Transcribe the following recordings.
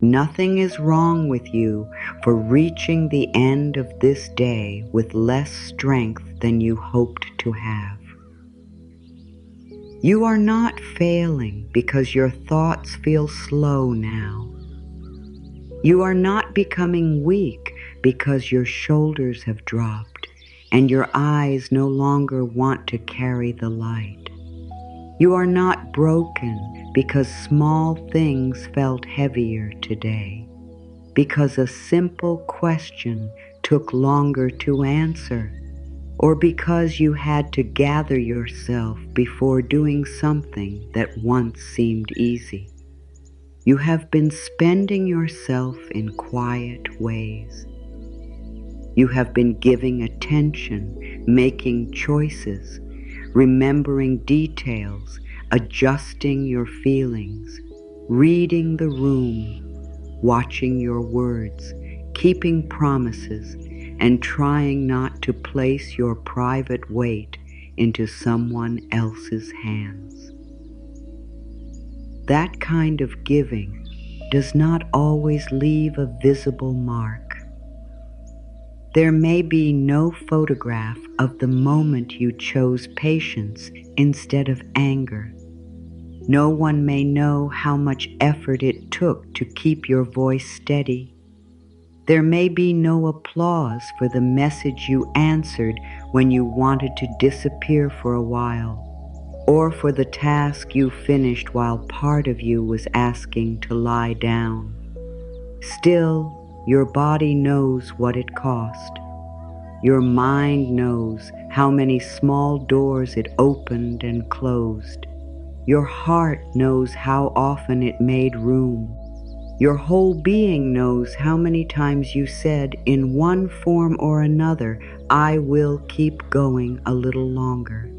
Nothing is wrong with you for reaching the end of this day with less strength than you hoped to have. You are not failing because your thoughts feel slow now. You are not becoming weak because your shoulders have dropped and your eyes no longer want to carry the light. You are not broken because small things felt heavier today, because a simple question took longer to answer, or because you had to gather yourself before doing something that once seemed easy. You have been spending yourself in quiet ways. You have been giving attention, making choices, remembering details, adjusting your feelings, reading the room, watching your words, keeping promises, and trying not to place your private weight into someone else's hands. That kind of giving does not always leave a visible mark. There may be no photograph of the moment you chose patience instead of anger. No one may know how much effort it took to keep your voice steady. There may be no applause for the message you answered when you wanted to disappear for a while, or for the task you finished while part of you was asking to lie down. Still, your body knows what it cost. Your mind knows how many small doors it opened and closed. Your heart knows how often it made room. Your whole being knows how many times you said, in one form or another, I will keep going a little longer.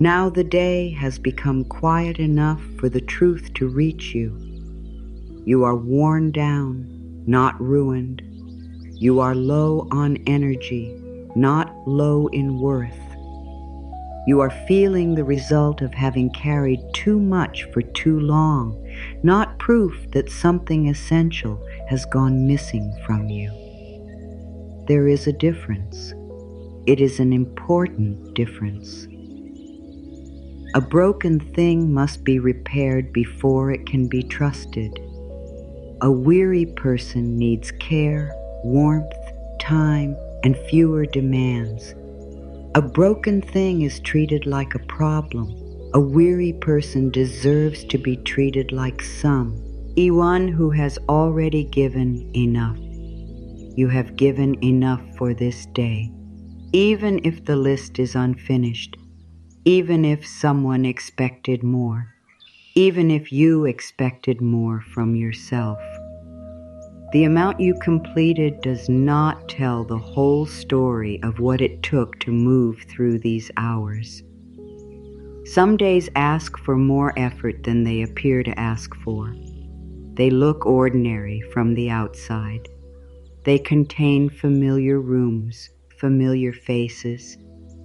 Now the day has become quiet enough for the truth to reach you. You are worn down, not ruined. You are low on energy, not low in worth. You are feeling the result of having carried too much for too long, not proof that something essential has gone missing from you. There is a difference. It is an important difference. A broken thing must be repaired before it can be trusted. A weary person needs care, warmth, time, and fewer demands. A broken thing is treated like a problem. A weary person deserves to be treated like one who has already given enough. You have given enough for this day, even if the list is unfinished, even if someone expected more, even if you expected more from yourself. The amount you completed does not tell the whole story of what it took to move through these hours. Some days ask for more effort than they appear to ask for. They look ordinary from the outside. They contain familiar rooms, familiar faces,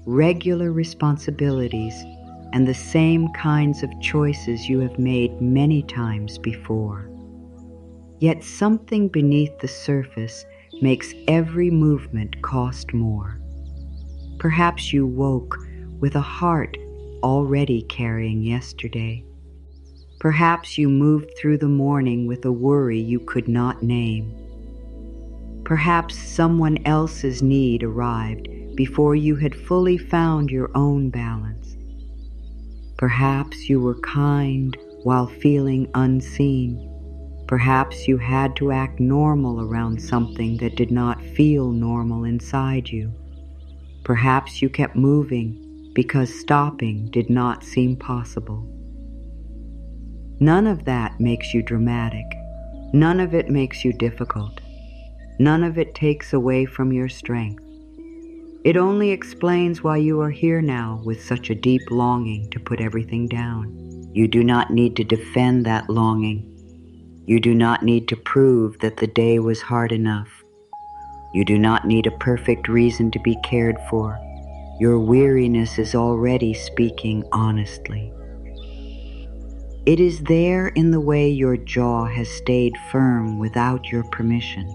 regular responsibilities, and the same kinds of choices you have made many times before. Yet something beneath the surface makes every movement cost more. Perhaps you woke with a heart already carrying yesterday. Perhaps you moved through the morning with a worry you could not name. Perhaps someone else's need arrived before you had fully found your own balance. Perhaps you were kind while feeling unseen. Perhaps you had to act normal around something that did not feel normal inside you. Perhaps you kept moving because stopping did not seem possible. None of that makes you dramatic. None of it makes you difficult. None of it takes away from your strength. It only explains why you are here now with such a deep longing to put everything down. You do not need to defend that longing. You do not need to prove that the day was hard enough. You do not need a perfect reason to be cared for. Your weariness is already speaking honestly. It is there in the way your jaw has stayed firm without your permission.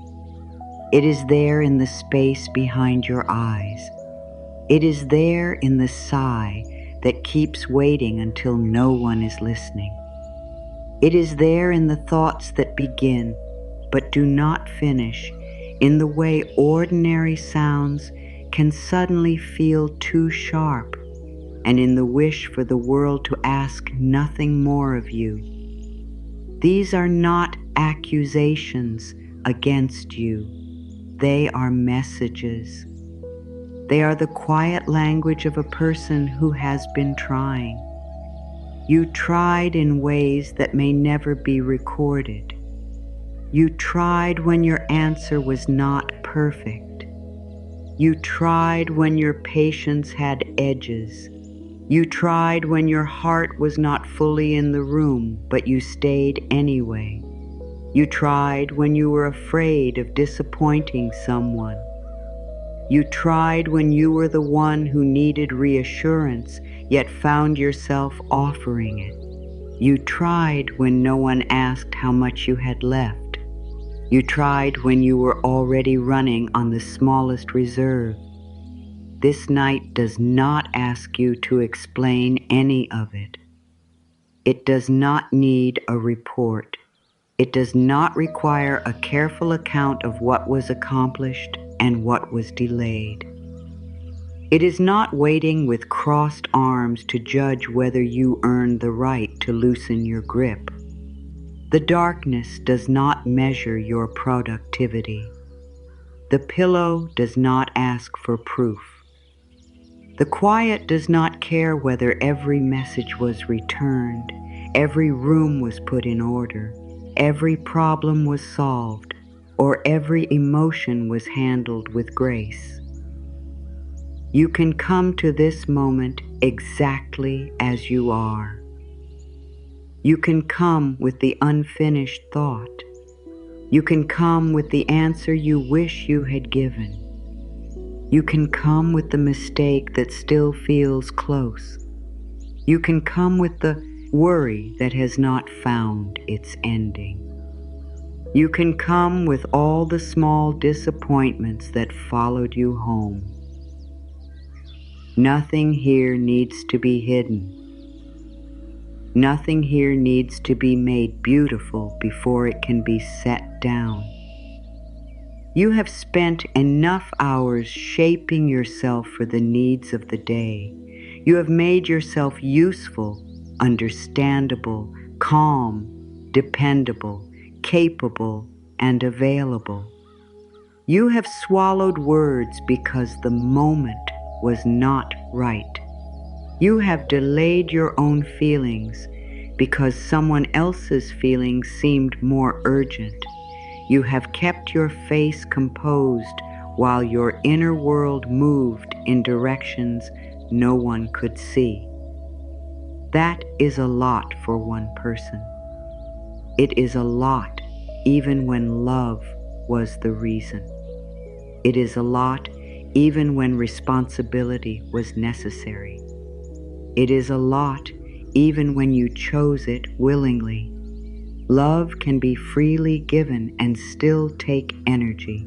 It is there in the space behind your eyes. It is there in the sigh that keeps waiting until no one is listening. It is there in the thoughts that begin but do not finish, in the way ordinary sounds can suddenly feel too sharp, and in the wish for the world to ask nothing more of you. These are not accusations against you. They are messages. They are the quiet language of a person who has been trying. You tried in ways that may never be recorded. You tried when your answer was not perfect. You tried when your patience had edges. You tried when your heart was not fully in the room, but you stayed anyway. You tried when you were afraid of disappointing someone. You tried when you were the one who needed reassurance, yet found yourself offering it. You tried when no one asked how much you had left. You tried when you were already running on the smallest reserve. This night does not ask you to explain any of it. It does not need a report. It does not require a careful account of what was accomplished and what was delayed. It is not waiting with crossed arms to judge whether you earned the right to loosen your grip. The darkness does not measure your productivity. The pillow does not ask for proof. The quiet does not care whether every message was returned, every room was put in order, every problem was solved, or every emotion was handled with grace. You can come to this moment exactly as you are. You can come with the unfinished thought. You can come with the answer you wish you had given. You can come with the mistake that still feels close. You can come with the worry that has not found its ending. You can come with all the small disappointments that followed you home. Nothing here needs to be hidden. Nothing here needs to be made beautiful before it can be set down. You have spent enough hours shaping yourself for the needs of the day. You have made yourself useful, understandable, calm, dependable, capable, and available. You have swallowed words because the moment was not right. You have delayed your own feelings because someone else's feelings seemed more urgent. You have kept your face composed while your inner world moved in directions no one could see. That is a lot for one person. It is a lot even when love was the reason. It is a lot even when responsibility was necessary. It is a lot even when you chose it willingly. Love can be freely given and still take energy.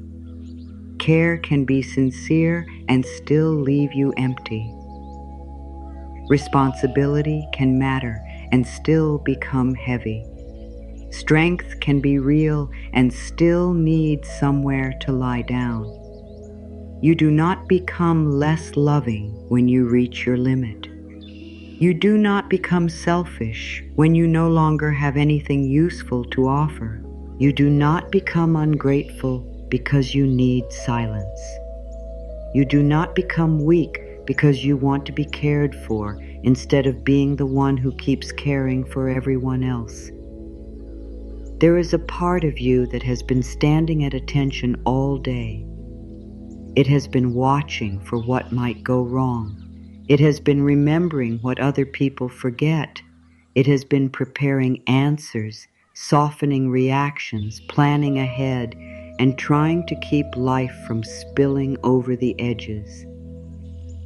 Care can be sincere and still leave you empty. Responsibility can matter and still become heavy. Strength can be real and still need somewhere to lie down. You do not become less loving when you reach your limit. You do not become selfish when you no longer have anything useful to offer. You do not become ungrateful because you need silence. You do not become weak because you want to be cared for instead of being the one who keeps caring for everyone else. There is a part of you that has been standing at attention all day. It has been watching for what might go wrong. It has been remembering what other people forget. It has been preparing answers, softening reactions, planning ahead, and trying to keep life from spilling over the edges.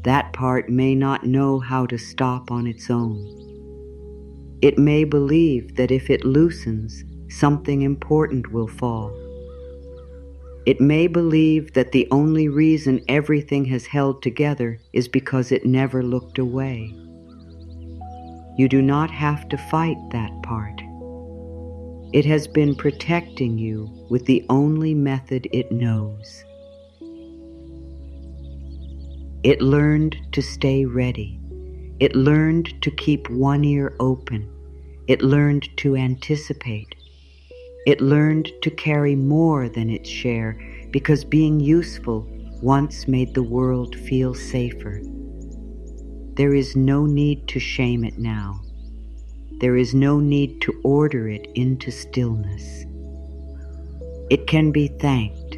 That part may not know how to stop on its own. It may believe that if it loosens, something important will fall. It may believe that the only reason everything has held together is because it never looked away. You do not have to fight that part. It has been protecting you with the only method it knows. It learned to stay ready. It learned to keep one ear open. It learned to anticipate. It learned to carry more than its share because being useful once made the world feel safer. There is no need to shame it now. There is no need to order it into stillness. It can be thanked.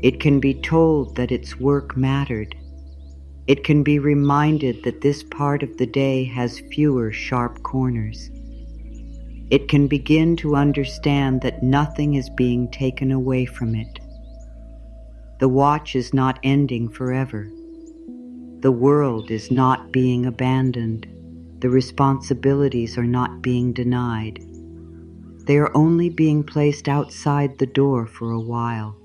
It can be told that its work mattered. It can be reminded that this part of the day has fewer sharp corners. It can begin to understand that nothing is being taken away from it. The watch is not ending forever. The world is not being abandoned. The responsibilities are not being denied. They are only being placed outside the door for a while,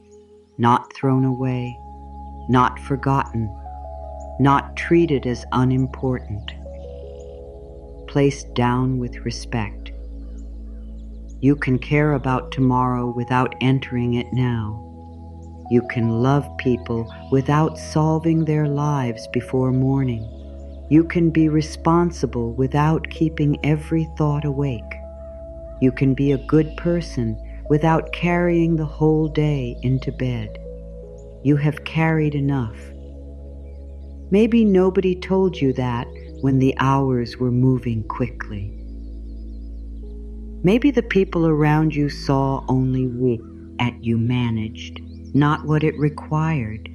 not thrown away, not forgotten, not treated as unimportant. Placed down with respect. You can care about tomorrow without entering it now. You can love people without solving their lives before morning. You can be responsible without keeping every thought awake. You can be a good person without carrying the whole day into bed. You have carried enough. Maybe nobody told you that when the hours were moving quickly. Maybe the people around you saw only what you managed, not what it required.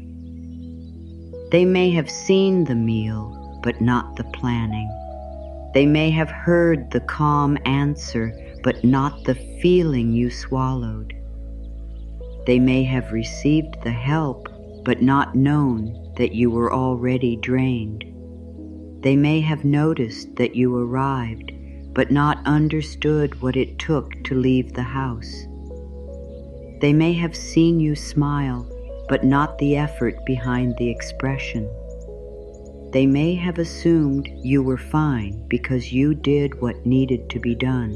They may have seen the meal, but not the planning. They may have heard the calm answer, but not the feeling you swallowed. They may have received the help, but not known that you were already drained. They may have noticed that you arrived, but not understood what it took to leave the house. They may have seen you smile, but not the effort behind the expression. They may have assumed you were fine because you did what needed to be done.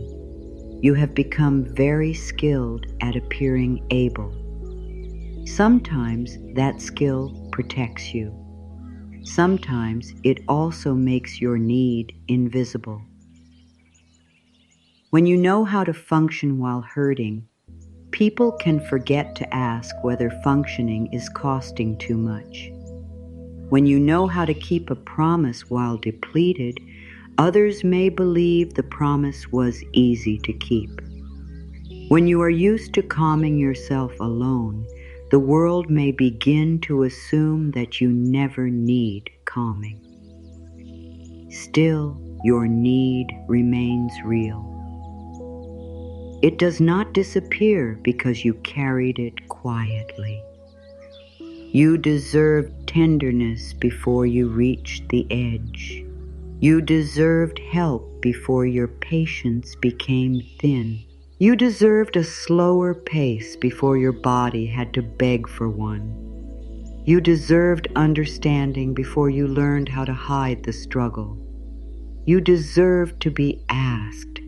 You have become very skilled at appearing able. Sometimes that skill protects you. Sometimes it also makes your need invisible. When you know how to function while hurting, people can forget to ask whether functioning is costing too much. When you know how to keep a promise while depleted, others may believe the promise was easy to keep. When you are used to calming yourself alone, the world may begin to assume that you never need calming. Still, your need remains real. It does not disappear because you carried it quietly. You deserved tenderness before you reached the edge. You deserved help before your patience became thin. You deserved a slower pace before your body had to beg for one. You deserved understanding before you learned how to hide the struggle. You deserved to be asked.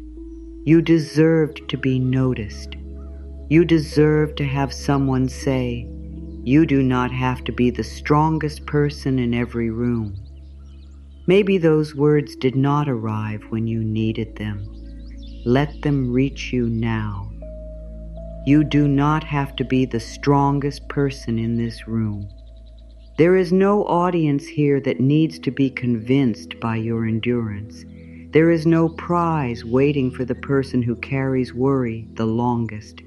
You deserved to be noticed. You deserved to have someone say, "You do not have to be the strongest person in every room." Maybe those words did not arrive when you needed them. Let them reach you now. You do not have to be the strongest person in this room. There is no audience here that needs to be convinced by your endurance. There is no prize waiting for the person who carries worry the longest.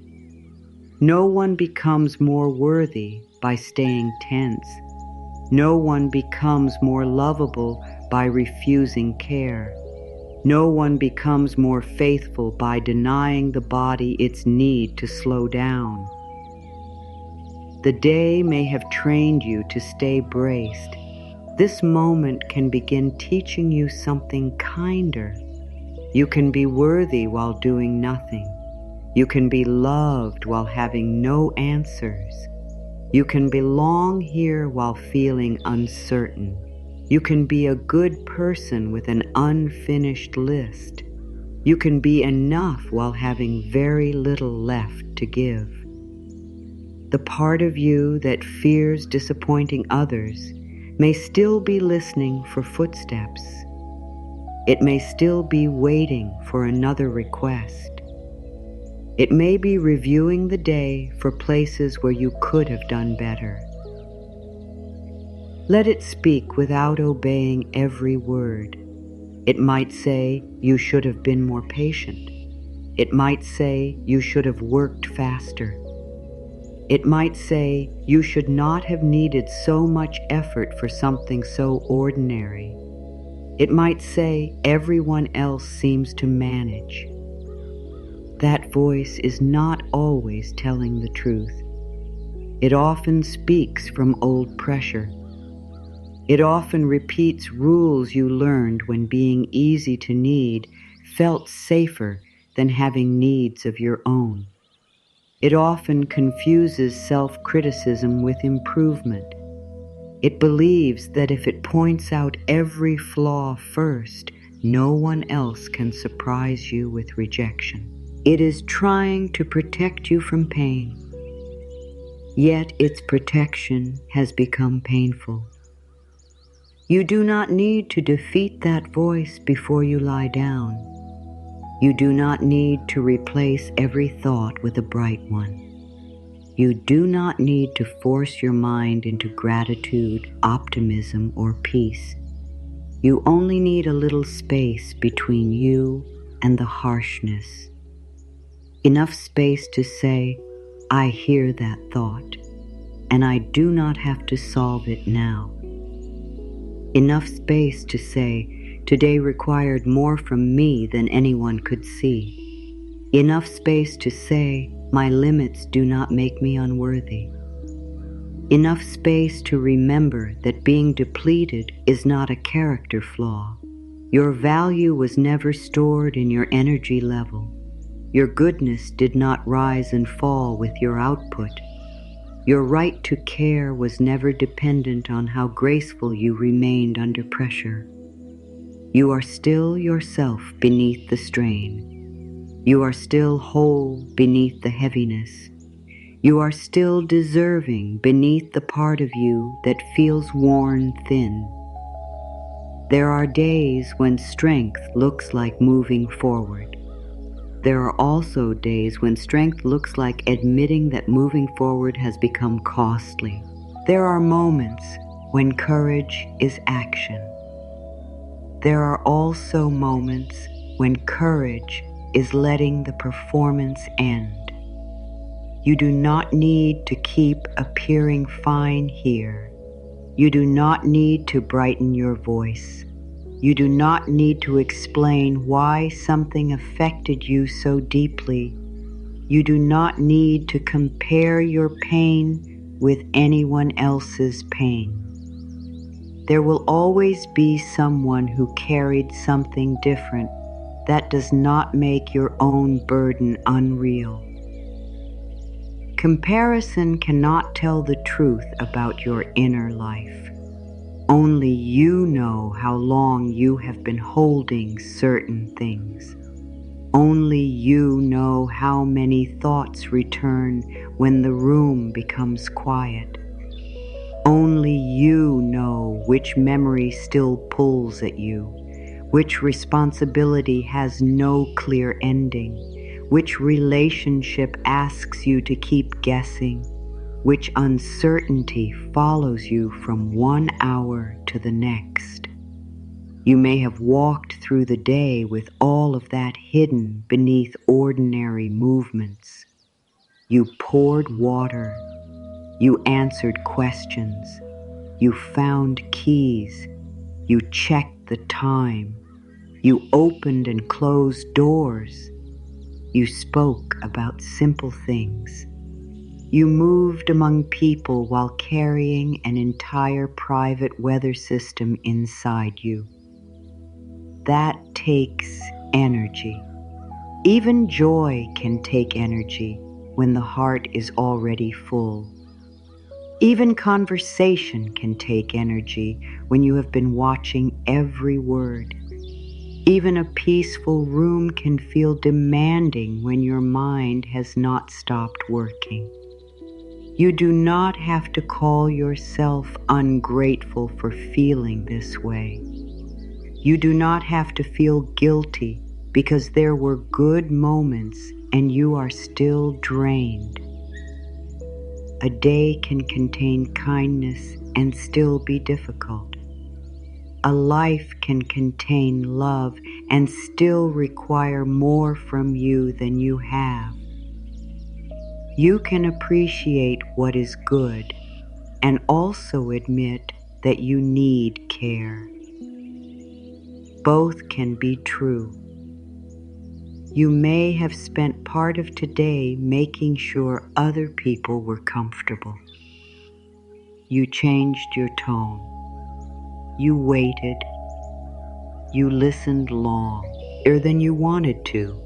No one becomes more worthy by staying tense. No one becomes more lovable by refusing care. No one becomes more faithful by denying the body its need to slow down. The day may have trained you to stay braced. This moment can begin teaching you something kinder. You can be worthy while doing nothing. You can be loved while having no answers. You can belong here while feeling uncertain. You can be a good person with an unfinished list. You can be enough while having very little left to give. The part of you that fears disappointing others may still be listening for footsteps. It may still be waiting for another request. It may be reviewing the day for places where you could have done better. Let it speak without obeying every word. It might say, you should have been more patient. It might say, you should have worked faster. It might say, you should not have needed so much effort for something so ordinary. It might say, everyone else seems to manage. That voice is not always telling the truth. It often speaks from old pressure. It often repeats rules you learned when being easy to need felt safer than having needs of your own. It often confuses self-criticism with improvement. It believes that if it points out every flaw first, no one else can surprise you with rejection. It is trying to protect you from pain, yet its protection has become painful. You do not need to defeat that voice before you lie down. You do not need to replace every thought with a bright one. You do not need to force your mind into gratitude, optimism, or peace. You only need a little space between you and the harshness. Enough space to say, I hear that thought, and I do not have to solve it now. Enough space to say, today required more from me than anyone could see. Enough space to say, my limits do not make me unworthy. Enough space to remember that being depleted is not a character flaw. Your value was never stored in your energy level. Your goodness did not rise and fall with your output. Your right to care was never dependent on how graceful you remained under pressure. You are still yourself beneath the strain. You are still whole beneath the heaviness. You are still deserving beneath the part of you that feels worn thin. There are days when strength looks like moving forward. There are also days when strength looks like admitting that moving forward has become costly. There are moments when courage is action. There are also moments when courage is letting the performance end. You do not need to keep appearing fine here. You do not need to brighten your voice. You do not need to explain why something affected you so deeply. You do not need to compare your pain with anyone else's pain. There will always be someone who carried something different. That does not make your own burden unreal. Comparison cannot tell the truth about your inner life. Only you know how long you have been holding certain things. Only you know how many thoughts return when the room becomes quiet. Only you know which memory still pulls at you, which responsibility has no clear ending, which relationship asks you to keep guessing, which uncertainty follows you from 1 hour to the next. You may have walked through the day with all of that hidden beneath ordinary movements. You poured water. You answered questions. You found keys. You checked the time. You opened and closed doors. You spoke about simple things. You moved among people while carrying an entire private weather system inside you. That takes energy. Even joy can take energy when the heart is already full. Even conversation can take energy when you have been watching every word. Even a peaceful room can feel demanding when your mind has not stopped working. You do not have to call yourself ungrateful for feeling this way. You do not have to feel guilty because there were good moments and you are still drained. A day can contain kindness and still be difficult. A life can contain love and still require more from you than you have. You can appreciate what is good and also admit that you need care. Both can be true. You may have spent part of today making sure other people were comfortable. You changed your tone. You waited. You listened longer than you wanted to.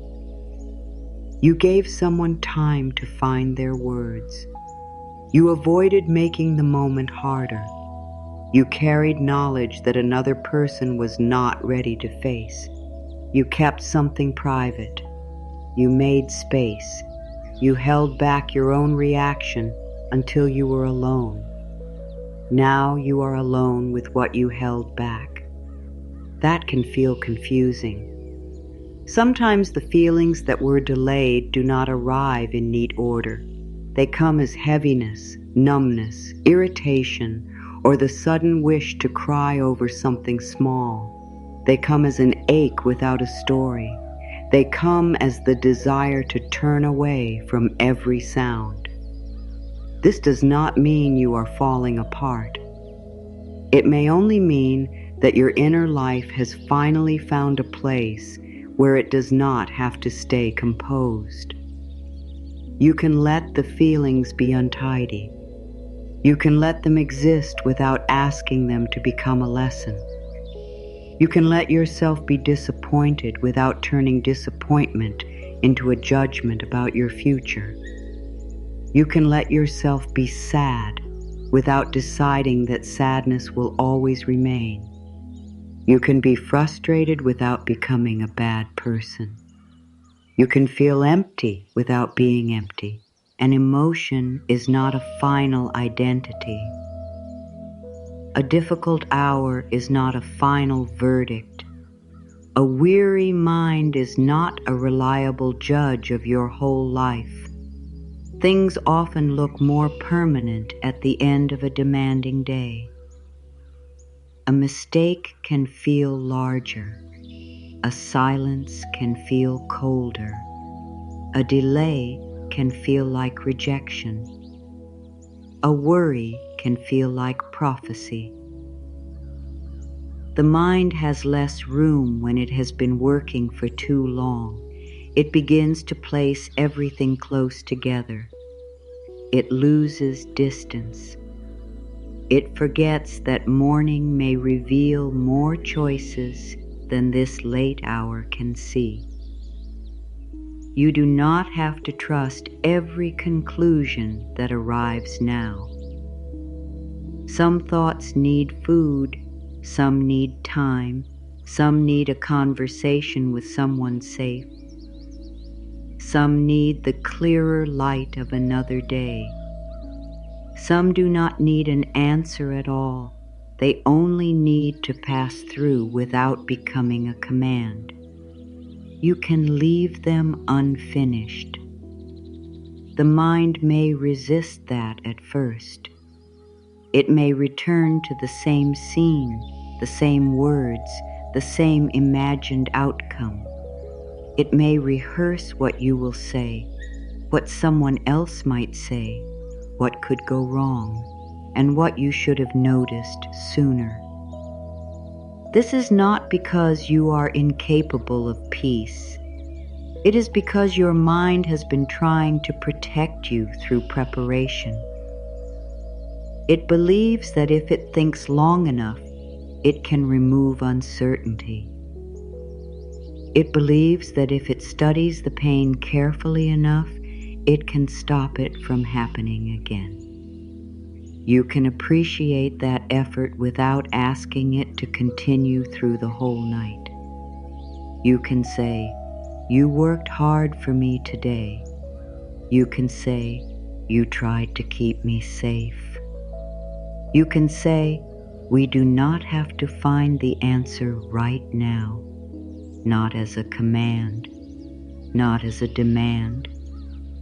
You gave someone time to find their words. You avoided making the moment harder. You carried knowledge that another person was not ready to face. You kept something private. You made space. You held back your own reaction until you were alone. Now you are alone with what you held back. That can feel confusing. Sometimes the feelings that were delayed do not arrive in neat order. They come as heaviness, numbness, irritation, or the sudden wish to cry over something small. They come as an ache without a story. They come as the desire to turn away from every sound. This does not mean you are falling apart. It may only mean that your inner life has finally found a place where it does not have to stay composed. You can let the feelings be untidy. You can let them exist without asking them to become a lesson. You can let yourself be disappointed without turning disappointment into a judgment about your future. You can let yourself be sad without deciding that sadness will always remain. You can be frustrated without becoming a bad person. You can feel empty without being empty. An emotion is not a final identity. A difficult hour is not a final verdict. A weary mind is not a reliable judge of your whole life. Things often look more permanent at the end of a demanding day. A mistake can feel larger. A silence can feel colder. A delay can feel like rejection. A worry can feel like prophecy. The mind has less room when it has been working for too long. It begins to place everything close together. It loses distance. It forgets that morning may reveal more choices than this late hour can see. You do not have to trust every conclusion that arrives now. Some thoughts need food, some need time, some need a conversation with someone safe. Some need the clearer light of another day. Some do not need an answer at all. They only need to pass through without becoming a command. You can leave them unfinished. The mind may resist that at first. It may return to the same scene, the same words, the same imagined outcome. It may rehearse what you will say, what someone else might say, what could go wrong, and what you should have noticed sooner. This is not because you are incapable of peace. It is because your mind has been trying to protect you through preparation. It believes that if it thinks long enough, it can remove uncertainty. It believes that if it studies the pain carefully enough, it can stop it from happening again. You can appreciate that effort without asking it to continue through the whole night. You can say, "You worked hard for me today." You can say, "You tried to keep me safe." You can say, "We do not have to find the answer right now," not as a command, not as a demand,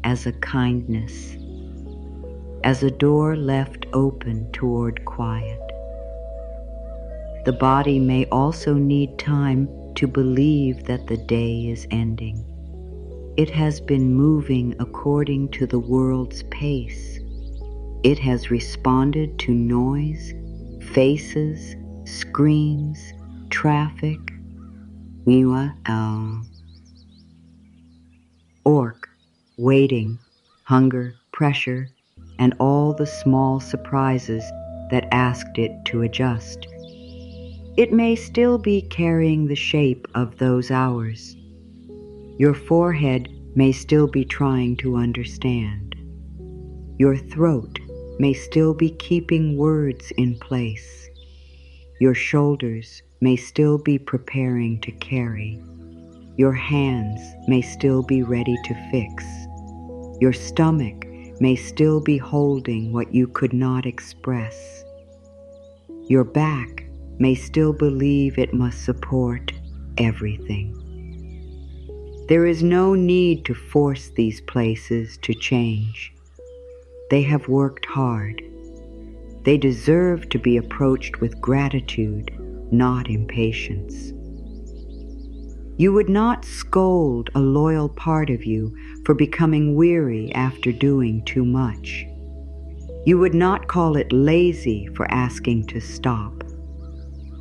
as a kindness, as a door left open toward quiet. The body may also need time to believe that the day is ending. It has been moving according to the world's pace. It has responded to noise, faces, screams, traffic. Orc, waiting, hunger, pressure, and all the small surprises that asked it to adjust. It may still be carrying the shape of those hours. Your forehead may still be trying to understand. Your throat may still be keeping words in place. Your shoulders may still be preparing to carry. Your hands may still be ready to fix. Your stomach may still be holding what you could not express. Your back may still believe it must support everything. There is no need to force these places to change. They have worked hard. They deserve to be approached with gratitude, not impatience. You would not scold a loyal part of you for becoming weary after doing too much. You would not call it lazy for asking to stop.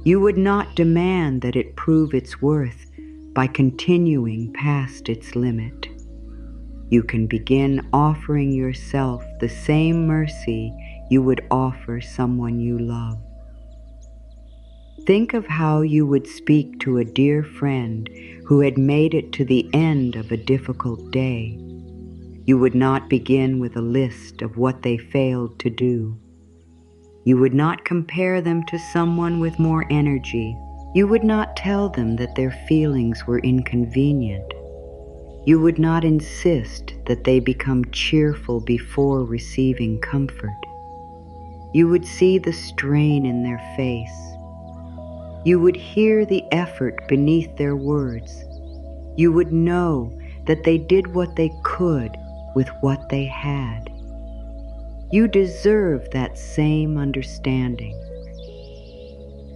You would not demand that it prove its worth by continuing past its limit. You can begin offering yourself the same mercy you would offer someone you love. Think of how you would speak to a dear friend who had made it to the end of a difficult day. You would not begin with a list of what they failed to do. You would not compare them to someone with more energy. You would not tell them that their feelings were inconvenient. You would not insist that they become cheerful before receiving comfort. You would see the strain in their face. You would hear the effort beneath their words. You would know that they did what they could with what they had. You deserve that same understanding.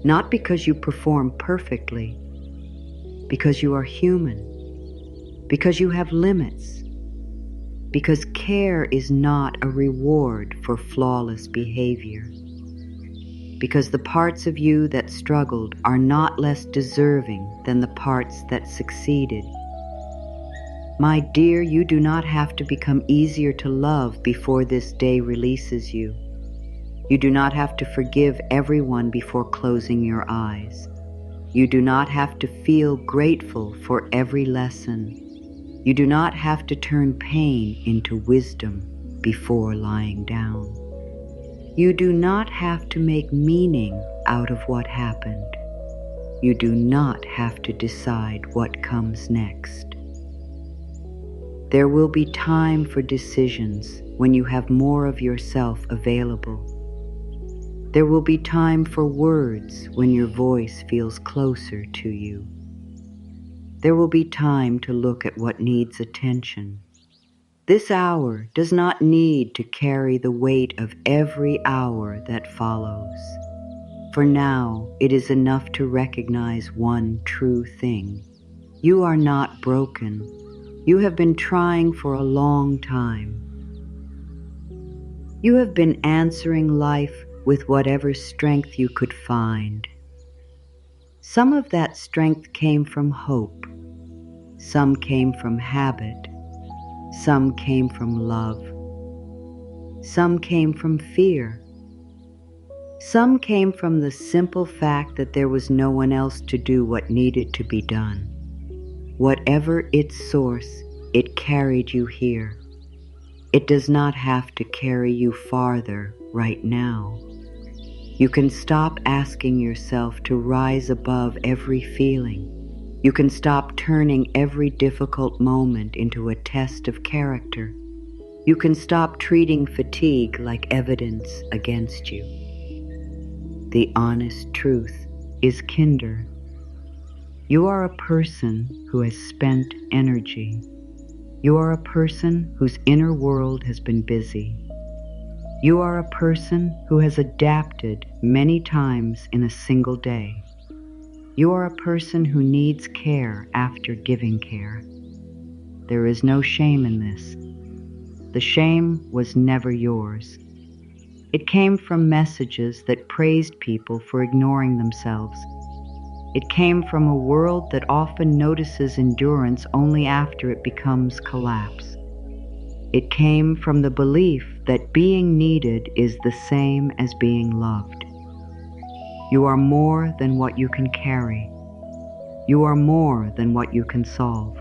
Not because you perform perfectly, because you are human, because you have limits, because care is not a reward for flawless behavior, because the parts of you that struggled are not less deserving than the parts that succeeded. My dear, you do not have to become easier to love before this day releases you. You do not have to forgive everyone before closing your eyes. You do not have to feel grateful for every lesson. You do not have to turn pain into wisdom before lying down. You do not have to make meaning out of what happened. You do not have to decide what comes next. There will be time for decisions when you have more of yourself available. There will be time for words when your voice feels closer to you. There will be time to look at what needs attention. This hour does not need to carry the weight of every hour that follows. For now, it is enough to recognize one true thing. You are not broken. You have been trying for a long time. You have been answering life with whatever strength you could find. Some of that strength came from hope. Some came from habit. Some came from love. Some came from fear. Some came from the simple fact that there was no one else to do what needed to be done. Whatever its source, it carried you here. It does not have to carry you farther right now. You can stop asking yourself to rise above every feeling. You can stop turning every difficult moment into a test of character. You can stop treating fatigue like evidence against you. The honest truth is kinder. You are a person who has spent energy. You are a person whose inner world has been busy. You are a person who has adapted many times in a single day. You are a person who needs care after giving care. There is no shame in this. The shame was never yours. It came from messages that praised people for ignoring themselves. It came from a world that often notices endurance only after it becomes collapse. It came from the belief that being needed is the same as being loved. You are more than what you can carry. You are more than what you can solve.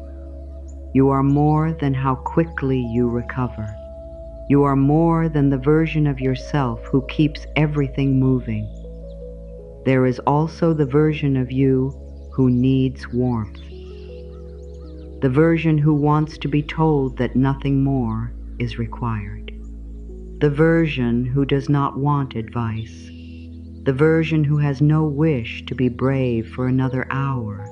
You are more than how quickly you recover. You are more than the version of yourself who keeps everything moving. There is also the version of you who needs warmth. The version who wants to be told that nothing more is required. The version who does not want advice. The version who has no wish to be brave for another hour.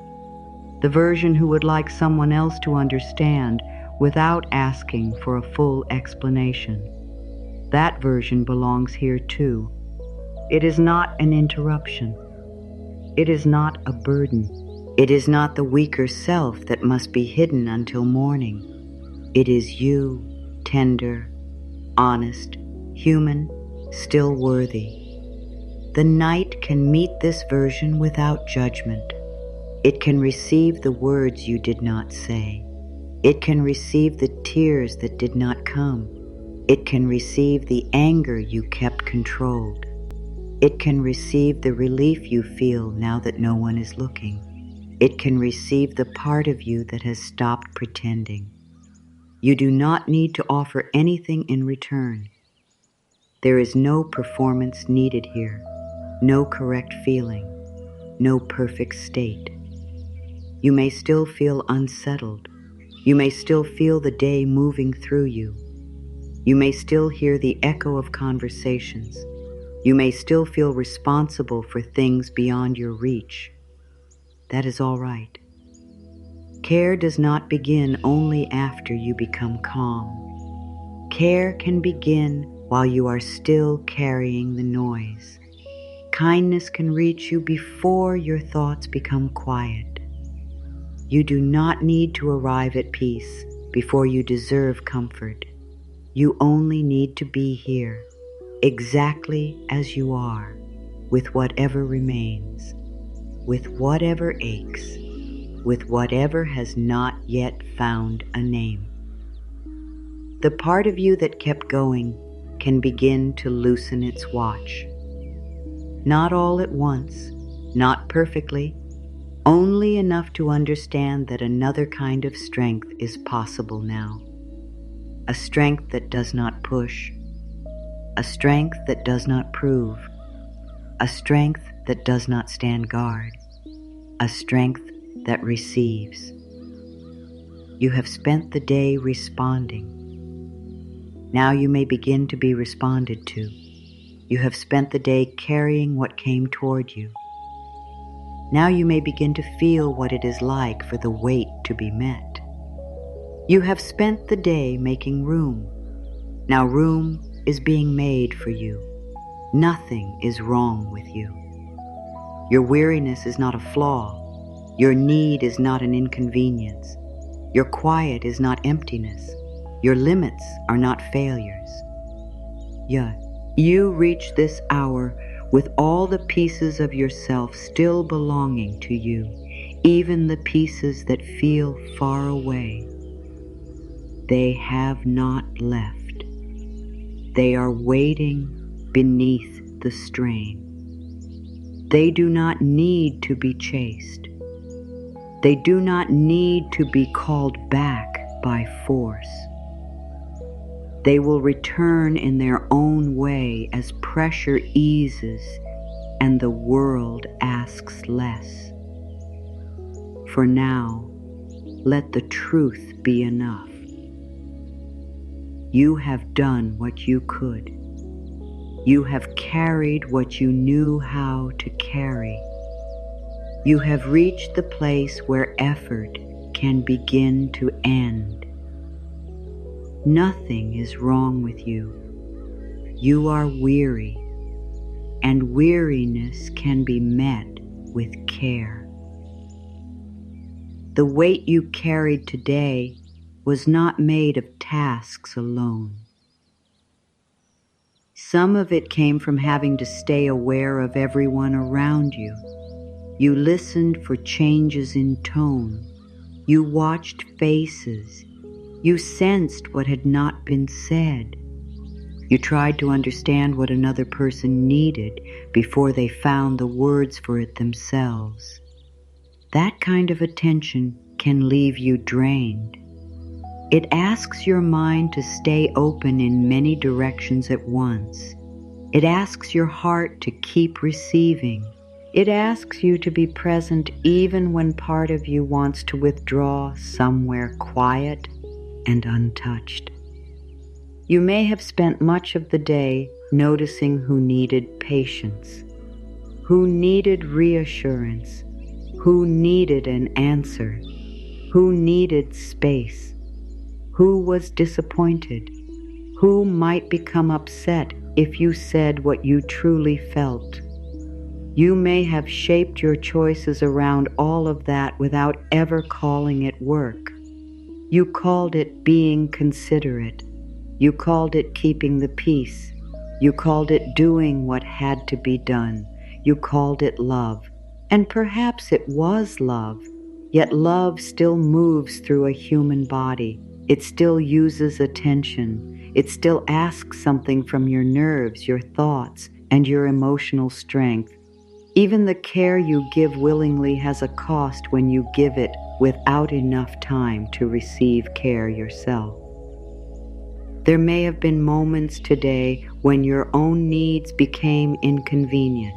The version who would like someone else to understand without asking for a full explanation. That version belongs here too. It is not an interruption. It is not a burden. It is not the weaker self that must be hidden until morning. It is you, tender, honest, human, still worthy. The night can meet this version without judgment. It can receive the words you did not say. It can receive the tears that did not come. It can receive the anger you kept controlled. It can receive the relief you feel now that no one is looking. It can receive the part of you that has stopped pretending. You do not need to offer anything in return. There is no performance needed here, no correct feeling, no perfect state. You may still feel unsettled. You may still feel the day moving through you. You may still hear the echo of conversations. You may still feel responsible for things beyond your reach. That is all right. Care does not begin only after you become calm. Care can begin while you are still carrying the noise. Kindness can reach you before your thoughts become quiet. You do not need to arrive at peace before you deserve comfort. You only need to be here, exactly as you are, with whatever remains, with whatever aches, with whatever has not yet found a name. The part of you that kept going can begin to loosen its watch. Not all at once, not perfectly, only enough to understand that another kind of strength is possible now. A strength that does not push, a strength that does not prove, a strength that does not stand guard, a strength that receives. You have spent the day responding. Now you may begin to be responded to. You have spent the day carrying what came toward you. Now you may begin to feel what it is like for the weight to be met. You have spent the day making room. Now room is being made for you. Nothing is wrong with you. Your weariness is not a flaw. Your need is not an inconvenience. Your quiet is not emptiness. Your limits are not failures. Yet, you reach this hour with all the pieces of yourself still belonging to you, even the pieces that feel far away. They have not left. They are waiting beneath the strain. They do not need to be chased. They do not need to be called back by force. They will return in their own way as pressure eases and the world asks less. For now, let the truth be enough. You have done what you could. You have carried what you knew how to carry. You have reached the place where effort can begin to end. Nothing is wrong with you. You are weary, and weariness can be met with care. The weight you carried today was not made of tasks alone. Some of it came from having to stay aware of everyone around you. You listened for changes in tone. You watched faces. You sensed what had not been said. You tried to understand what another person needed before they found the words for it themselves. That kind of attention can leave you drained. It asks your mind to stay open in many directions at once. It asks your heart to keep receiving. It asks you to be present even when part of you wants to withdraw somewhere quiet and untouched. You may have spent much of the day noticing who needed patience, who needed reassurance, who needed an answer, who needed space, who was disappointed, who might become upset if you said what you truly felt. You may have shaped your choices around all of that without ever calling it work. You called it being considerate. You called it keeping the peace. You called it doing what had to be done. You called it love. And perhaps it was love, yet love still moves through a human body. It still uses attention. It still asks something from your nerves, your thoughts, and your emotional strength. Even the care you give willingly has a cost when you give it without enough time to receive care yourself. There may have been moments today when your own needs became inconvenient.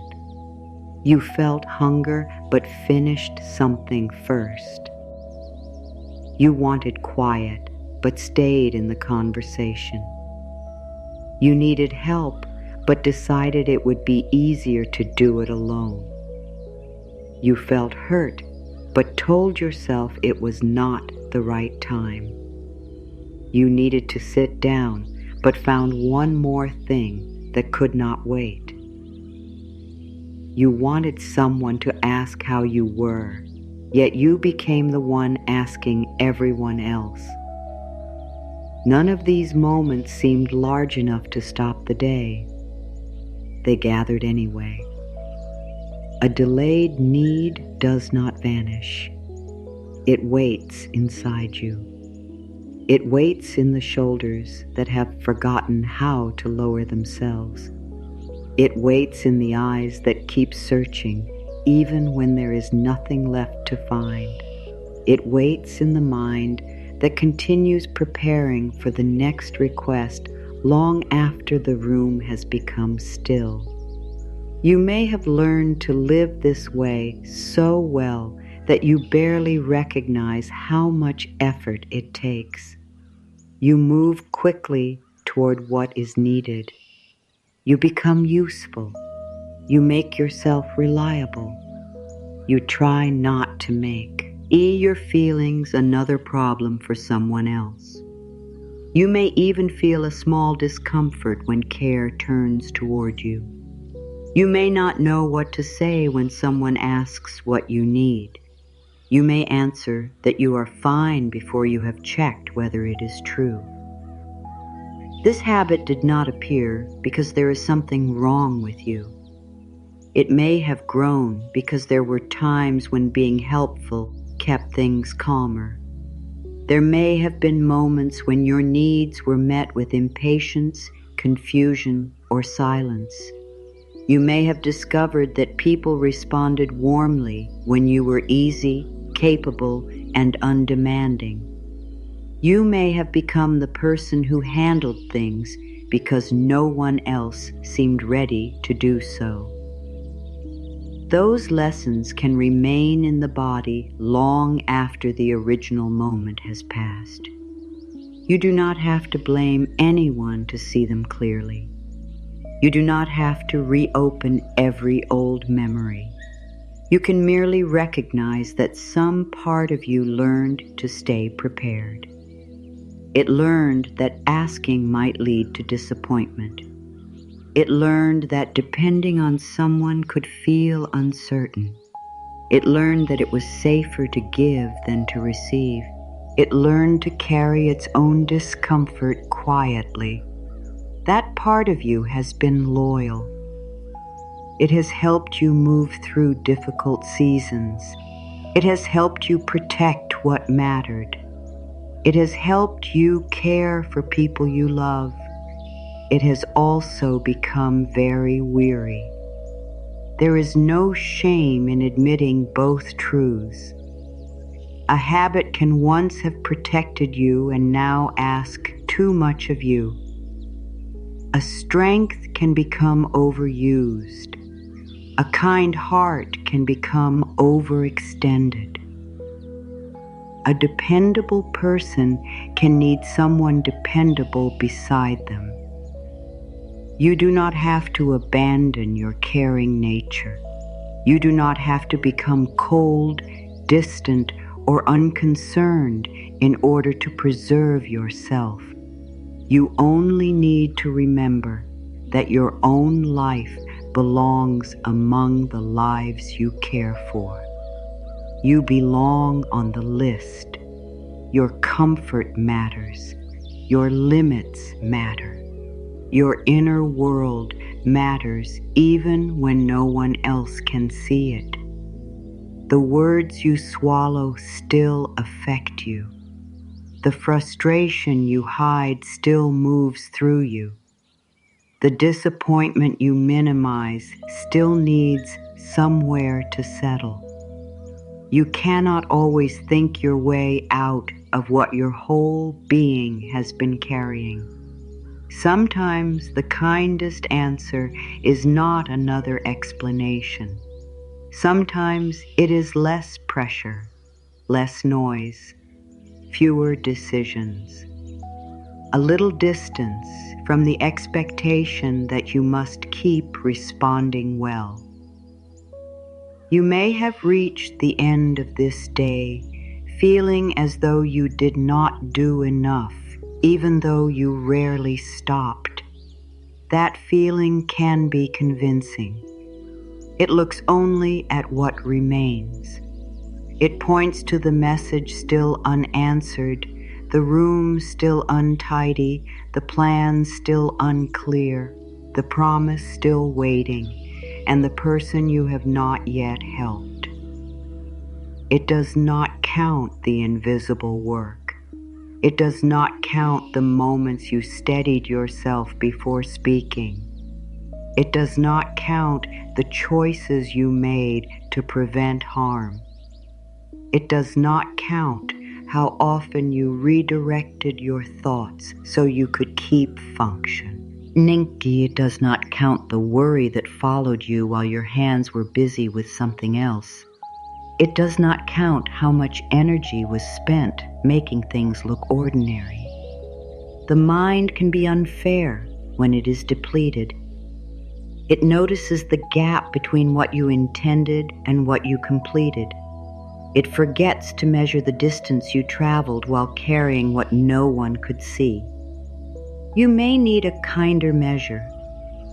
You felt hunger but finished something first. You wanted quiet but stayed in the conversation. You needed help but decided it would be easier to do it alone. You felt hurt but told yourself it was not the right time. You needed to sit down but found one more thing that could not wait. You wanted someone to ask how you were, yet you became the one asking everyone else. None of these moments seemed large enough to stop the day. They gathered anyway. A delayed need does not vanish. It waits inside you. It waits in the shoulders that have forgotten how to lower themselves. It waits in the eyes that keep searching even when there is nothing left to find. It waits in the mind that continues preparing for the next request long after the room has become still. You may have learned to live this way so well that you barely recognize how much effort it takes. You move quickly toward what is needed. You become useful. You make yourself reliable. You try not to make your feelings another problem for someone else. You may even feel a small discomfort when care turns toward you. You may not know what to say when someone asks what you need. You may answer that you are fine before you have checked whether it is true. This habit did not appear because there is something wrong with you. It may have grown because there were times when being helpful kept things calmer. There may have been moments when your needs were met with impatience, confusion, or silence. You may have discovered that people responded warmly when you were easy, capable, and undemanding. You may have become the person who handled things because no one else seemed ready to do so. Those lessons can remain in the body long after the original moment has passed. You do not have to blame anyone to see them clearly. You do not have to reopen every old memory. You can merely recognize that some part of you learned to stay prepared. It learned that asking might lead to disappointment. It learned that depending on someone could feel uncertain. It learned that it was safer to give than to receive. It learned to carry its own discomfort quietly. That part of you has been loyal. It has helped you move through difficult seasons. It has helped you protect what mattered. It has helped you care for people you love. It has also become very weary. There is no shame in admitting both truths. A habit can once have protected you and now ask too much of you. A strength can become overused. A kind heart can become overextended. A dependable person can need someone dependable beside them. You do not have to abandon your caring nature. You do not have to become cold, distant, or unconcerned in order to preserve yourself. You only need to remember that your own life belongs among the lives you care for. You belong on the list. Your comfort matters. Your limits matter. Your inner world matters even when no one else can see it. The words you swallow still affect you. The frustration you hide still moves through you. The disappointment you minimize still needs somewhere to settle. You cannot always think your way out of what your whole being has been carrying. Sometimes the kindest answer is not another explanation. Sometimes it is less pressure, less noise, fewer decisions. A little distance from the expectation that you must keep responding well. You may have reached the end of this day feeling as though you did not do enough, even though you rarely stopped. That feeling can be convincing. It looks only at what remains. It points to the message still unanswered, the room still untidy, the plans still unclear, the promise still waiting, and the person you have not yet helped. It does not count the invisible work. It does not count the moments you steadied yourself before speaking. It does not count the choices you made to prevent harm. It does not count how often you redirected your thoughts so you could keep function. Ninki, it does not count the worry that followed you while your hands were busy with something else. It does not count how much energy was spent making things look ordinary. The mind can be unfair when it is depleted. It notices the gap between what you intended and what you completed. It forgets to measure the distance you traveled while carrying what no one could see. You may need a kinder measure,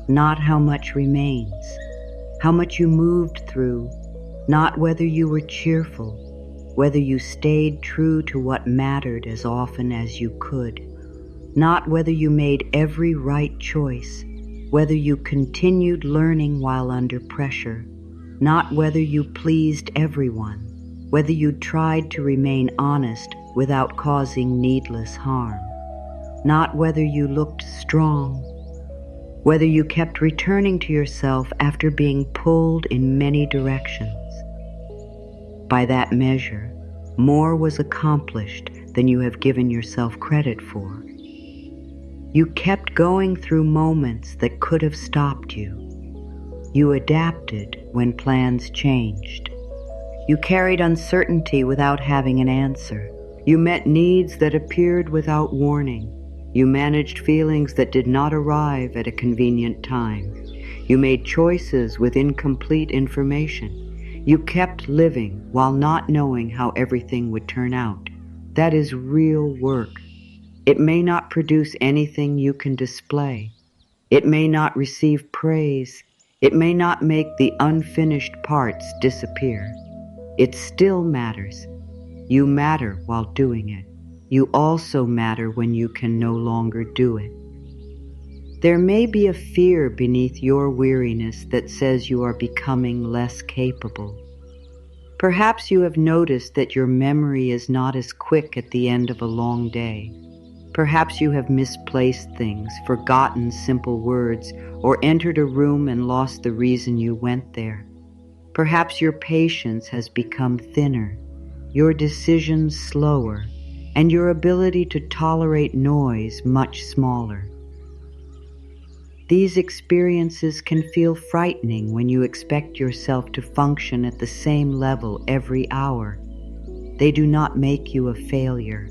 not how much remains, how much you moved through, not whether you were cheerful, whether you stayed true to what mattered as often as you could, not whether you made every right choice, whether you continued learning while under pressure, not whether you pleased everyone, whether you tried to remain honest without causing needless harm, not whether you looked strong, whether you kept returning to yourself after being pulled in many directions. By that measure, More was accomplished than you have given yourself credit for. You kept going through moments that could have stopped you. You adapted when plans changed. You carried uncertainty without having an answer. You met needs that appeared without warning. You managed feelings that did not arrive at a convenient time. You made choices with incomplete information. You kept living while not knowing how everything would turn out. That is real work. It may not produce anything you can display. It may not receive praise. It may not make the unfinished parts disappear. It still matters. You matter while doing it. You also matter when you can no longer do it. There may be a fear beneath your weariness that says you are becoming less capable. Perhaps you have noticed that your memory is not as quick at the end of a long day. Perhaps you have misplaced things, forgotten simple words, or entered a room and lost the reason you went there. Perhaps your patience has become thinner, your decisions slower, and your ability to tolerate noise much smaller. These experiences can feel frightening when you expect yourself to function at the same level every hour. They do not make you a failure.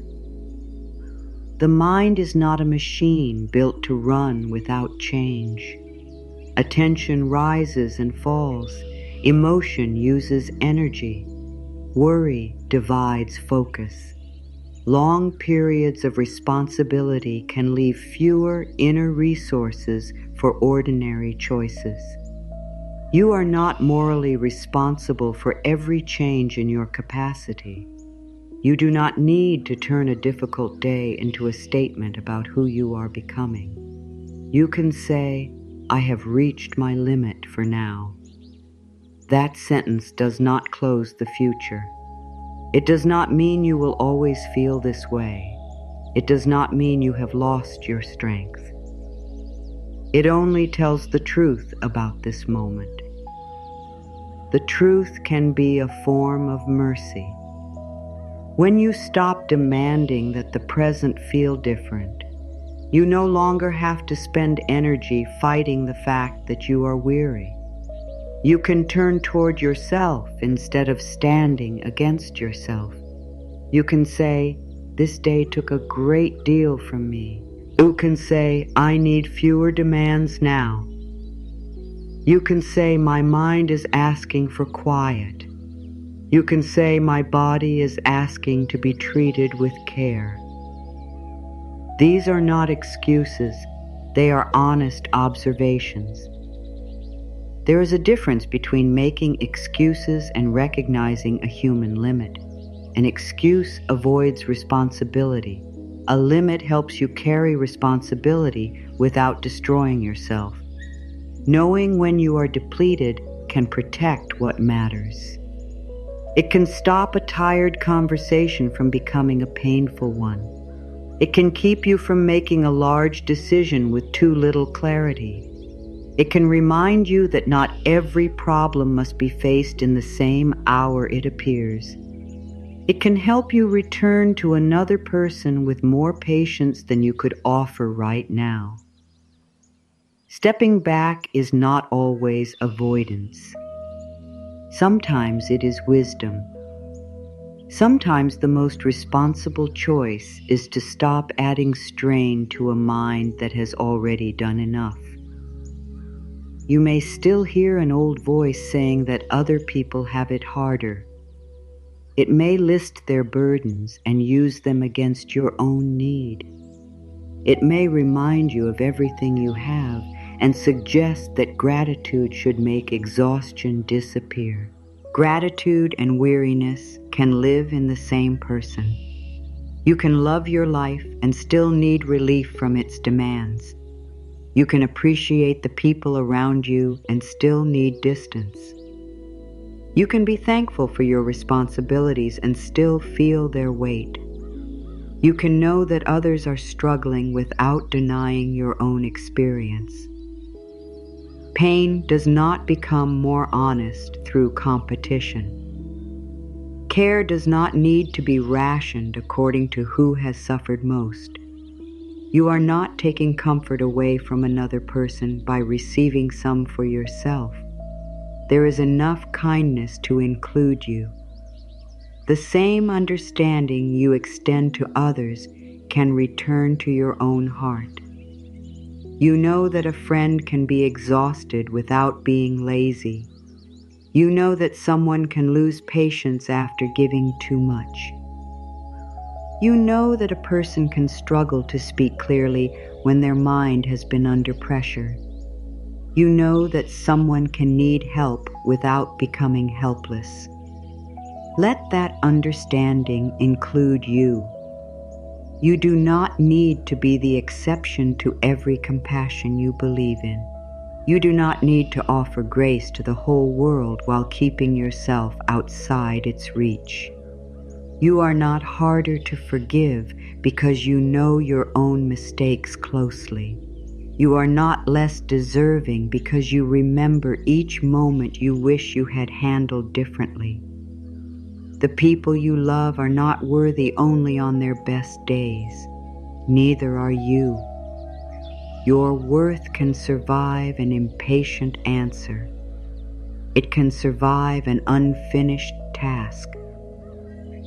The mind is not a machine built to run without change. Attention rises and falls. Emotion uses energy. Worry divides focus. Long periods of responsibility can leave fewer inner resources for ordinary choices. You are not morally responsible for every change in your capacity. You do not need to turn a difficult day into a statement about who you are becoming. You can say, "I have reached my limit for now." That sentence does not close the future. It does not mean you will always feel this way. It does not mean you have lost your strength. It only tells the truth about this moment. The truth can be a form of mercy. When you stop demanding that the present feel different, you no longer have to spend energy fighting the fact that you are weary. You can turn toward yourself instead of standing against yourself. You can say, "This day took a great deal from me." You can say, "I need fewer demands now." You can say, "My mind is asking for quiet." You can say, "My body is asking to be treated with care." These are not excuses. They are honest observations. There is a difference between making excuses and recognizing a human limit. An excuse avoids responsibility. A limit helps you carry responsibility without destroying yourself. Knowing when you are depleted can protect what matters. It can stop a tired conversation from becoming a painful one. It can keep you from making a large decision with too little clarity. It can remind you that not every problem must be faced in the same hour it appears. It can help you return to another person with more patience than you could offer right now. Stepping back is not always avoidance. Sometimes it is wisdom. Sometimes the most responsible choice is to stop adding strain to a mind that has already done enough. You may still hear an old voice saying that other people have it harder. It may list their burdens and use them against your own need. It may remind you of everything you have and suggest that gratitude should make exhaustion disappear. Gratitude and weariness can live in the same person. You can love your life and still need relief from its demands. You can appreciate the people around you and still need distance. You can be thankful for your responsibilities and still feel their weight. You can know that others are struggling without denying your own experience. Pain does not become more honest through competition. Care does not need to be rationed according to who has suffered most. You are not taking comfort away from another person by receiving some for yourself. There is enough kindness to include you. The same understanding you extend to others can return to your own heart. You know that a friend can be exhausted without being lazy. You know that someone can lose patience after giving too much. You know that a person can struggle to speak clearly when their mind has been under pressure. You know that someone can need help without becoming helpless. Let that understanding include you. You do not need to be the exception to every compassion you believe in. You do not need to offer grace to the whole world while keeping yourself outside its reach. You are not harder to forgive because you know your own mistakes closely. You are not less deserving because you remember each moment you wish you had handled differently. The people you love are not worthy only on their best days. Neither are you. Your worth can survive an impatient answer. It can survive an unfinished task.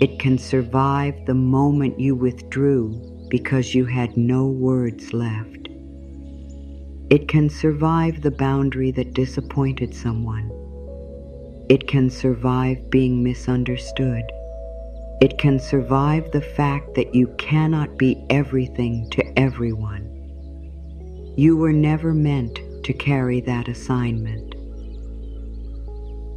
It can survive the moment you withdrew because you had no words left. It can survive the boundary that disappointed someone. It can survive being misunderstood. It can survive the fact that you cannot be everything to everyone. You were never meant to carry that assignment.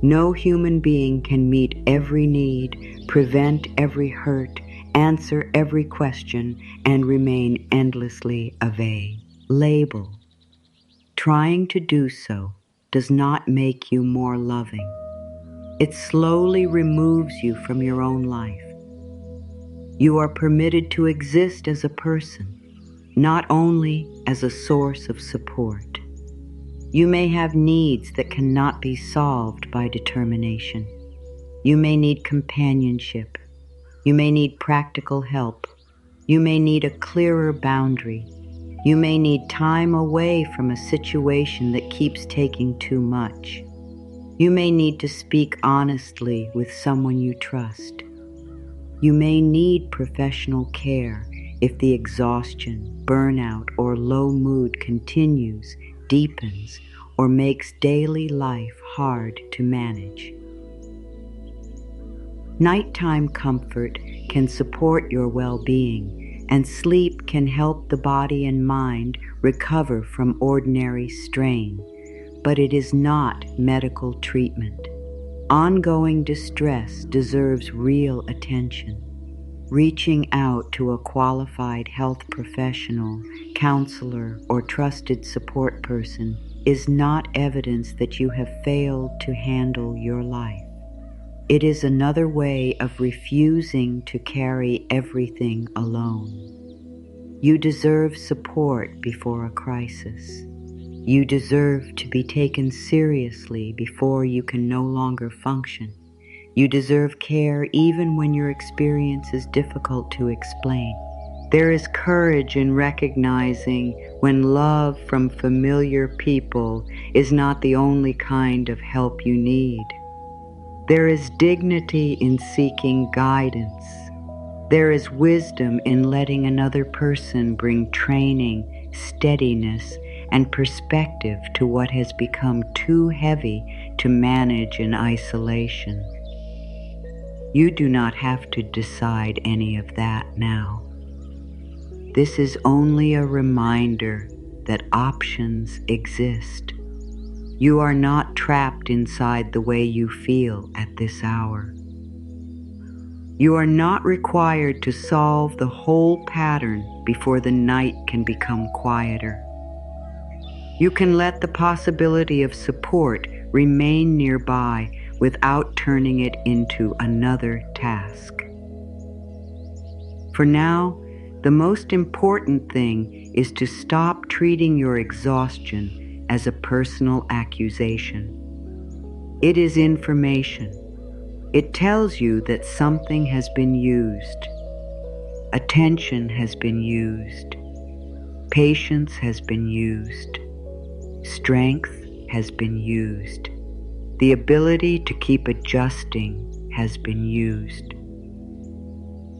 No human being can meet every need, prevent every hurt, answer every question, and remain endlessly available. Trying to do so does not make you more loving. It slowly removes you from your own life. You are permitted to exist as a person, not only as a source of support. You may have needs that cannot be solved by determination. You may need companionship. You may need practical help. You may need a clearer boundary. You may need time away from a situation that keeps taking too much. You may need to speak honestly with someone you trust. You may need professional care if the exhaustion, burnout, or low mood continues, deepens, or makes daily life hard to manage. Nighttime comfort can support your well-being, and sleep can help the body and mind recover from ordinary strain. But it is not medical treatment. Ongoing distress deserves real attention. Reaching out to a qualified health professional, counselor, or trusted support person is not evidence that you have failed to handle your life. It is another way of refusing to carry everything alone. You deserve support before a crisis. You deserve to be taken seriously before you can no longer function. You deserve care even when your experience is difficult to explain. There is courage in recognizing when love from familiar people is not the only kind of help you need. There is dignity in seeking guidance. There is wisdom in letting another person bring training, steadiness, and perspective to what has become too heavy to manage in isolation. You do not have to decide any of that now. This is only a reminder that options exist. You are not trapped inside the way you feel at this hour. You are not required to solve the whole pattern before the night can become quieter. You can let the possibility of support remain nearby without turning it into another task. For now, the most important thing is to stop treating your exhaustion as a personal accusation. It is information. It tells you that something has been used. Attention has been used. Patience has been used. Strength has been used. The ability to keep adjusting has been used.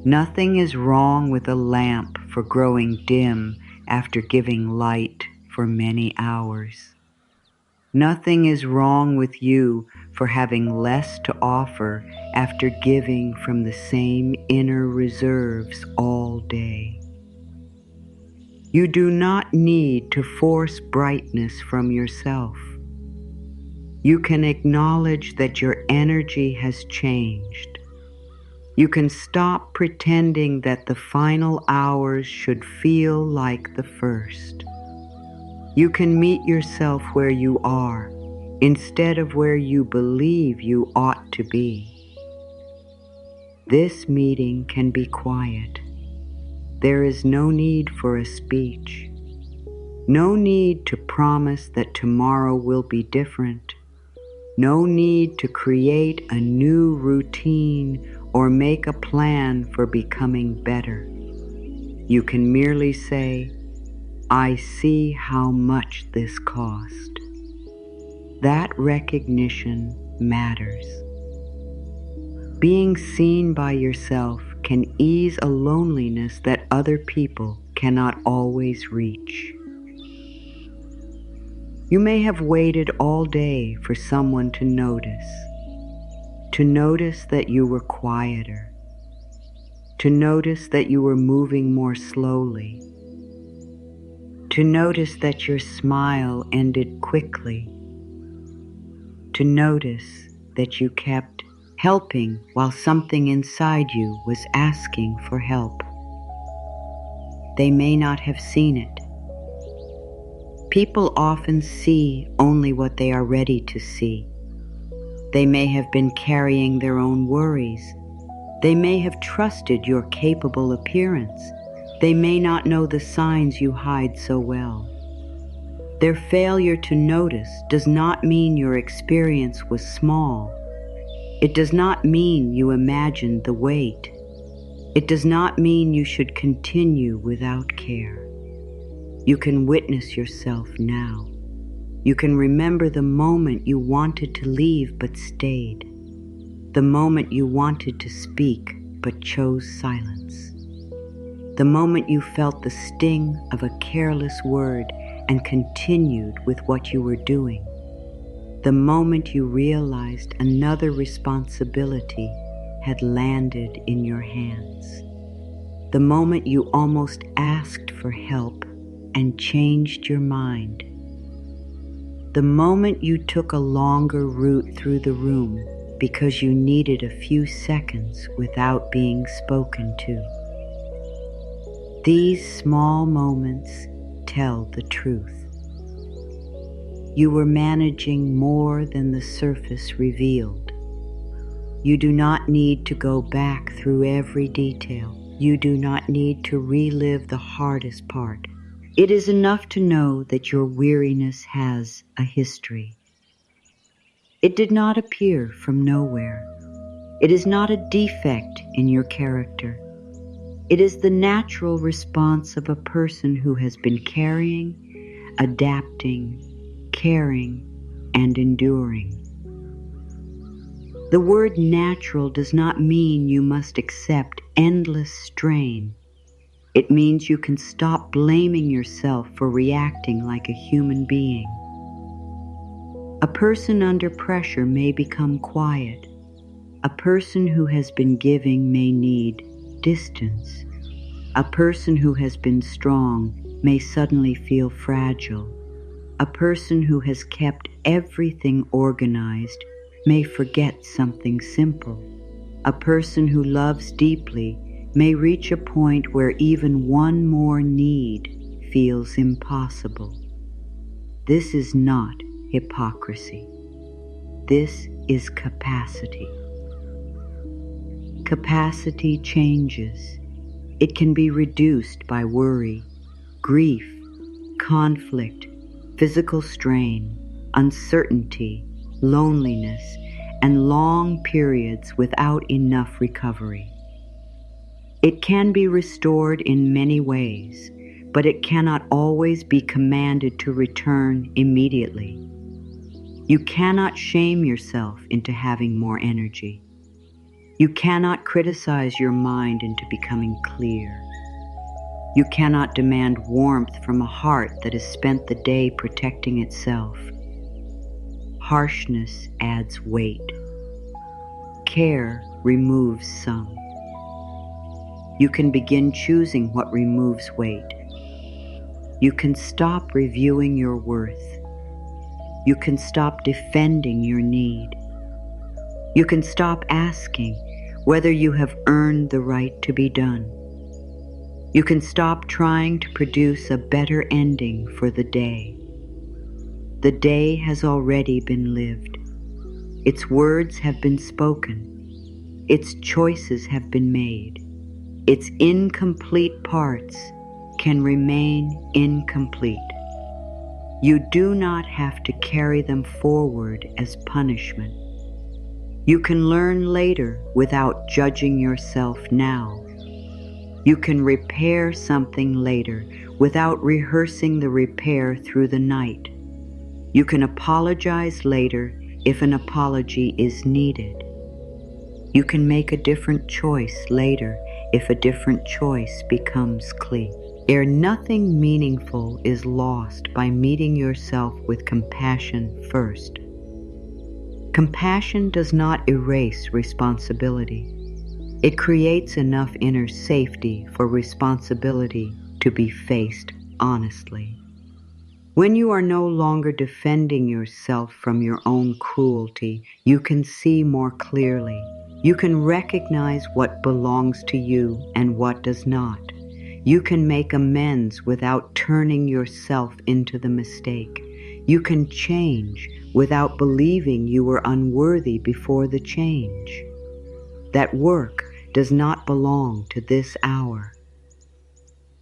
Nothing is wrong with a lamp for growing dim after giving light for many hours. Nothing is wrong with you for having less to offer after giving from the same inner reserves all day. You do not need to force brightness from yourself. You can acknowledge that your energy has changed. You can stop pretending that the final hours should feel like the first. You can meet yourself where you are, instead of where you believe you ought to be. This meeting can be quiet. There is no need for a speech. No need to promise that tomorrow will be different. No need to create a new routine or make a plan for becoming better. You can merely say, I see how much this cost. That recognition matters. Being seen by yourself can ease a loneliness that other people cannot always reach. You may have waited all day for someone to notice that you were quieter, to notice that you were moving more slowly, to notice that your smile ended quickly, to notice that you kept helping while something inside you was asking for help. They may not have seen it. People often see only what they are ready to see. They may have been carrying their own worries. They may have trusted your capable appearance. They may not know the signs you hide so well. Their failure to notice does not mean your experience was small. It does not mean you imagined the weight. It does not mean you should continue without care. You can witness yourself now. You can remember the moment you wanted to leave but stayed. The moment you wanted to speak but chose silence. The moment you felt the sting of a careless word and continued with what you were doing. The moment you realized another responsibility had landed in your hands. The moment you almost asked for help and changed your mind. The moment you took a longer route through the room because you needed a few seconds without being spoken to. These small moments tell the truth. You were managing more than the surface revealed. You do not need to go back through every detail. You do not need to relive the hardest part. It is enough to know that your weariness has a history. It did not appear from nowhere. It is not a defect in your character. It is the natural response of a person who has been carrying, adapting, caring, and enduring. The word natural does not mean you must accept endless strain. It means you can stop blaming yourself for reacting like a human being. A person under pressure may become quiet. A person who has been giving may need distance. A person who has been strong may suddenly feel fragile. A person who has kept everything organized may forget something simple. A person who loves deeply may reach a point where even one more need feels impossible. This is not hypocrisy. This is capacity. Capacity changes. It can be reduced by worry, grief, conflict, physical strain, uncertainty, loneliness, and long periods without enough recovery. It can be restored in many ways, but it cannot always be commanded to return immediately. You cannot shame yourself into having more energy. You cannot criticize your mind into becoming clear. You cannot demand warmth from a heart that has spent the day protecting itself. Harshness adds weight. Care removes some. You can begin choosing what removes weight. You can stop reviewing your worth. You can stop defending your need. You can stop asking whether you have earned the right to be done. You can stop trying to produce a better ending for the day. The day has already been lived. Its words have been spoken. Its choices have been made. Its incomplete parts can remain incomplete. You do not have to carry them forward as punishment. You can learn later without judging yourself now. You can repair something later without rehearsing the repair through the night. You can apologize later if an apology is needed. You can make a different choice later if a different choice becomes clear. Nothing meaningful is lost by meeting yourself with compassion first. Compassion does not erase responsibility. It creates enough inner safety for responsibility to be faced honestly. When you are no longer defending yourself from your own cruelty, you can see more clearly. You can recognize what belongs to you and what does not. You can make amends without turning yourself into the mistake. You can change without believing you were unworthy before the change. That work does not belong to this hour.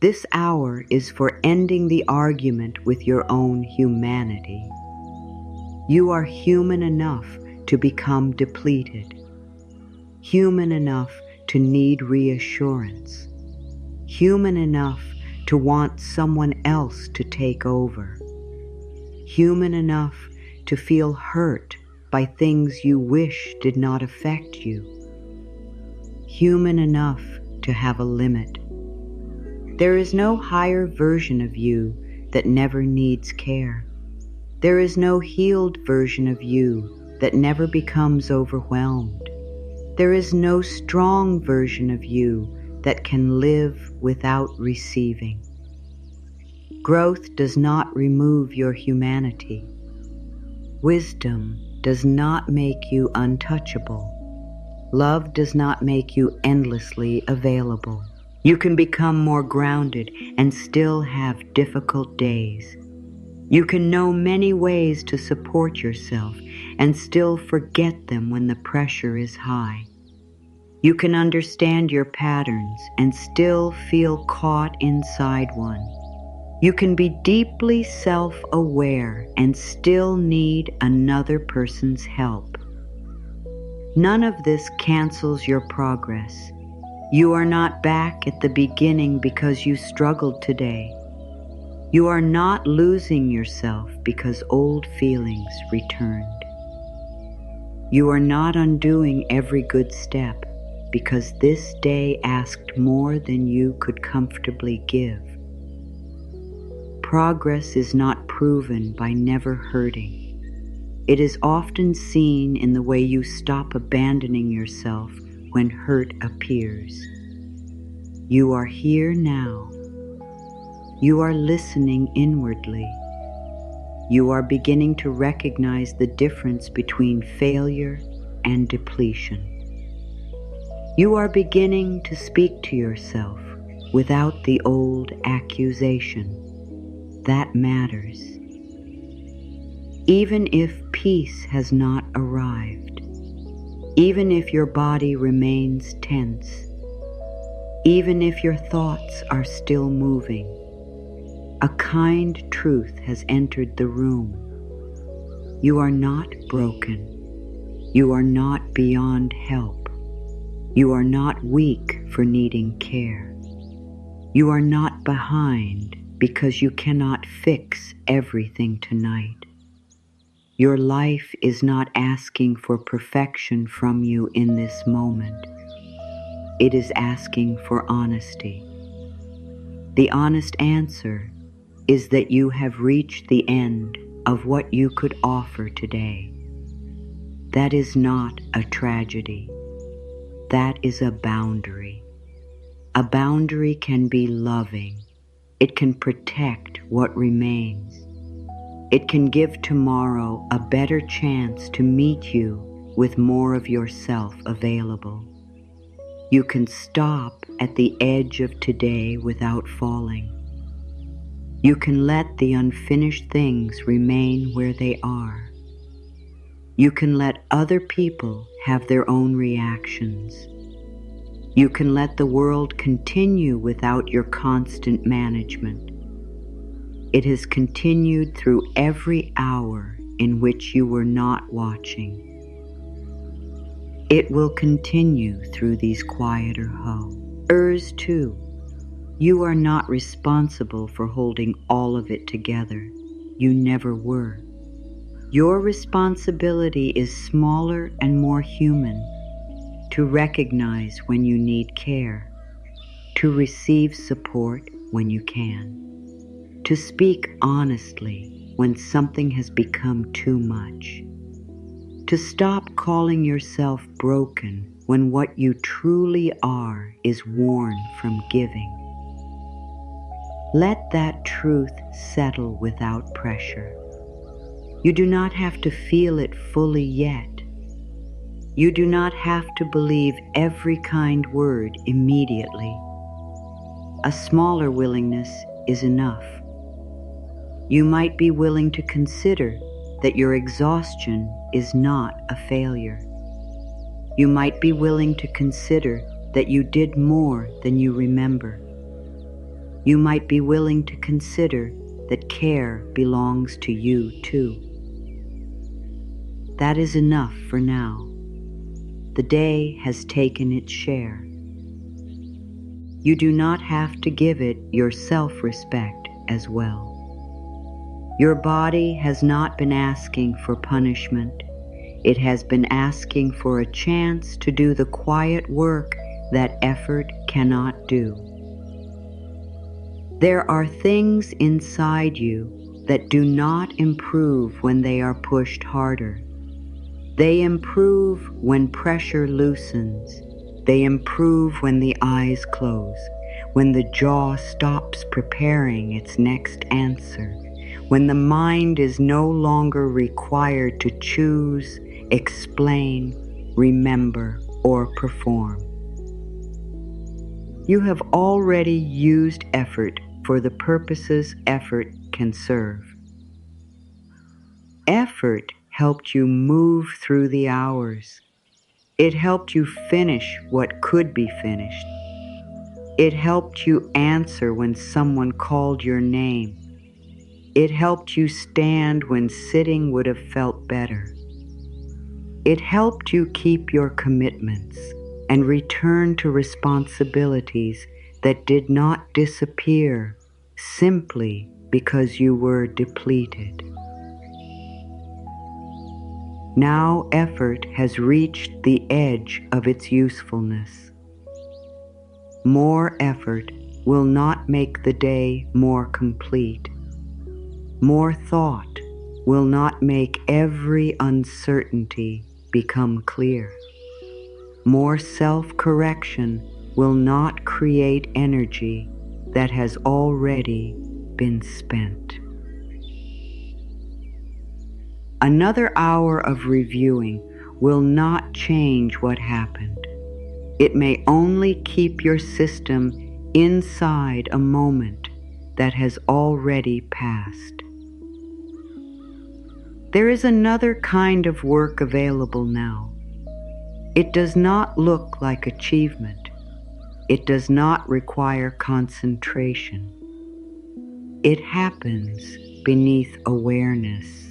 This hour is for ending the argument with your own humanity. You are human enough to become depleted, human enough to need reassurance, human enough to want someone else to take over, human enough to feel hurt by things you wish did not affect you, human enough to have a limit. There is no higher version of you that never needs care. There is no healed version of you that never becomes overwhelmed. There is no strong version of you that can live without receiving. Growth does not remove your humanity. Wisdom does not make you untouchable. Love does not make you endlessly available. You can become more grounded and still have difficult days. You can know many ways to support yourself and still forget them when the pressure is high. You can understand your patterns and still feel caught inside one. You can be deeply self-aware and still need another person's help. None of this cancels your progress. You are not back at the beginning because you struggled today. You are not losing yourself because old feelings returned. You are not undoing every good step because this day asked more than you could comfortably give. Progress is not proven by never hurting. It is often seen in the way you stop abandoning yourself when hurt appears. You are here now. You are listening inwardly. You are beginning to recognize the difference between failure and depletion. You are beginning to speak to yourself without the old accusation. That matters. Even if peace has not arrived, even if your body remains tense, even if your thoughts are still moving, a kind truth has entered the room. You are not broken. You are not beyond help. You are not weak for needing care. You are not behind because you cannot fix everything tonight. Your life is not asking for perfection from you in this moment. It is asking for honesty. The honest answer is that you have reached the end of what you could offer today. That is not a tragedy. That is a boundary. A boundary can be loving. It can protect what remains. It can give tomorrow a better chance to meet you with more of yourself available. You can stop at the edge of today without falling. You can let the unfinished things remain where they are. You can let other people have their own reactions. You can let the world continue without your constant management. It has continued through every hour in which you were not watching. It will continue through these quieter hours too. You are not responsible for holding all of it together. You never were. Your responsibility is smaller and more human. To recognize when you need care, to receive support when you can, to speak honestly when something has become too much, to stop calling yourself broken when what you truly are is worn from giving. Let that truth settle without pressure. You do not have to feel it fully yet. You do not have to believe every kind word immediately. A smaller willingness is enough. You might be willing to consider that your exhaustion is not a failure. You might be willing to consider that you did more than you remember. You might be willing to consider that care belongs to you too. That is enough for now. The day has taken its share. You do not have to give it your self-respect as well. Your body has not been asking for punishment. It has been asking for a chance to do the quiet work that effort cannot do. There are things inside you that do not improve when they are pushed harder. They improve when pressure loosens. They improve when the eyes close, when the jaw stops preparing its next answer, when the mind is no longer required to choose, explain, remember, or perform. You have already used effort for the purposes effort can serve. Effort helped you move through the hours. It helped you finish what could be finished. It helped you answer when someone called your name. It helped you stand when sitting would have felt better. It helped you keep your commitments and return to responsibilities that did not disappear simply because you were depleted. Now effort has reached the edge of its usefulness. More effort will not make the day more complete. More thought will not make every uncertainty become clear. More self-correction will not create energy that has already been spent. Another hour of reviewing will not change what happened. It may only keep your system inside a moment that has already passed. There is another kind of work available now. It does not look like achievement. It does not require concentration. It happens beneath awareness.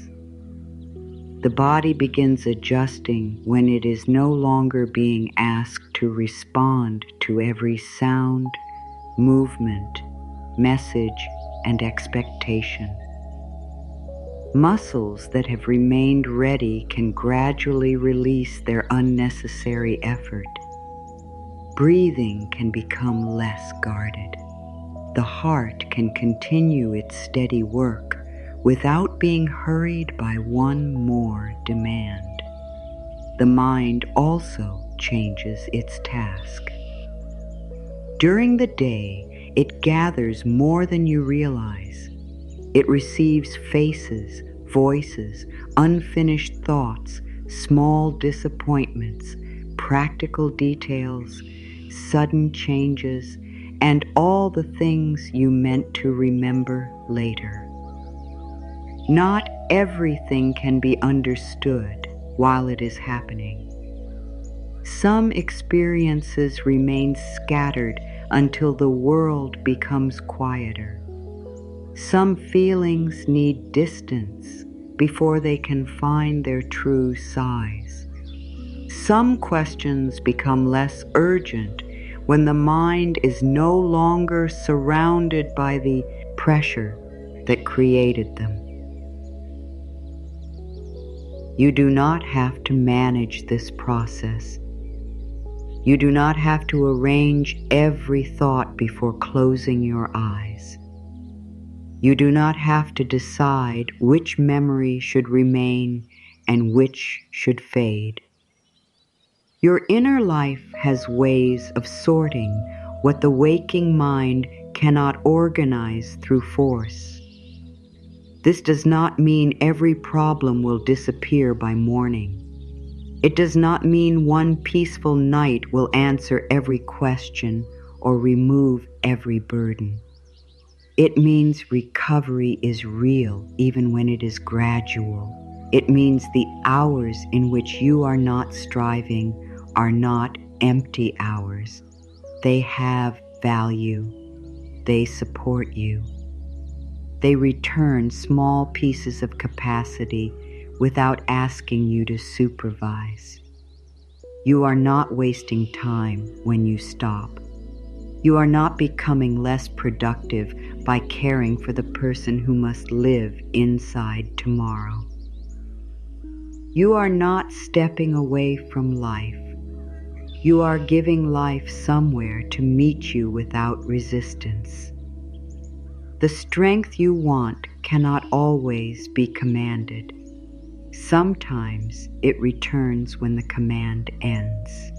The body begins adjusting when it is no longer being asked to respond to every sound, movement, message, and expectation. Muscles that have remained ready can gradually release their unnecessary effort. Breathing can become less guarded. The heart can continue its steady work without being hurried by one more demand. The mind also changes its task. During the day, it gathers more than you realize. It receives faces, voices, unfinished thoughts, small disappointments, practical details, sudden changes, and all the things you meant to remember later. Not everything can be understood while it is happening. Some experiences remain scattered until the world becomes quieter. Some feelings need distance before they can find their true size. Some questions become less urgent when the mind is no longer surrounded by the pressure that created them. You do not have to manage this process. You do not have to arrange every thought before closing your eyes. You do not have to decide which memory should remain and which should fade. Your inner life has ways of sorting what the waking mind cannot organize through force. This does not mean every problem will disappear by morning. It does not mean one peaceful night will answer every question or remove every burden. It means recovery is real even when it is gradual. It means the hours in which you are not striving are not empty hours. They have value. They support you. They return small pieces of capacity without asking you to supervise. You are not wasting time when you stop. You are not becoming less productive by caring for the person who must live inside tomorrow. You are not stepping away from life. You are giving life somewhere to meet you without resistance. The strength you want cannot always be commanded. Sometimes it returns when the command ends.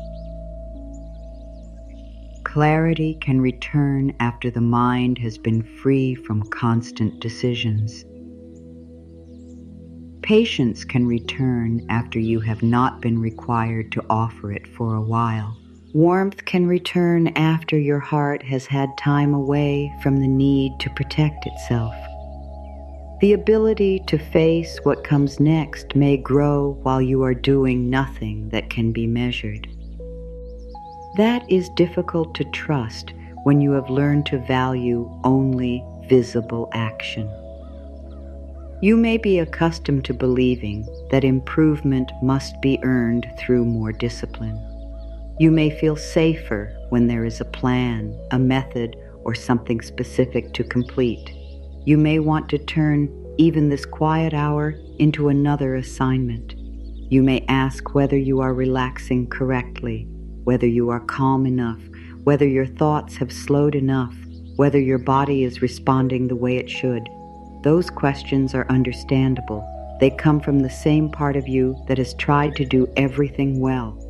Clarity can return after the mind has been free from constant decisions. Patience can return after you have not been required to offer it for a while. Warmth can return after your heart has had time away from the need to protect itself. The ability to face what comes next may grow while you are doing nothing that can be measured. That is difficult to trust when you have learned to value only visible action. You may be accustomed to believing that improvement must be earned through more discipline. You may feel safer when there is a plan, a method, or something specific to complete. You may want to turn even this quiet hour into another assignment. You may ask whether you are relaxing correctly, whether you are calm enough, whether your thoughts have slowed enough, whether your body is responding the way it should. Those questions are understandable. They come from the same part of you that has tried to do everything well.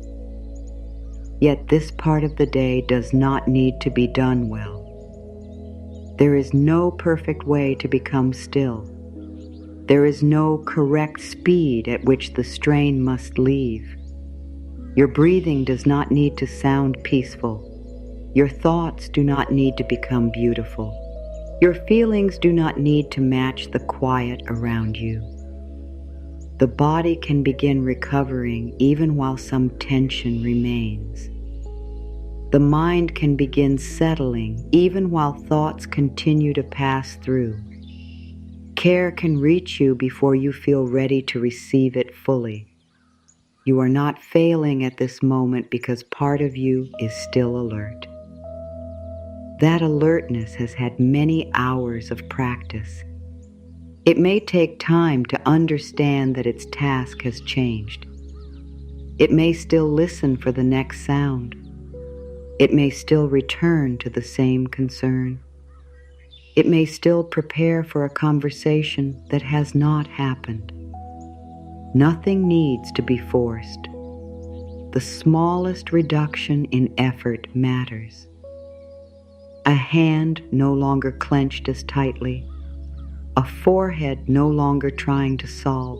Yet this part of the day does not need to be done well. There is no perfect way to become still. There is no correct speed at which the strain must leave. Your breathing does not need to sound peaceful. Your thoughts do not need to become beautiful. Your feelings do not need to match the quiet around you. The body can begin recovering even while some tension remains. The mind can begin settling even while thoughts continue to pass through. Care can reach you before you feel ready to receive it fully. You are not failing at this moment because part of you is still alert. That alertness has had many hours of practice. It may take time to understand that its task has changed. It may still listen for the next sound. It may still return to the same concern. It may still prepare for a conversation that has not happened. Nothing needs to be forced. The smallest reduction in effort matters. A hand no longer clenched as tightly, a forehead no longer trying to solve,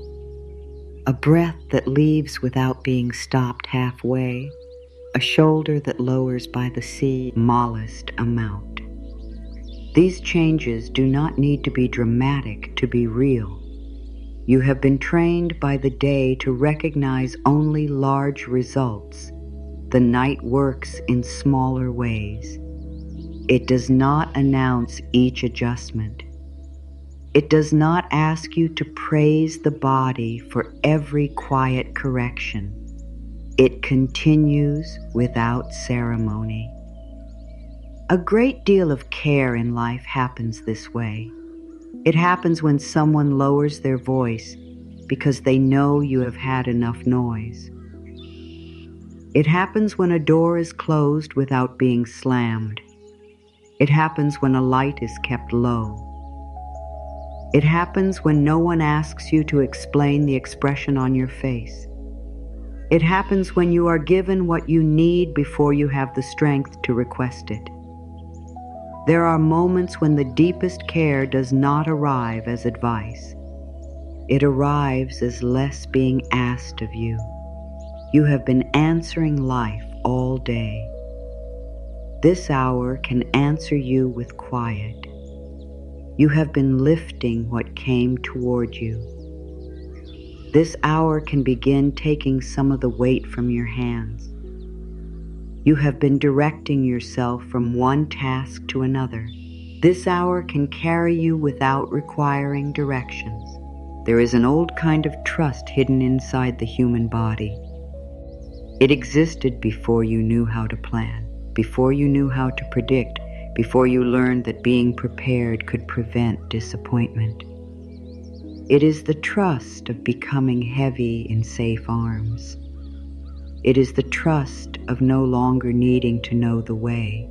a breath that leaves without being stopped halfway, a shoulder that lowers by the smallest amount. These changes do not need to be dramatic to be real. You have been trained by the day to recognize only large results. The night works in smaller ways. It does not announce each adjustment. It does not ask you to praise the body for every quiet correction. It continues without ceremony. A great deal of care in life happens this way. It happens when someone lowers their voice because they know you have had enough noise. It happens when a door is closed without being slammed. It happens when a light is kept low. It happens when no one asks you to explain the expression on your face. It happens when you are given what you need before you have the strength to request it. There are moments when the deepest care does not arrive as advice. It arrives as less being asked of you. You have been answering life all day. This hour can answer you with quiet. You have been lifting what came toward you. This hour can begin taking some of the weight from your hands. You have been directing yourself from one task to another. This hour can carry you without requiring directions. There is an old kind of trust hidden inside the human body. It existed before you knew how to plan, before you knew how to predict, before you learned that being prepared could prevent disappointment. It is the trust of becoming heavy in safe arms. It is the trust of no longer needing to know the way.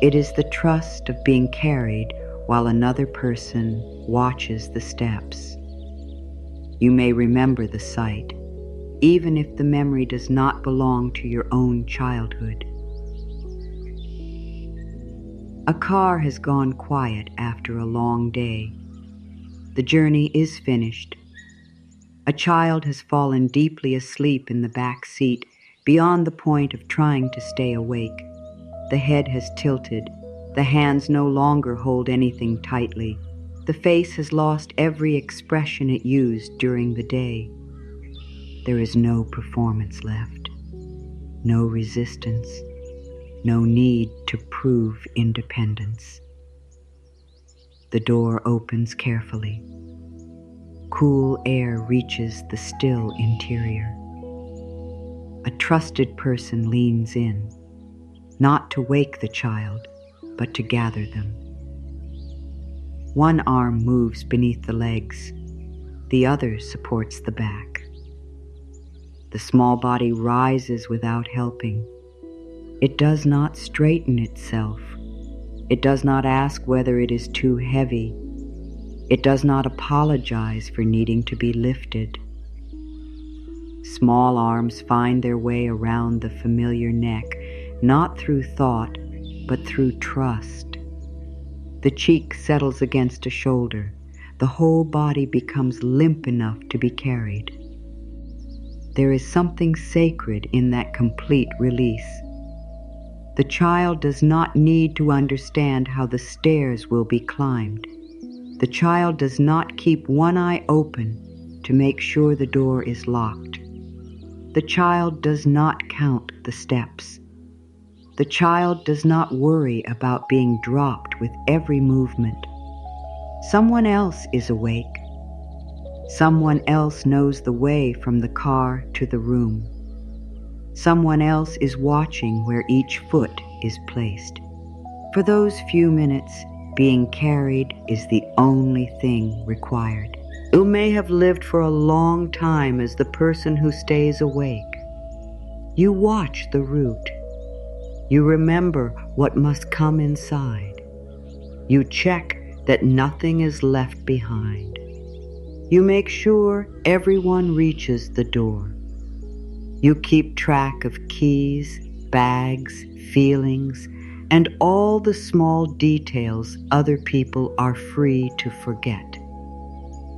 It is the trust of being carried while another person watches the steps. You may remember the sight, even if the memory does not belong to your own childhood. A car has gone quiet after a long day. The journey is finished. A child has fallen deeply asleep in the back seat, beyond the point of trying to stay awake. The head has tilted. The hands no longer hold anything tightly. The face has lost every expression it used during the day. There is no performance left, no resistance, no need to prove independence. The door opens carefully. Cool air reaches the still interior. A trusted person leans in, not to wake the child, but to gather them. One arm moves beneath the legs, the other supports the back. The small body rises without helping. It does not straighten itself. It does not ask whether it is too heavy. It does not apologize for needing to be lifted. Small arms find their way around the familiar neck, not through thought, but through trust. The cheek settles against a shoulder. The whole body becomes limp enough to be carried. There is something sacred in that complete release. The child does not need to understand how the stairs will be climbed. The child does not keep one eye open to make sure the door is locked. The child does not count the steps. The child does not worry about being dropped with every movement. Someone else is awake. Someone else knows the way from the car to the room. Someone else is watching where each foot is placed. For those few minutes, being carried is the only thing required. You may have lived for a long time as the person who stays awake. You watch the route. You remember what must come inside. You check that nothing is left behind. You make sure everyone reaches the door. You keep track of keys, bags, feelings, and all the small details other people are free to forget.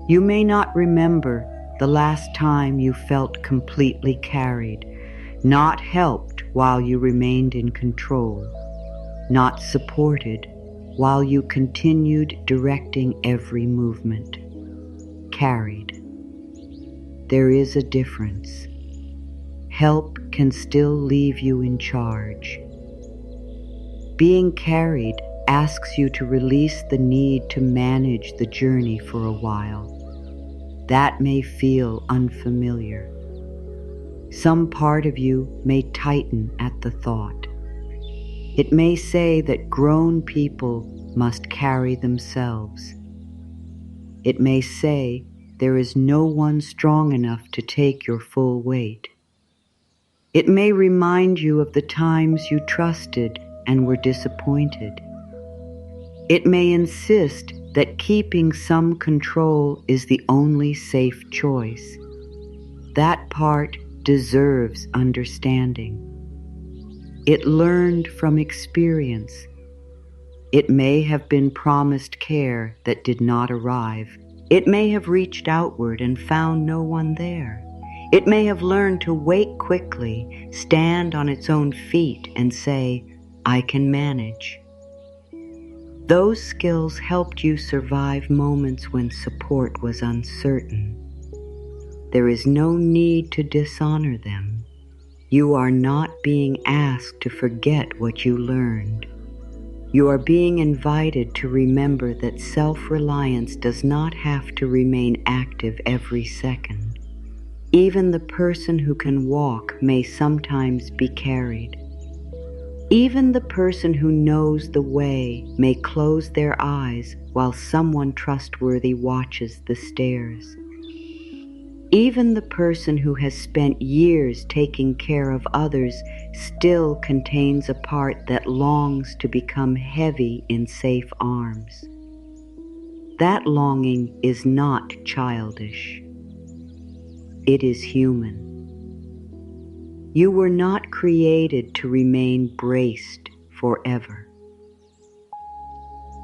You may not remember the last time you felt completely carried, not helped while you remained in control, not supported while you continued directing every movement. Carried. There is a difference. Help can still leave you in charge. Being carried asks you to release the need to manage the journey for a while. That may feel unfamiliar. Some part of you may tighten at the thought. It may say that grown people must carry themselves. It may say there is no one strong enough to take your full weight. It may remind you of the times you trusted and were disappointed. It may insist that keeping some control is the only safe choice. That part deserves understanding. It learned from experience. It may have been promised care that did not arrive. It may have reached outward and found no one there. It may have learned to wake quickly, stand on its own feet, and say, "I can manage." Those skills helped you survive moments when support was uncertain. There is no need to dishonor them. You are not being asked to forget what you learned. You are being invited to remember that self-reliance does not have to remain active every second. Even the person who can walk may sometimes be carried. Even the person who knows the way may close their eyes while someone trustworthy watches the stairs. Even the person who has spent years taking care of others still contains a part that longs to become heavy in safe arms. That longing is not childish. It is human. You were not created to remain braced forever.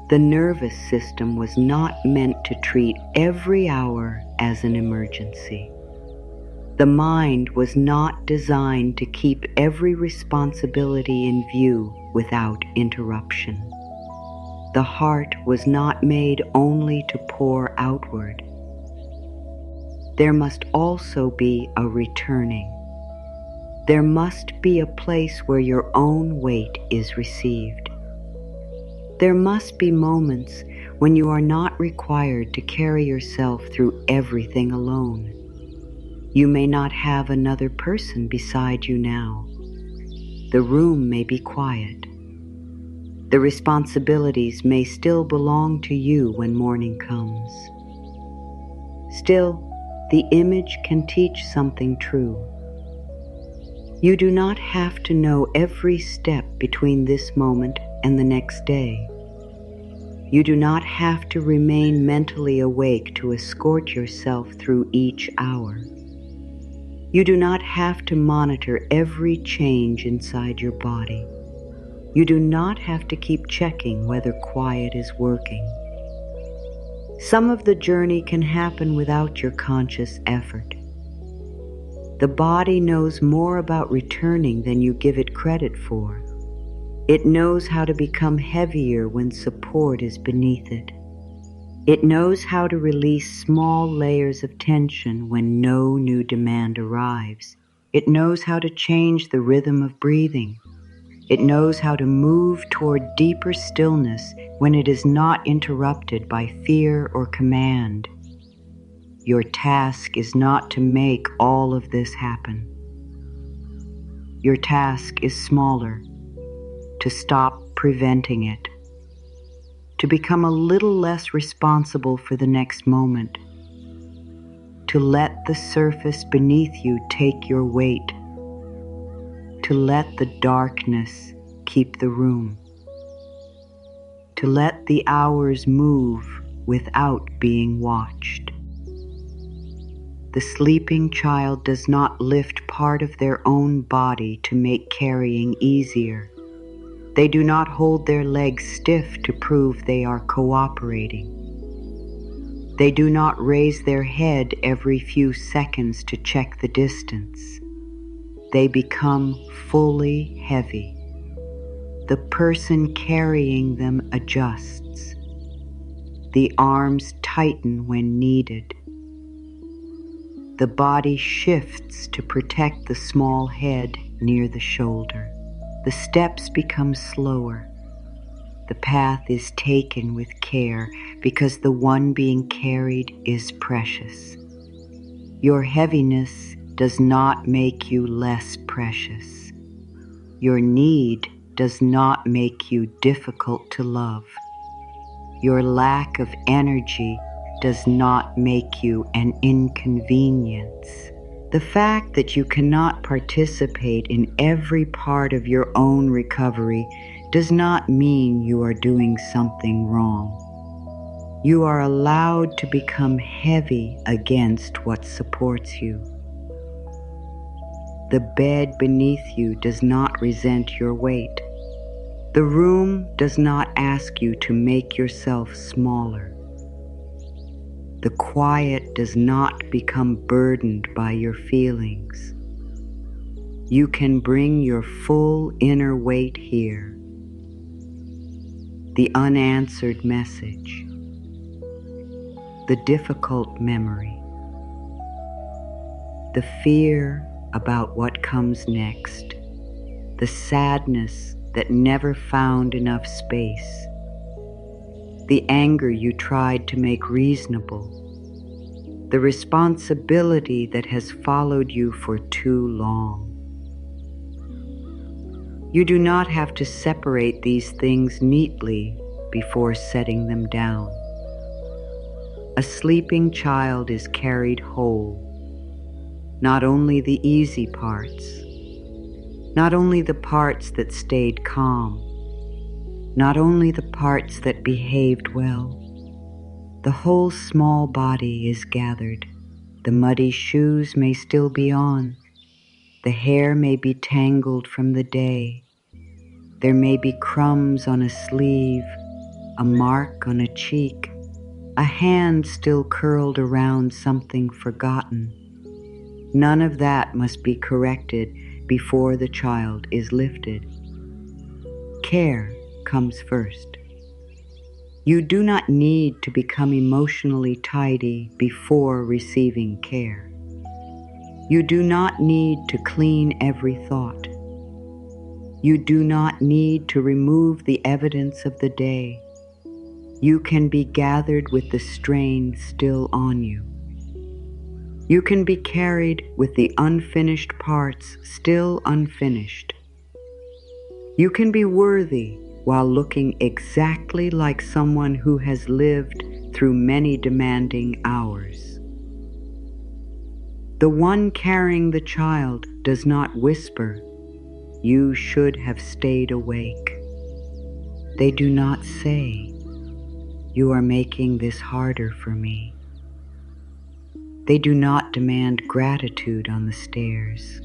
The nervous system was not meant to treat every hour as an emergency. The mind was not designed to keep every responsibility in view without interruption. The heart was not made only to pour outward. There must also be a returning. There must be a place where your own weight is received. There must be moments when you are not required to carry yourself through everything alone. You may not have another person beside you now. The room may be quiet. The responsibilities may still belong to you when morning comes. Still, the image can teach something true. You do not have to know every step between this moment and the next day. You do not have to remain mentally awake to escort yourself through each hour. You do not have to monitor every change inside your body. You do not have to keep checking whether quiet is working. Some of the journey can happen without your conscious effort. The body knows more about returning than you give it credit for. It knows how to become heavier when support is beneath it. It knows how to release small layers of tension when no new demand arrives. It knows how to change the rhythm of breathing. It knows how to move toward deeper stillness when it is not interrupted by fear or command. Your task is not to make all of this happen. Your task is smaller, to stop preventing it, to become a little less responsible for the next moment, to let the surface beneath you take your weight, to let the darkness keep the room, to let the hours move without being watched. The sleeping child does not lift part of their own body to make carrying easier. They do not hold their legs stiff to prove they are cooperating. They do not raise their head every few seconds to check the distance. They become fully heavy. The person carrying them adjusts. The arms tighten when needed. The body shifts to protect the small head near the shoulder. The steps become slower. The path is taken with care because the one being carried is precious. Your heaviness does not make you less precious. Your need does not make you difficult to love. Your lack of energy does not make you an inconvenience. The fact that you cannot participate in every part of your own recovery does not mean you are doing something wrong. You are allowed to become heavy against what supports you. The bed beneath you does not resent your weight. The room does not ask you to make yourself smaller. The quiet does not become burdened by your feelings. You can bring your full inner weight here. The unanswered message, the difficult memory, the fear about what comes next, the sadness that never found enough space, the anger you tried to make reasonable, the responsibility that has followed you for too long. You do not have to separate these things neatly before setting them down. A sleeping child is carried whole, not only the easy parts, not only the parts that stayed calm, not only the parts that behaved well. The whole small body is gathered. The muddy shoes may still be on. The hair may be tangled from the day. There may be crumbs on a sleeve, a mark on a cheek, a hand still curled around something forgotten. None of that must be corrected before the child is lifted. Care comes first. You do not need to become emotionally tidy before receiving care. You do not need to clean every thought. You do not need to remove the evidence of the day. You can be gathered with the strain still on you. You can be carried with the unfinished parts still unfinished. You can be worthy while looking exactly like someone who has lived through many demanding hours. The one carrying the child does not whisper, "You should have stayed awake." They do not say, "You are making this harder for me." They do not demand gratitude on the stairs.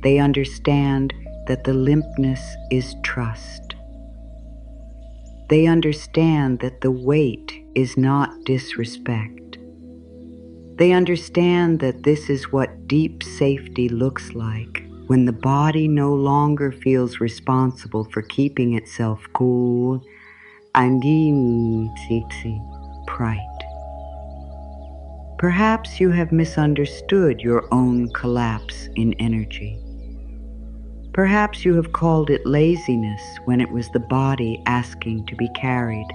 They understand that the limpness is trust. They understand that the weight is not disrespect. They understand that this is what deep safety looks like when the body no longer feels responsible for keeping itself cool and bright. Perhaps you have misunderstood your own collapse in energy. Perhaps you have called it laziness when it was the body asking to be carried.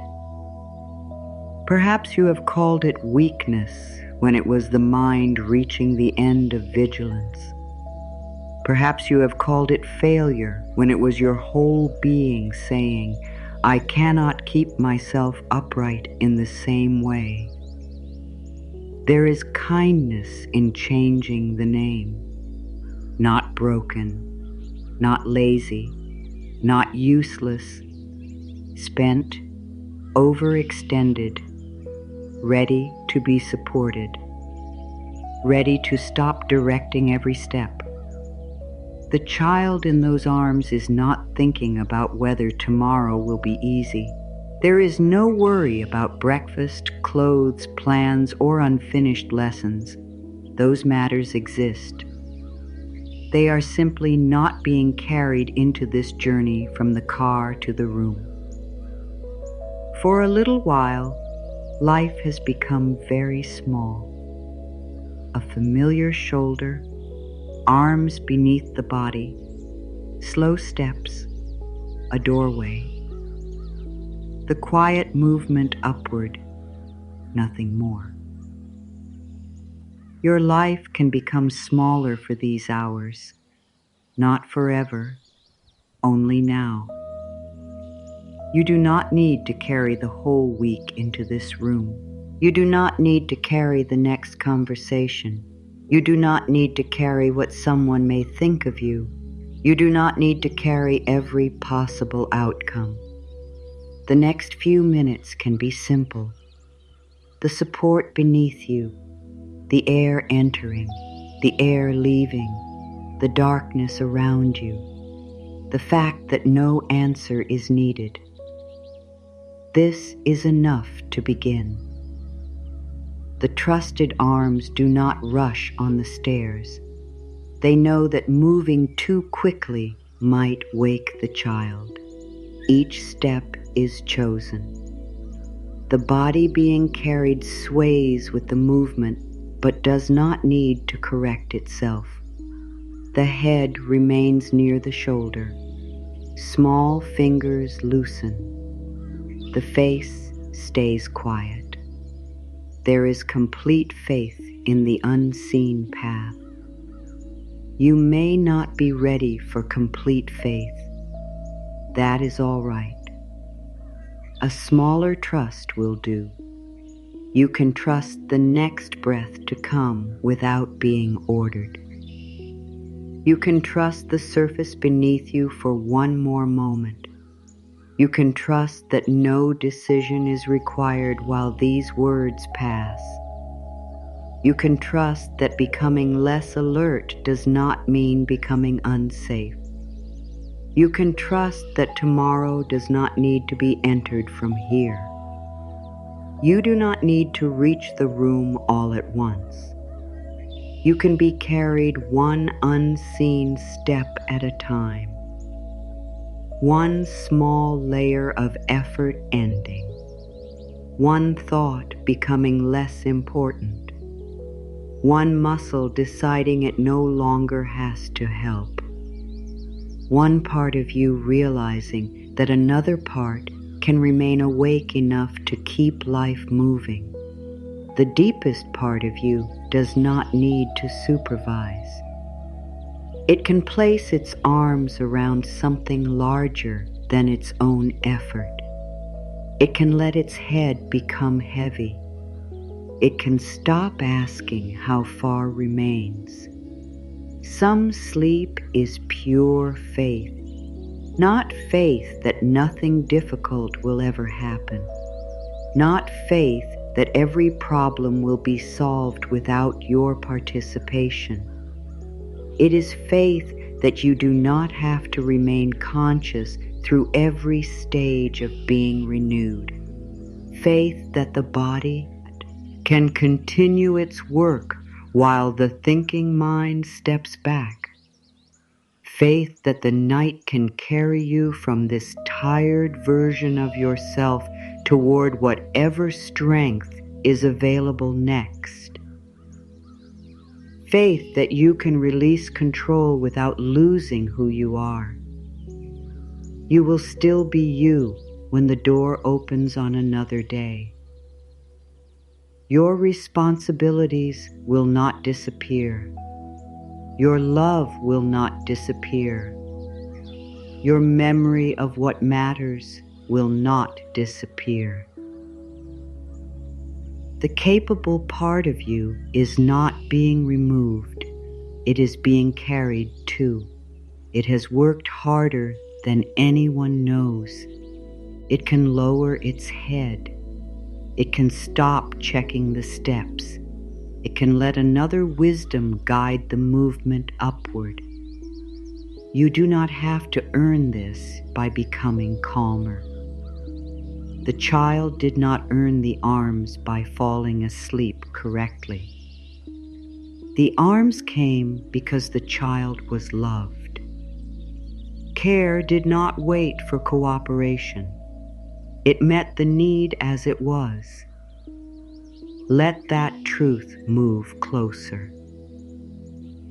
Perhaps you have called it weakness when it was the mind reaching the end of vigilance. Perhaps you have called it failure when it was your whole being saying, I cannot keep myself upright in the same way. There is kindness in changing the name. Not broken, not lazy, not useless, spent, overextended, ready to be supported, ready to stop directing every step. The child in those arms is not thinking about whether tomorrow will be easy. There is no worry about breakfast, clothes, plans, or unfinished lessons. Those matters exist. They are simply not being carried into this journey from the car to the room. For a little while, life has become very small. A familiar shoulder, arms beneath the body, slow steps, a doorway. The quiet movement upward, nothing more. Your life can become smaller for these hours, not forever, only now. You do not need to carry the whole week into this room. You do not need to carry the next conversation. You do not need to carry what someone may think of you. You do not need to carry every possible outcome. The next few minutes can be simple. The support beneath you, the air entering, the air leaving, the darkness around you, the fact that no answer is needed. This is enough to begin. The trusted arms do not rush on the stairs. They know that moving too quickly might wake the child. Each step is chosen. The body being carried sways with the movement, but does not need to correct itself. The head remains near the shoulder. Small fingers loosen. The face stays quiet. There is complete faith in the unseen path. You may not be ready for complete faith. That is all right. A smaller trust will do. You can trust the next breath to come without being ordered. You can trust the surface beneath you for one more moment. You can trust that no decision is required while these words pass. You can trust that becoming less alert does not mean becoming unsafe. You can trust that tomorrow does not need to be entered from here. You do not need to reach the room all at once. You can be carried one unseen step at a time. One small layer of effort ending. One thought becoming less important. One muscle deciding it no longer has to help. One part of you realizing that another part can remain awake enough to keep life moving. The deepest part of you does not need to supervise. It can place its arms around something larger than its own effort. It can let its head become heavy. It can stop asking how far remains. Some sleep is pure faith, not faith that nothing difficult will ever happen, not faith that every problem will be solved without your participation. It is faith that you do not have to remain conscious through every stage of being renewed. Faith that the body can continue its work while the thinking mind steps back. Faith that the night can carry you from this tired version of yourself toward whatever strength is available next. faith that you can release control without losing who you are. You will still be you when the door opens on another day. Your responsibilities will not disappear. Your love will not disappear. Your memory of what matters will not disappear. The capable part of you is not being removed. It is being carried too. It has worked harder than anyone knows. It can lower its head. It can stop checking the steps. It can let another wisdom guide the movement upward. You do not have to earn this by becoming calmer. The child did not earn the arms by falling asleep correctly. The arms came because the child was loved. Care did not wait for cooperation. It met the need as it was. Let that truth move closer.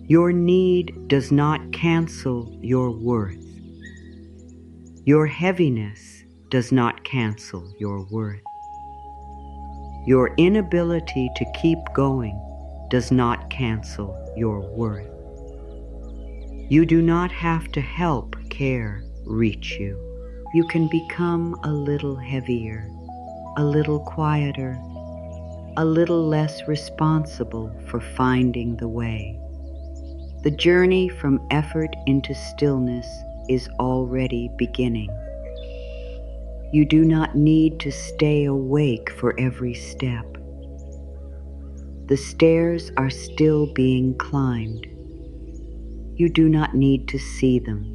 Your need does not cancel your worth. Your heaviness does not cancel your worth. Your inability to keep going does not cancel your worth. You do not have to help care reach you. You can become a little heavier, a little quieter, a little less responsible for finding the way. The journey from effort into stillness is already beginning. You do not need to stay awake for every step. The stairs are still being climbed. You do not need to see them.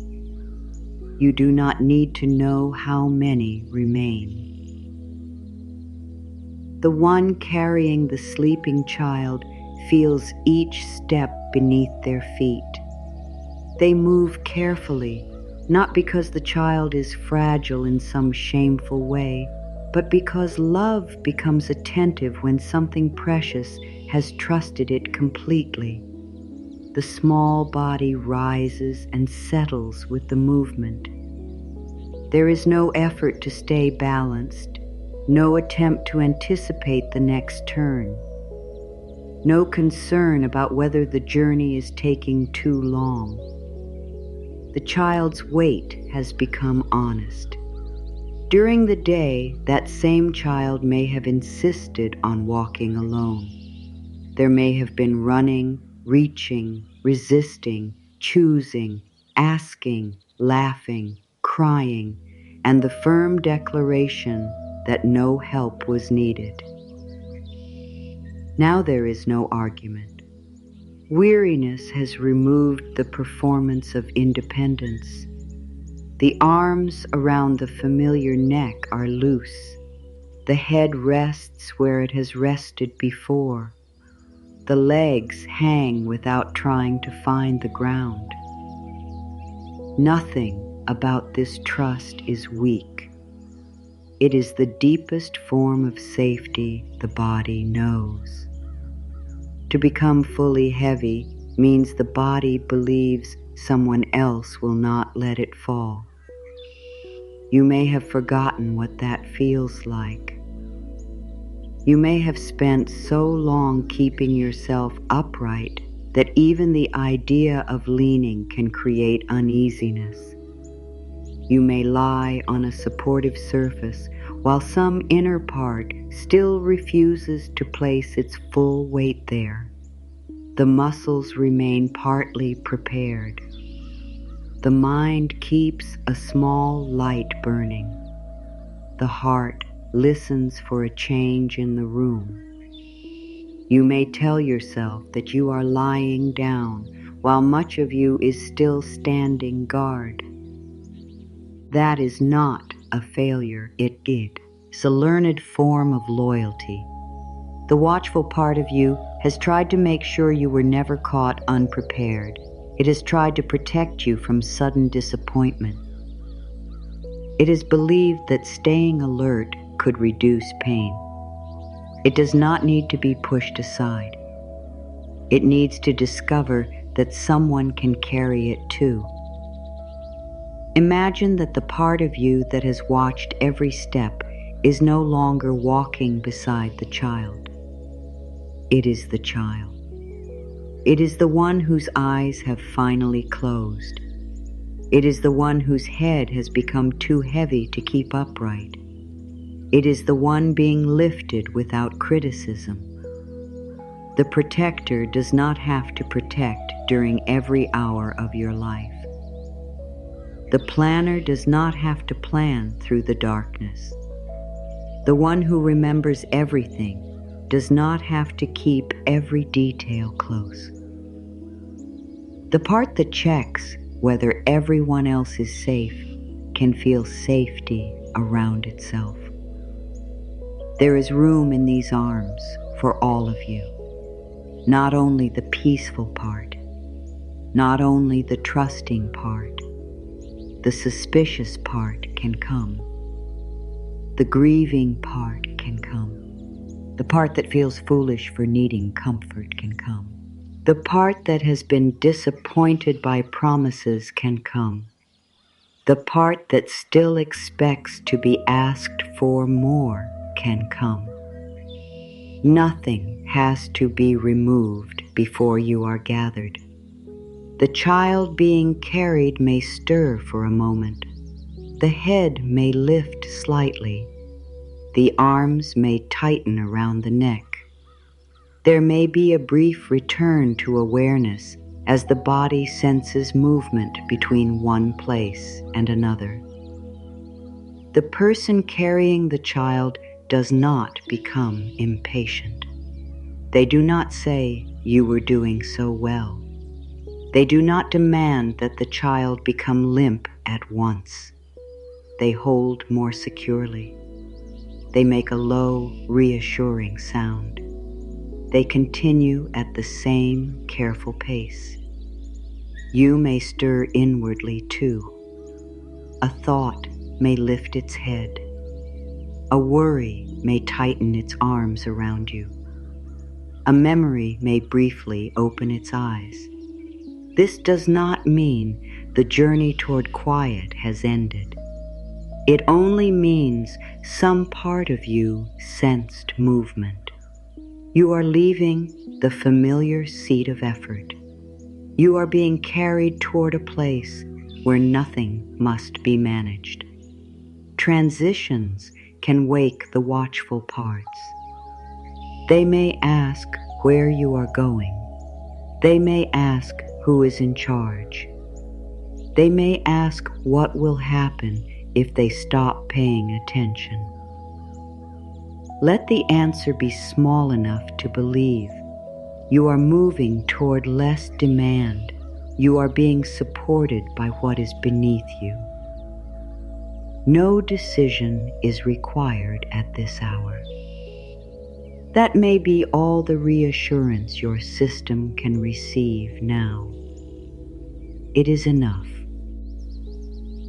You do not need to know how many remain. The one carrying the sleeping child feels each step beneath their feet. They move carefully, not because the child is fragile in some shameful way, but because love becomes attentive when something precious has trusted it completely. The small body rises and settles with the movement. There is no effort to stay balanced, no attempt to anticipate the next turn, no concern about whether the journey is taking too long. The child's weight has become honest. During the day, that same child may have insisted on walking alone. There may have been running, reaching, resisting, choosing, asking, laughing, crying, and the firm declaration that no help was needed. Now there is no argument. Weariness has removed the performance of independence. The arms around the familiar neck are loose. The head rests where it has rested before. The legs hang without trying to find the ground. Nothing about this trust is weak. It is the deepest form of safety the body knows. To become fully heavy means the body believes someone else will not let it fall. You may have forgotten what that feels like. You may have spent so long keeping yourself upright that even the idea of leaning can create uneasiness. You may lie on a supportive surface while some inner part still refuses to place its full weight there. The muscles remain partly prepared. The mind keeps a small light burning. The heart listens for a change in the room. You may tell yourself that you are lying down while much of you is still standing guard. That is not a failure, it is a learned form of loyalty. The watchful part of you has tried to make sure you were never caught unprepared. It has tried to protect you from sudden disappointment. It is believed that staying alert could reduce pain. It does not need to be pushed aside. It needs to discover that someone can carry it too. Imagine that the part of you that has watched every step is no longer walking beside the child. It is the child. It is the one whose eyes have finally closed. It is the one whose head has become too heavy to keep upright. It is the one being lifted without criticism. The protector does not have to protect during every hour of your life. The planner does not have to plan through the darkness. The one who remembers everything does not have to keep every detail close. The part that checks whether everyone else is safe can feel safety around itself. There is room in these arms for all of you. Not only the peaceful part, not only the trusting part, the suspicious part can come. The grieving part can come. The part that feels foolish for needing comfort can come. The part that has been disappointed by promises can come. The part that still expects to be asked for more can come. Nothing has to be removed before you are gathered. The child being carried may stir for a moment. The head may lift slightly. The arms may tighten around the neck. There may be a brief return to awareness as the body senses movement between one place and another. The person carrying the child does not become impatient. They do not say, "You were doing so well." They do not demand that the child become limp at once. They hold more securely. They make a low, reassuring sound. They continue at the same careful pace. You may stir inwardly too. A thought may lift its head. A worry may tighten its arms around you. A memory may briefly open its eyes. This does not mean the journey toward quiet has ended. It only means some part of you sensed movement. You are leaving the familiar seat of effort. You are being carried toward a place where nothing must be managed. Transitions can wake the watchful parts. They may ask where you are going. They may ask who is in charge. They may ask what will happen if they stop paying attention. Let the answer be small enough to believe. You are moving toward less demand. You are being supported by what is beneath you. No decision is required at this hour. That may be all the reassurance your system can receive now. It is enough.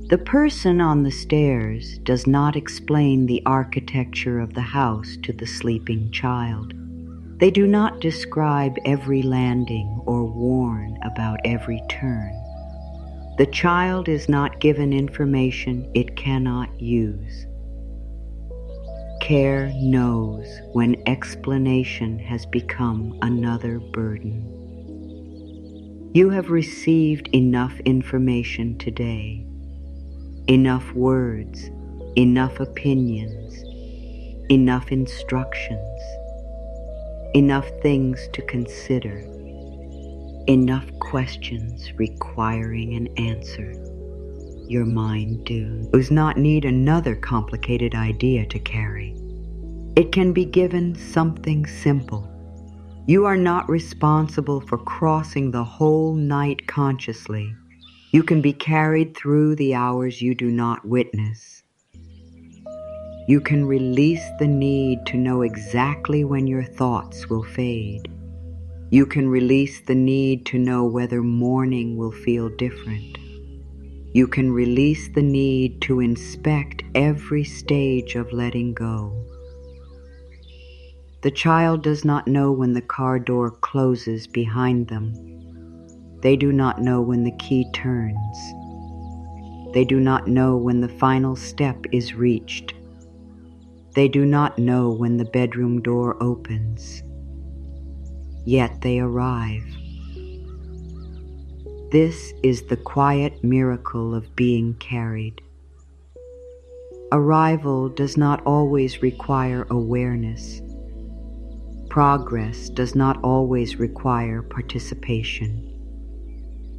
The person on the stairs does not explain the architecture of the house to the sleeping child. They do not describe every landing or warn about every turn. The child is not given information it cannot use. Care knows when explanation has become another burden. You have received enough information today. Enough words, enough opinions, enough instructions, enough things to consider, enough questions requiring an answer. Your mind does not need another complicated idea to carry. It can be given something simple. You are not responsible for crossing the whole night consciously. You can be carried through the hours you do not witness. You can release the need to know exactly when your thoughts will fade. You can release the need to know whether morning will feel different. You can release the need to inspect every stage of letting go. The child does not know when the car door closes behind them. They do not know when the key turns. They do not know when the final step is reached. They do not know when the bedroom door opens. Yet they arrive. This is the quiet miracle of being carried. Arrival does not always require awareness. Progress does not always require participation.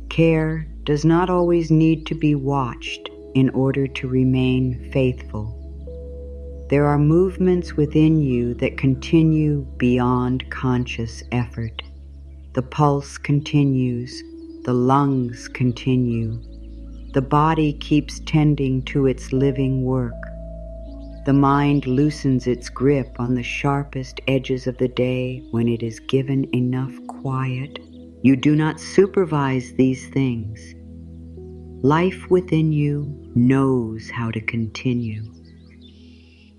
Care does not always need to be watched in order to remain faithful. There are movements within you that continue beyond conscious effort. The pulse continues, the lungs continue. The body keeps tending to its living work. The mind loosens its grip on the sharpest edges of the day when it is given enough quiet. You do not supervise these things. Life within you knows how to continue.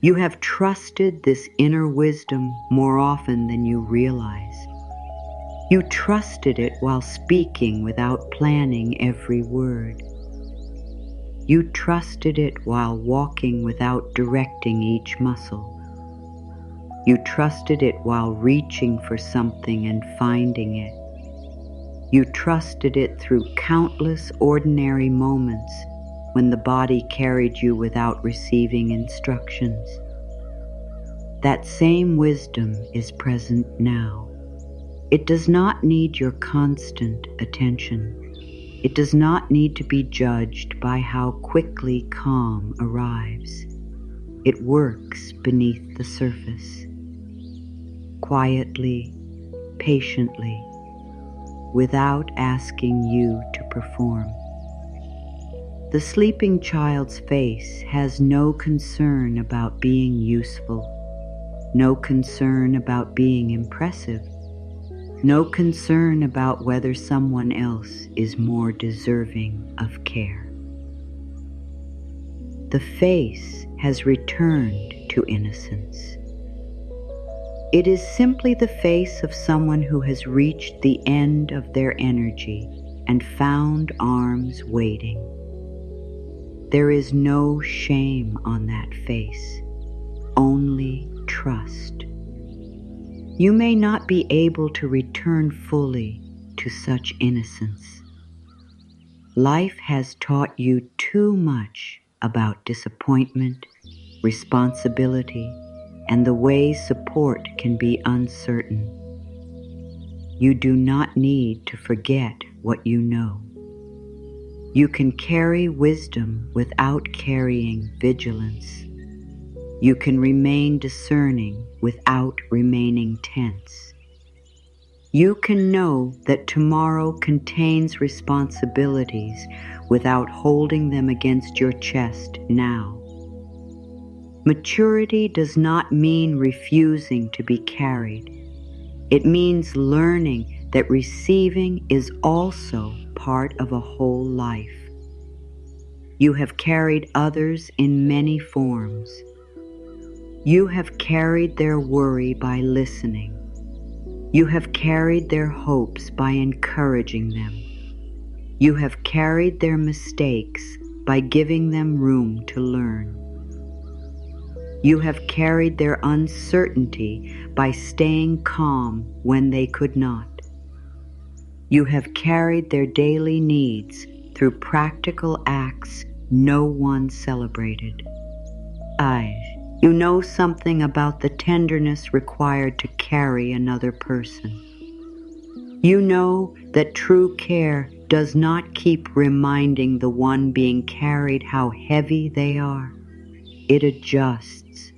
You have trusted this inner wisdom more often than you realize. You trusted it while speaking without planning every word. You trusted it while walking without directing each muscle. You trusted it while reaching for something and finding it. You trusted it through countless ordinary moments when the body carried you without receiving instructions. That same wisdom is present now. It does not need your constant attention. It does not need to be judged by how quickly calm arrives. It works beneath the surface, quietly, patiently, without asking you to perform. The sleeping child's face has no concern about being useful, no concern about being impressive, no concern about whether someone else is more deserving of care. The face has returned to innocence. It is simply the face of someone who has reached the end of their energy and found arms waiting. There is no shame on that face, only trust. You may not be able to return fully to such innocence. Life has taught you too much about disappointment, responsibility, and the way support can be uncertain. You do not need to forget what you know. You can carry wisdom without carrying vigilance. You can remain discerning without remaining tense. You can know that tomorrow contains responsibilities without holding them against your chest now. Maturity does not mean refusing to be carried. It means learning that receiving is also part of a whole life. You have carried others in many forms. You have carried their worry by listening. You have carried their hopes by encouraging them. You have carried their mistakes by giving them room to learn. You have carried their uncertainty by staying calm when they could not. You have carried their daily needs through practical acts no one celebrated. You know something about the tenderness required to carry another person. You know that true care does not keep reminding the one being carried how heavy they are. It adjusts.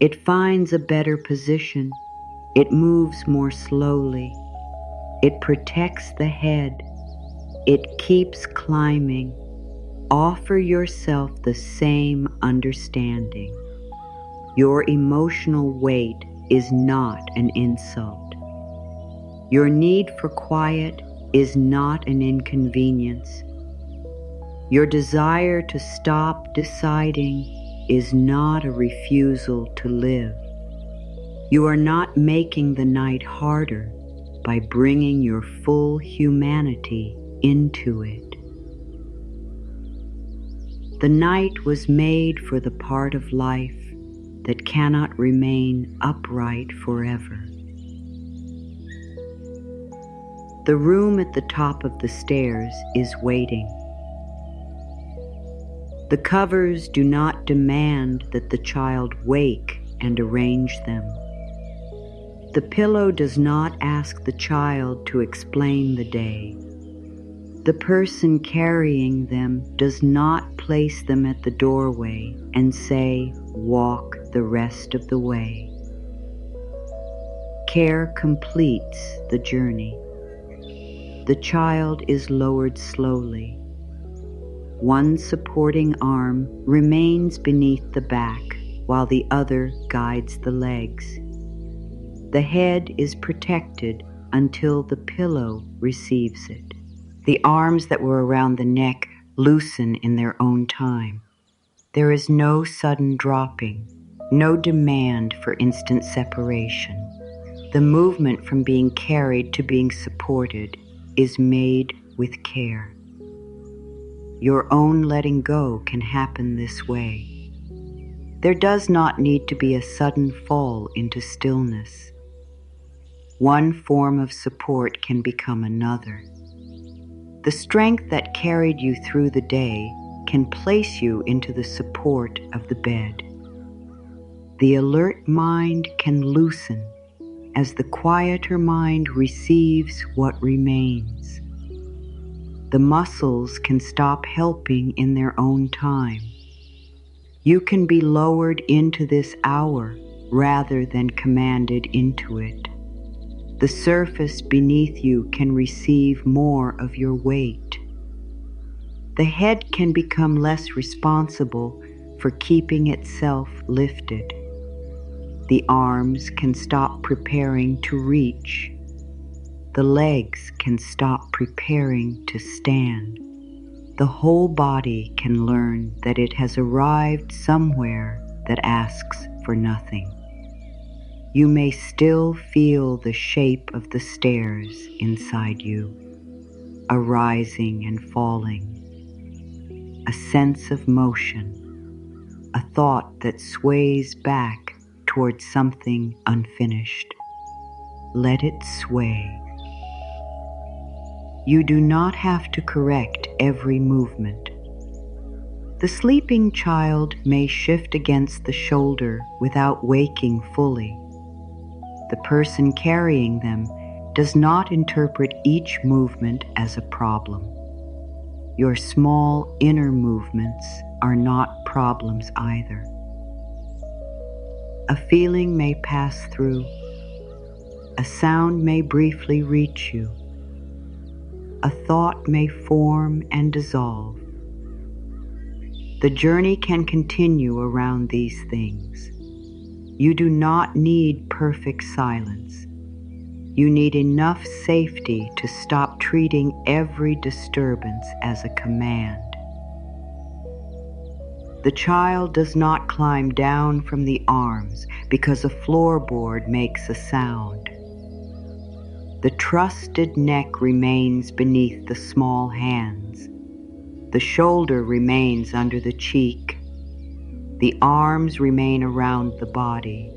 It finds a better position. It moves more slowly. It protects the head. It keeps climbing. Offer yourself the same understanding. Your emotional weight is not an insult. Your need for quiet is not an inconvenience. Your desire to stop deciding is not a refusal to live. You are not making the night harder by bringing your full humanity into it. The night was made for the part of life that cannot remain upright forever. The room at the top of the stairs is waiting. The covers do not demand that the child wake and arrange them. The pillow does not ask the child to explain the day. The person carrying them does not place them at the doorway and say, "Walk the rest of the way." Care completes the journey. The child is lowered slowly. One supporting arm remains beneath the back while the other guides the legs. The head is protected until the pillow receives it. The arms that were around the neck loosen in their own time. There is no sudden dropping, no demand for instant separation. The movement from being carried to being supported is made with care. Your own letting go can happen this way. There does not need to be a sudden fall into stillness. One form of support can become another. The strength that carried you through the day can place you into the support of the bed. The alert mind can loosen as the quieter mind receives what remains. The muscles can stop helping in their own time. You can be lowered into this hour rather than commanded into it. The surface beneath you can receive more of your weight. The head can become less responsible for keeping itself lifted. The arms can stop preparing to reach. The legs can stop preparing to stand. The whole body can learn that it has arrived somewhere that asks for nothing. You may still feel the shape of the stairs inside you, a rising and falling, a sense of motion, a thought that sways back towards something unfinished. Let it sway. You do not have to correct every movement. The sleeping child may shift against the shoulder without waking fully. The person carrying them does not interpret each movement as a problem. Your small inner movements are not problems either. A feeling may pass through. A sound may briefly reach you. A thought may form and dissolve. The journey can continue around these things. You do not need perfect silence. You need enough safety to stop treating every disturbance as a command. The child does not climb down from the arms because a floorboard makes a sound. The trusted neck remains beneath the small hands. The shoulder remains under the cheek. The arms remain around the body.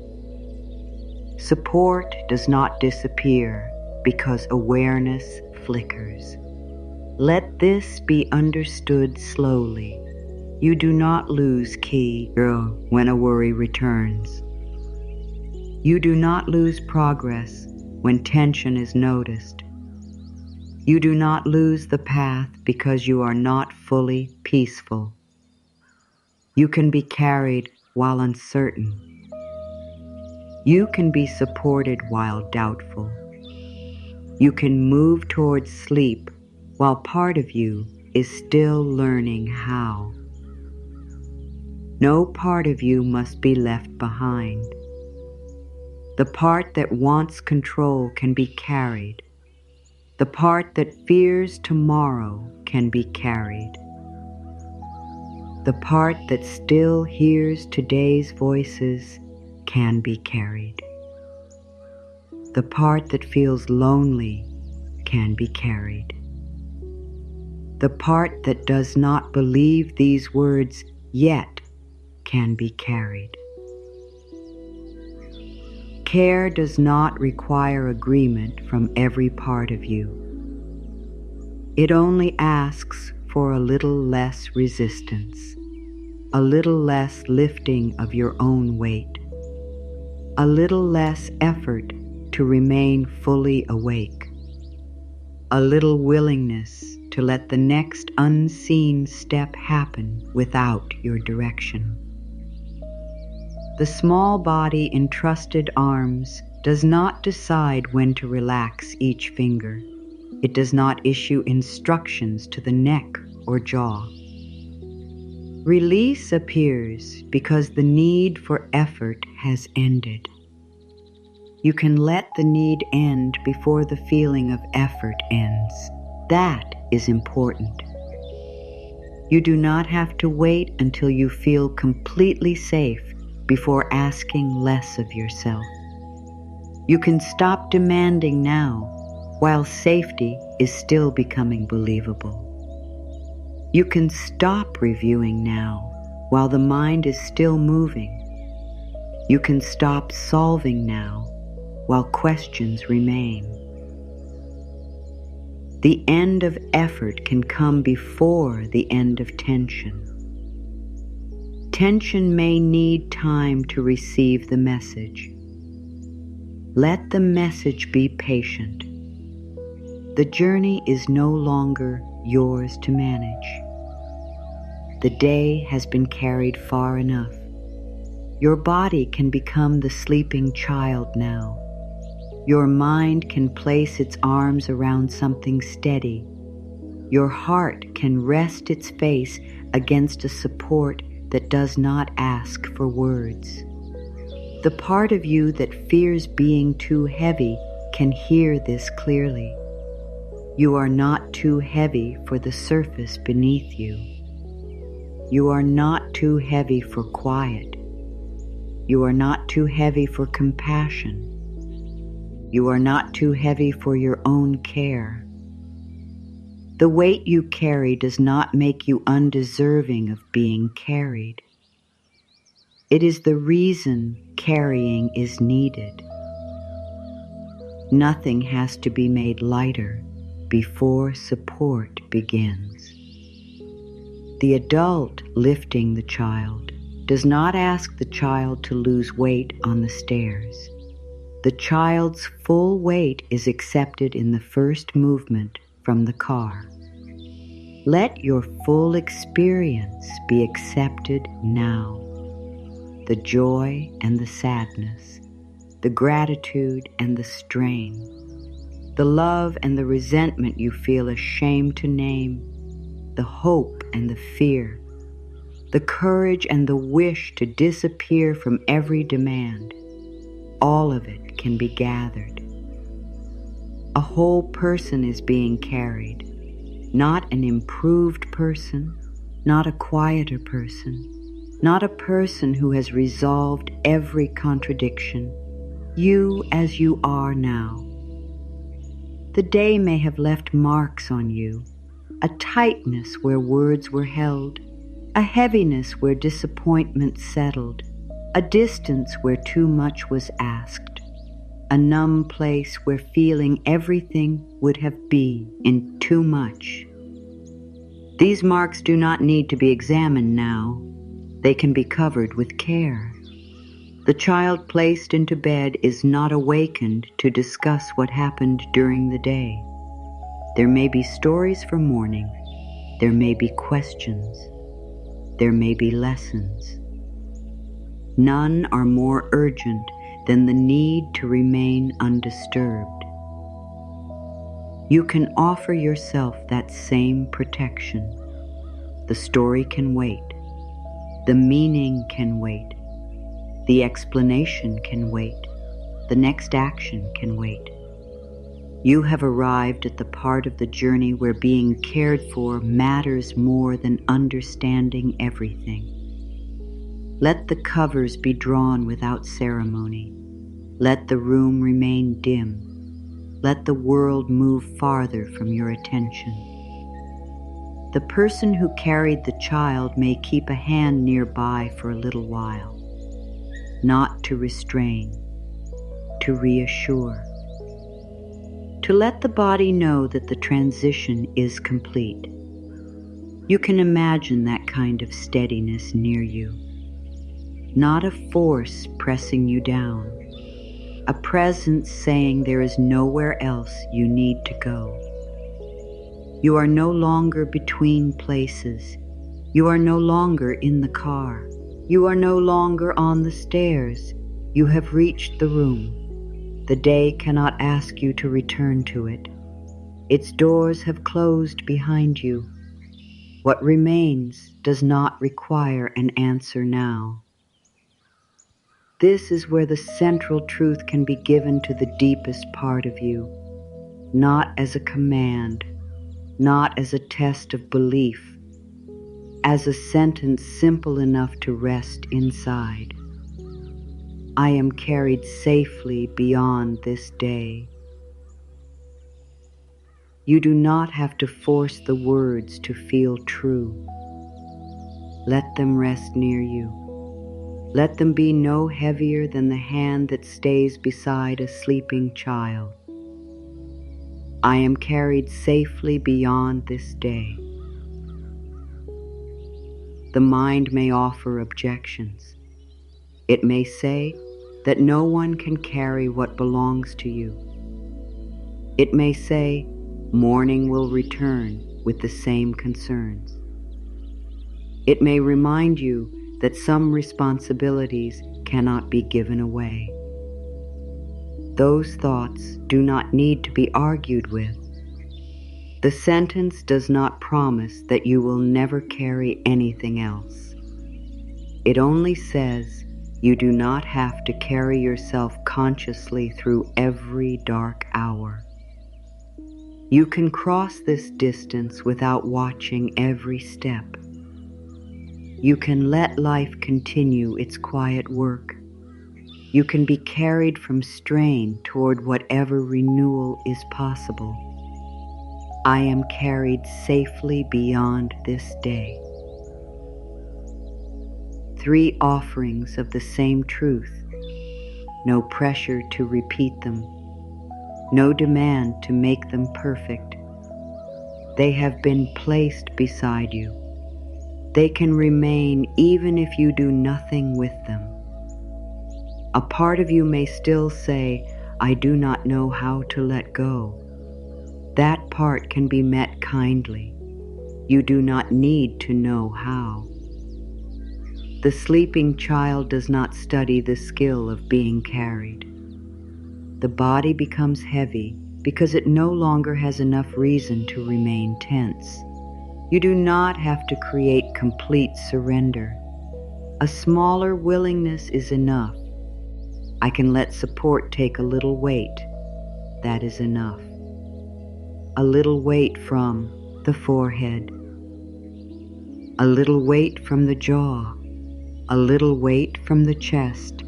Support does not disappear because awareness flickers. Let this be understood slowly. You do not lose key when a worry returns. You do not lose progress when tension is noticed. You do not lose the path because you are not fully peaceful. You can be carried while uncertain. You can be supported while doubtful. You can move towards sleep while part of you is still learning how. No part of you must be left behind. The part that wants control can be carried. The part that fears tomorrow can be carried. The part that still hears today's voices can be carried. The part that feels lonely can be carried. The part that does not believe these words yet can be carried. Care does not require agreement from every part of you. It only asks for a little less resistance, a little less lifting of your own weight, a little less effort to remain fully awake, a little willingness to let the next unseen step happen without your direction. The small body in trusted arms does not decide when to relax each finger. It does not issue instructions to the neck or jaw. Release appears because the need for effort has ended. You can let the need end before the feeling of effort ends. That is important. You do not have to wait until you feel completely safe before asking less of yourself. You can stop demanding now while safety is still becoming believable. You can stop reviewing now while the mind is still moving. You can stop solving now while questions remain. The end of effort can come before the end of tension. Tension may need time to receive the message. Let the message be patient. The journey is no longer yours to manage. The day has been carried far enough. Your body can become the sleeping child now. Your mind can place its arms around something steady. Your heart can rest its face against a support that does not ask for words. The part of you that fears being too heavy can hear this clearly. You are not too heavy for the surface beneath you. You are not too heavy for quiet. You are not too heavy for compassion. You are not too heavy for your own care. The weight you carry does not make you undeserving of being carried. It is the reason carrying is needed. Nothing has to be made lighter before support begins. The adult lifting the child does not ask the child to lose weight on the stairs. The child's full weight is accepted in the first movement from the car. Let your full experience be accepted now. The joy and the sadness, the gratitude and the strain, the love and the resentment you feel ashamed to name, the hope and the fear, the courage and the wish to disappear from every demand. All of it can be gathered. A whole person is being carried, not an improved person, not a quieter person, not a person who has resolved every contradiction. You as you are now. The day may have left marks on you, a tightness where words were held, a heaviness where disappointment settled, a distance where too much was asked, a numb place where feeling everything would have been in too much. These marks do not need to be examined now. They can be covered with care. The child placed into bed is not awakened to discuss what happened during the day. There may be stories for morning. There may be questions. There may be lessons. None are more urgent than the need to remain undisturbed. You can offer yourself that same protection. The story can wait. The meaning can wait. The explanation can wait. The next action can wait. You have arrived at the part of the journey where being cared for matters more than understanding everything. Let the covers be drawn without ceremony. Let the room remain dim. Let the world move farther from your attention. The person who carried the child may keep a hand nearby for a little while, not to restrain, to reassure, to let the body know that the transition is complete. You can imagine that kind of steadiness near you, not a force pressing you down, a presence saying there is nowhere else you need to go. You are no longer between places. You are no longer in the car. You are no longer on the stairs. You have reached the room. The day cannot ask you to return to it. Its doors have closed behind you. What remains does not require an answer now. This is where the central truth can be given to the deepest part of you, not as a command, not as a test of belief, as a sentence simple enough to rest inside. I am carried safely beyond this day. You do not have to force the words to feel true. Let them rest near you. Let them be no heavier than the hand that stays beside a sleeping child. I am carried safely beyond this day. The mind may offer objections. It may say that no one can carry what belongs to you. It may say morning will return with the same concerns. It may remind you that some responsibilities cannot be given away. Those thoughts do not need to be argued with. The sentence does not promise that you will never carry anything else. It only says you do not have to carry yourself consciously through every dark hour. You can cross this distance without watching every step. You can let life continue its quiet work. You can be carried from strain toward whatever renewal is possible. I am carried safely beyond this day. 3 offerings of the same truth. No pressure to repeat them. No demand to make them perfect. They have been placed beside you. They can remain even if you do nothing with them. A part of you may still say, I do not know how to let go. That part can be met kindly. You do not need to know how. The sleeping child does not study the skill of being carried. The body becomes heavy because it no longer has enough reason to remain tense. You do not have to create complete surrender. A smaller willingness is enough. I can let support take a little weight. That is enough. A little weight from the forehead. A little weight from the jaw. A little weight from the chest.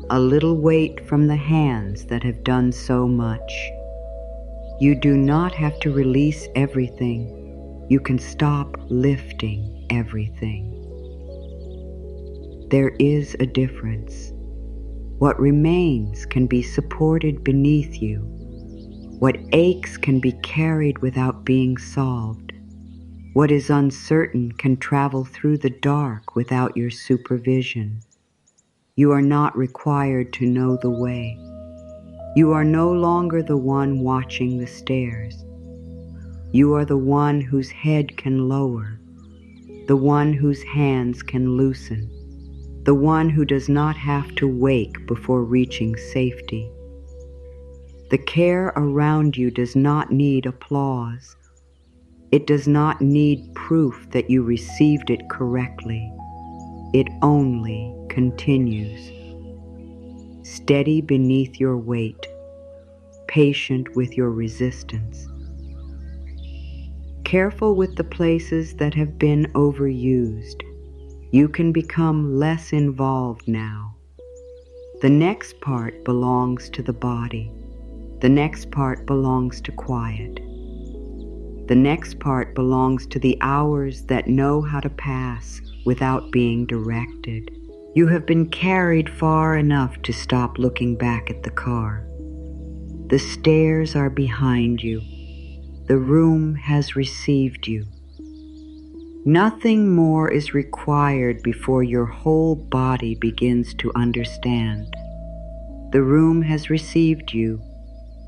A little weight from the hands that have done so much. You do not have to release everything. You can stop lifting everything. There is a difference. What remains can be supported beneath you. What aches can be carried without being solved. What is uncertain can travel through the dark without your supervision. You are not required to know the way. You are no longer the one watching the stairs. You are the one whose head can lower, the one whose hands can loosen, the one who does not have to wake before reaching safety. The care around you does not need applause. It does not need proof that you received it correctly. It only continues. Steady beneath your weight, patient with your resistance. Careful with the places that have been overused. You can become less involved now. The next part belongs to the body. The next part belongs to quiet. The next part belongs to the hours that know how to pass without being directed. You have been carried far enough to stop looking back at the car. The stairs are behind you. The room has received you. Nothing more is required before your whole body begins to understand. The room has received you,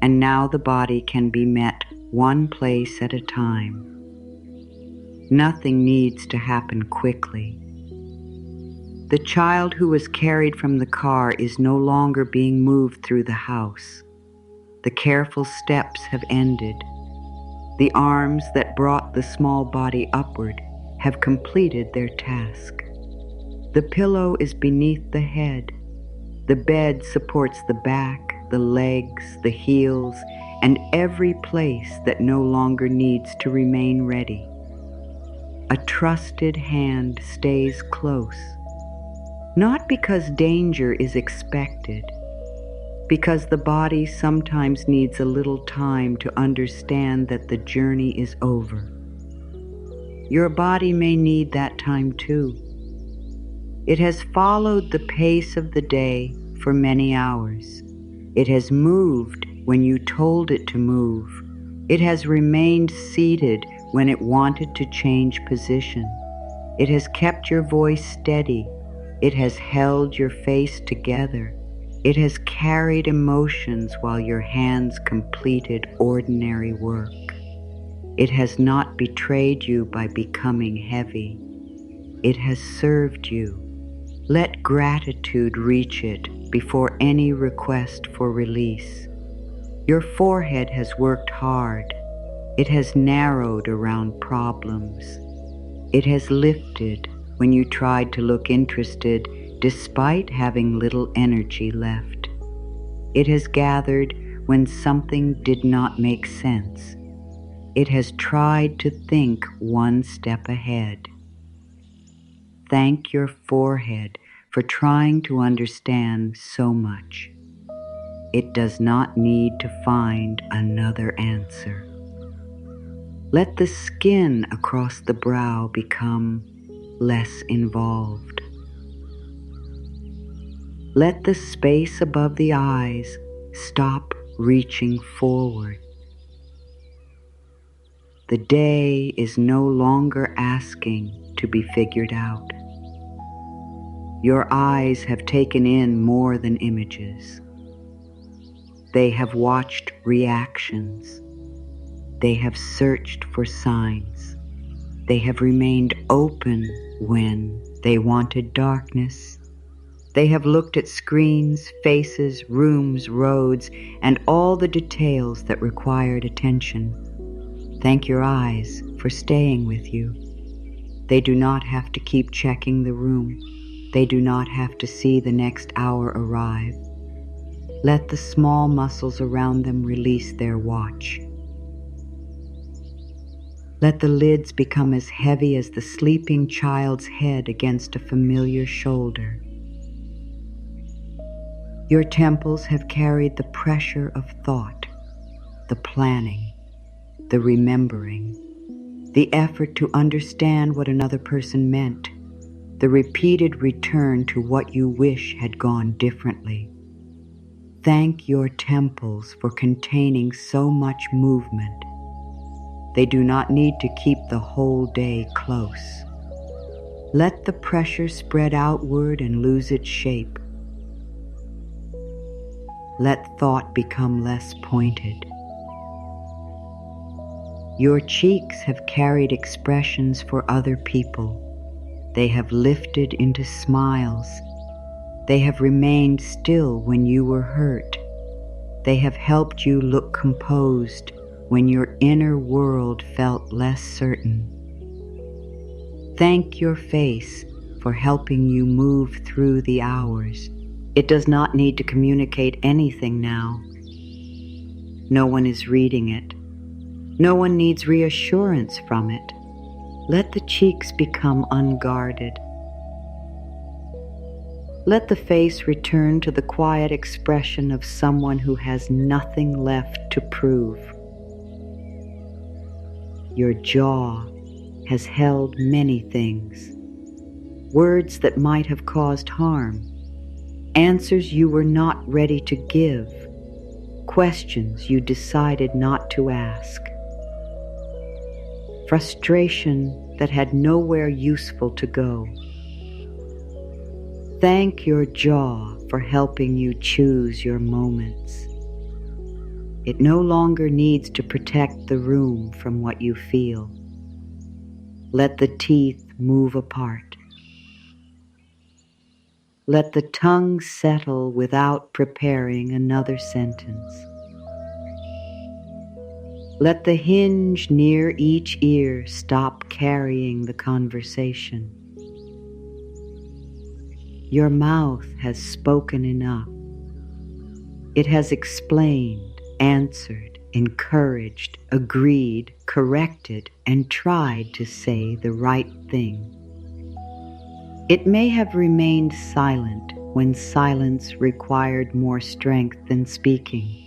and now the body can be met one place at a time. Nothing needs to happen quickly. The child who was carried from the car is no longer being moved through the house. The careful steps have ended. The arms that brought the small body upward have completed their task. The pillow is beneath the head. The bed supports the back, the legs, the heels, and every place that no longer needs to remain ready. A trusted hand stays close, not because danger is expected, because the body sometimes needs a little time to understand that the journey is over. Your body may need that time too. It has followed the pace of the day for many hours. It has moved when you told it to move. It has remained seated when it wanted to change position. It has kept your voice steady. It has held your face together. It has carried emotions while your hands completed ordinary work. It has not betrayed you by becoming heavy. It has served you. Let gratitude reach it before any request for release. Your forehead has worked hard. It has narrowed around problems. It has lifted when you tried to look interested despite having little energy left. It has gathered when something did not make sense. It has tried to think one step ahead. Thank your forehead for trying to understand so much. It does not need to find another answer. Let the skin across the brow become less involved. Let the space above the eyes stop reaching forward. The day is no longer asking to be figured out. Your eyes have taken in more than images. They have watched reactions. They have searched for signs. They have remained open when they wanted darkness. They have looked at screens, faces, rooms, roads, and all the details that required attention. Thank your eyes for staying with you. They do not have to keep checking the room. They do not have to see the next hour arrive. Let the small muscles around them release their watch. Let the lids become as heavy as the sleeping child's head against a familiar shoulder. Your temples have carried the pressure of thought, the planning, the remembering, the effort to understand what another person meant, the repeated return to what you wish had gone differently. Thank your temples for containing so much movement. They do not need to keep the whole day close. Let the pressure spread outward and lose its shape. Let thought become less pointed. Your cheeks have carried expressions for other people. They have lifted into smiles. They have remained still when you were hurt. They have helped you look composed when your inner world felt less certain. Thank your face for helping you move through the hours. It does not need to communicate anything now. No one is reading it. No one needs reassurance from it. Let the cheeks become unguarded. Let the face return to the quiet expression of someone who has nothing left to prove. Your jaw has held many things, words that might have caused harm, answers you were not ready to give, questions you decided not to ask, frustration that had nowhere useful to go. Thank your jaw for helping you choose your moments. It no longer needs to protect the room from what you feel. Let the teeth move apart. Let the tongue settle without preparing another sentence. Let the hinge near each ear stop carrying the conversation. Your mouth has spoken enough. It has explained, answered, encouraged, agreed, corrected, and tried to say the right thing. It may have remained silent when silence required more strength than speaking.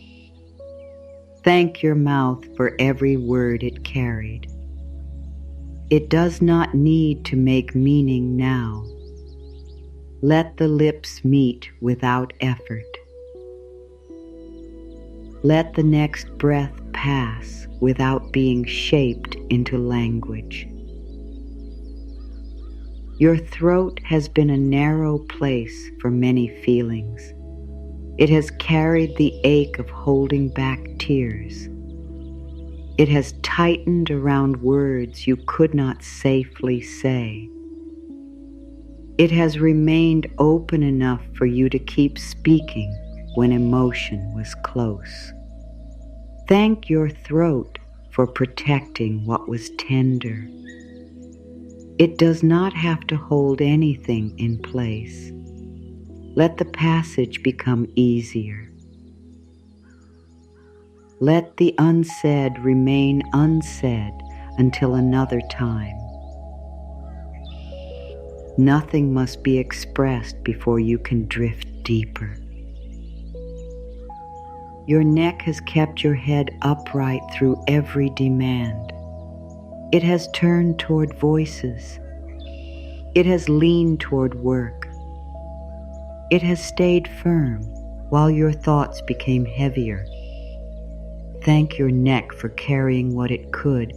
Thank your mouth for every word it carried. It does not need to make meaning now. Let the lips meet without effort. Let the next breath pass without being shaped into language. Your throat has been a narrow place for many feelings. It has carried the ache of holding back tears. It has tightened around words you could not safely say. It has remained open enough for you to keep speaking when emotion was close. Thank your throat for protecting what was tender. It does not have to hold anything in place. Let the passage become easier. Let the unsaid remain unsaid until another time. Nothing must be expressed before you can drift deeper. Your neck has kept your head upright through every demand. It has turned toward voices. It has leaned toward work. It has stayed firm while your thoughts became heavier. Thank your neck for carrying what it could.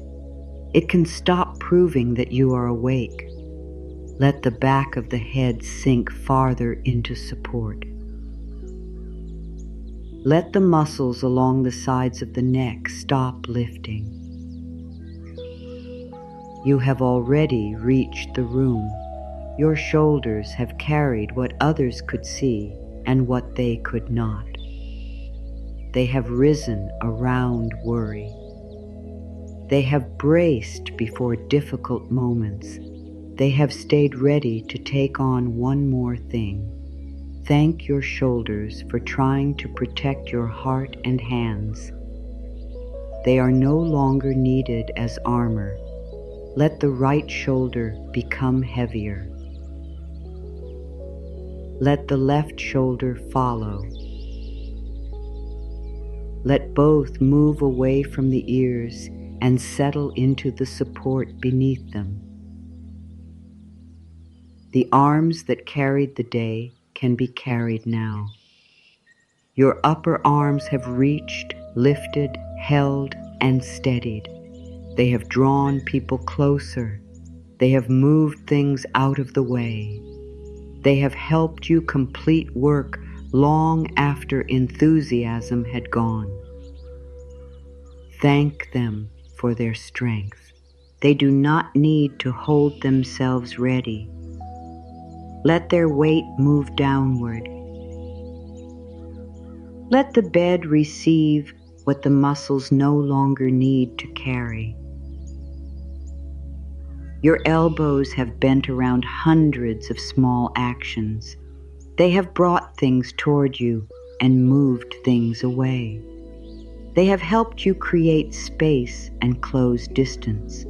It can stop proving that you are awake. Let the back of the head sink farther into support. Let the muscles along the sides of the neck stop lifting. You have already reached the room. Your shoulders have carried what others could see and what they could not. They have risen around worry. They have braced before difficult moments. They have stayed ready to take on one more thing. Thank your shoulders for trying to protect your heart and hands. They are no longer needed as armor. Let the right shoulder become heavier. Let the left shoulder follow. Let both move away from the ears and settle into the support beneath them. The arms that carried the day can be carried now. Your upper arms have reached, lifted, held, and steadied. They have drawn people closer. They have moved things out of the way. They have helped you complete work long after enthusiasm had gone. Thank them for their strength. They do not need to hold themselves ready. Let their weight move downward. Let the bed receive what the muscles no longer need to carry. Your elbows have bent around hundreds of small actions. They have brought things toward you and moved things away. They have helped you create space and close distance.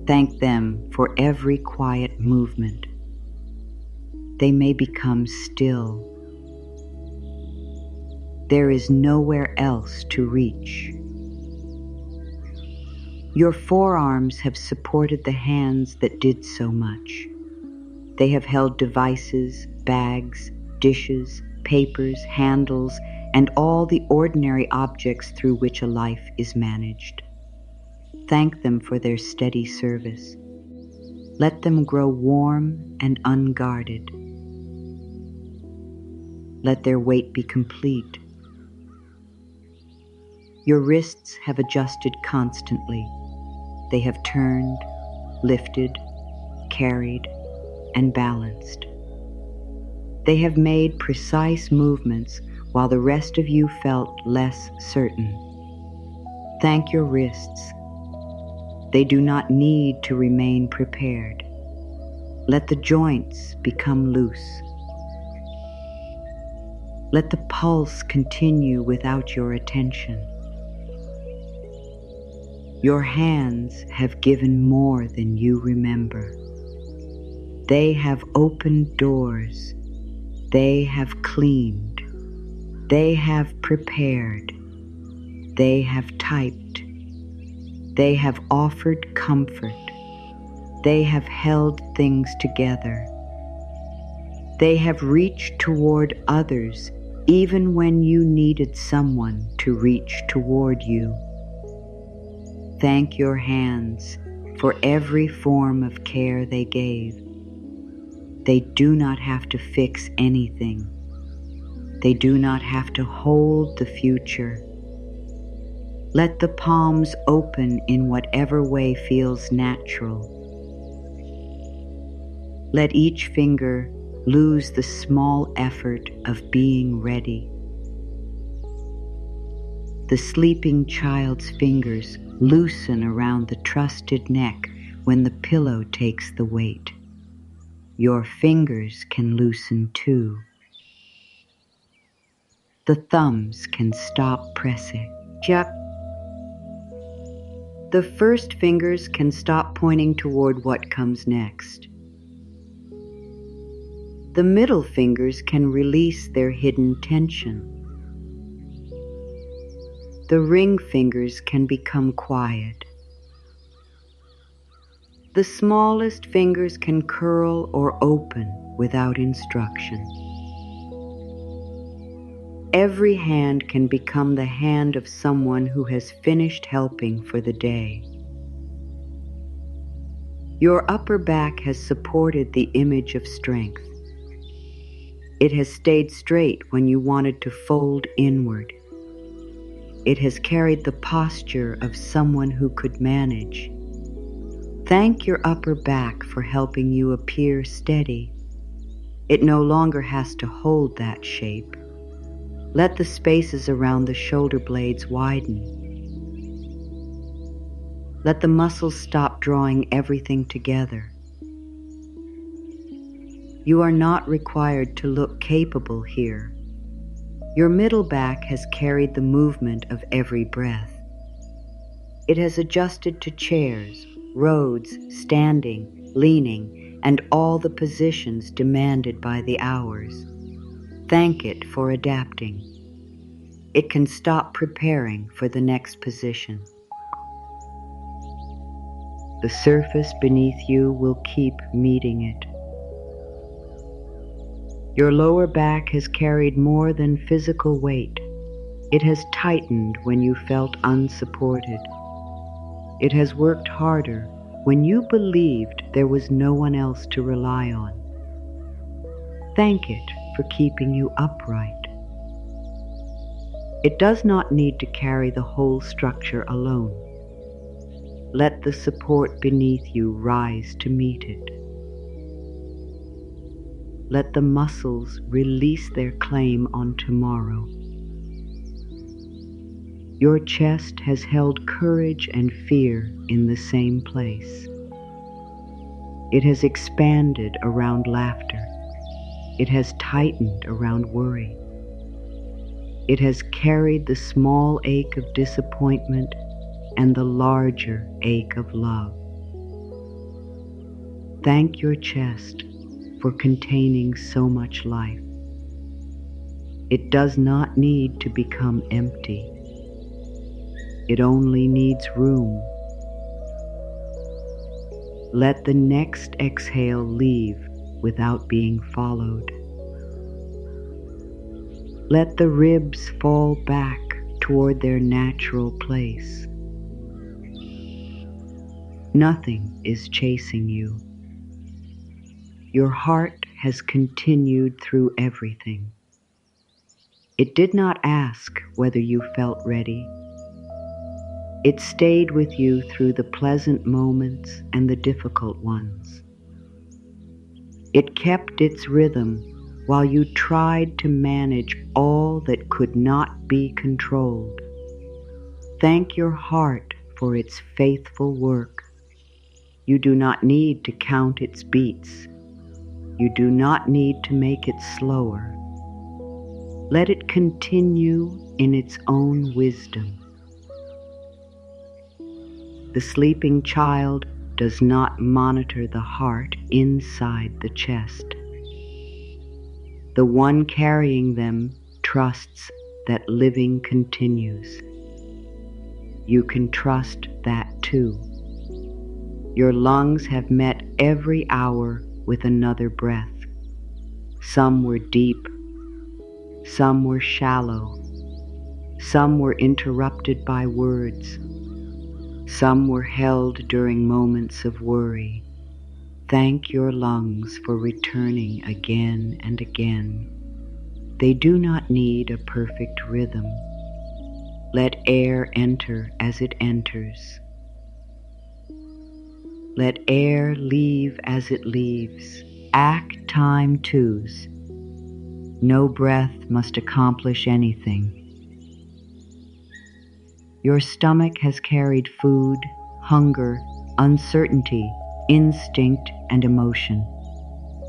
Thank them for every quiet movement. they may become still. There is nowhere else to reach. Your forearms have supported the hands that did so much. They have held devices, bags, dishes, papers, handles, and all the ordinary objects through which a life is managed. Thank them for their steady service. Let them grow warm and unguarded. Let their weight be complete. Your wrists have adjusted constantly. They have turned, lifted, carried, and balanced. They have made precise movements while the rest of you felt less certain. Thank your wrists. They do not need to remain prepared. Let the joints become loose. Let the pulse continue without your attention. Your hands have given more than you remember. They have opened doors. They have cleaned. They have prepared. They have typed. They have offered comfort. They have held things together. They have reached toward others even when you needed someone to reach toward you. Thank your hands for every form of care they gave. They do not have to fix anything. They do not have to hold the future. Let the palms open in whatever way feels natural. Let each finger lose the small effort of being ready. The sleeping child's fingers loosen around the trusted neck when the pillow takes the weight. Your fingers can loosen too. The thumbs can stop pressing. The first fingers can stop pointing toward what comes next. The middle fingers can release their hidden tension. The ring fingers can become quiet. The smallest fingers can curl or open without instruction. Every hand can become the hand of someone who has finished helping for the day. Your upper back has supported the image of strength. It has stayed straight when you wanted to fold inward. It has carried the posture of someone who could manage. Thank your upper back for helping you appear steady. It no longer has to hold that shape. Let the spaces around the shoulder blades widen. Let the muscles stop drawing everything together. You are not required to look capable here. Your middle back has carried the movement of every breath. It has adjusted to chairs, roads, standing, leaning, and all the positions demanded by the hours. Thank it for adapting. It can stop preparing for the next position. The surface beneath you will keep meeting it. Your lower back has carried more than physical weight. It has tightened when you felt unsupported. It has worked harder when you believed there was no one else to rely on. Thank it for keeping you upright. It does not need to carry the whole structure alone. Let the support beneath you rise to meet it. Let the muscles release their claim on tomorrow. Your chest has held courage and fear in the same place. It has expanded around laughter. It has tightened around worry. It has carried the small ache of disappointment and the larger ache of love. Thank your chest for containing so much life. It does not need to become empty. It only needs room. Let the next exhale leave without being followed. Let the ribs fall back toward their natural place. Nothing is chasing you. Your heart has continued through everything. It did not ask whether you felt ready. It stayed with you through the pleasant moments and the difficult ones. It kept its rhythm while you tried to manage all that could not be controlled. Thank your heart for its faithful work. You do not need to count its beats. You do not need to make it slower. Let it continue in its own wisdom. The sleeping child does not monitor the heart inside the chest. The one carrying them trusts that living continues. You can trust that too. Your lungs have met every hour with another breath. Some were deep, some were shallow, some were interrupted by words. Some were held during moments of worry. Thank your lungs for returning again and again. They do not need a perfect rhythm. Let air enter as it enters. Let air leave as it leaves. Act time twos. No breath must accomplish anything. Your stomach has carried food, hunger, uncertainty, instinct, and emotion.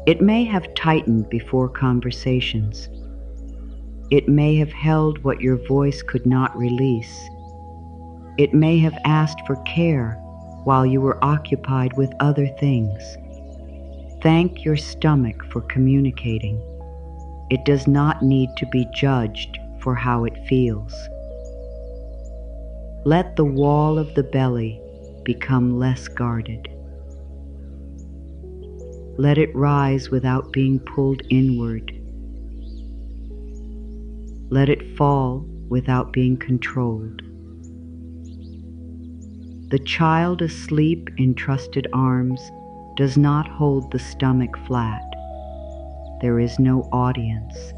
It may have tightened before conversations. It may have held what your voice could not release. It may have asked for care while you were occupied with other things. Thank your stomach for communicating. It does not need to be judged for how it feels. Let the wall of the belly become less guarded. Let it rise without being pulled inward. Let it fall without being controlled. The child asleep in trusted arms does not hold the stomach flat. There is no audience.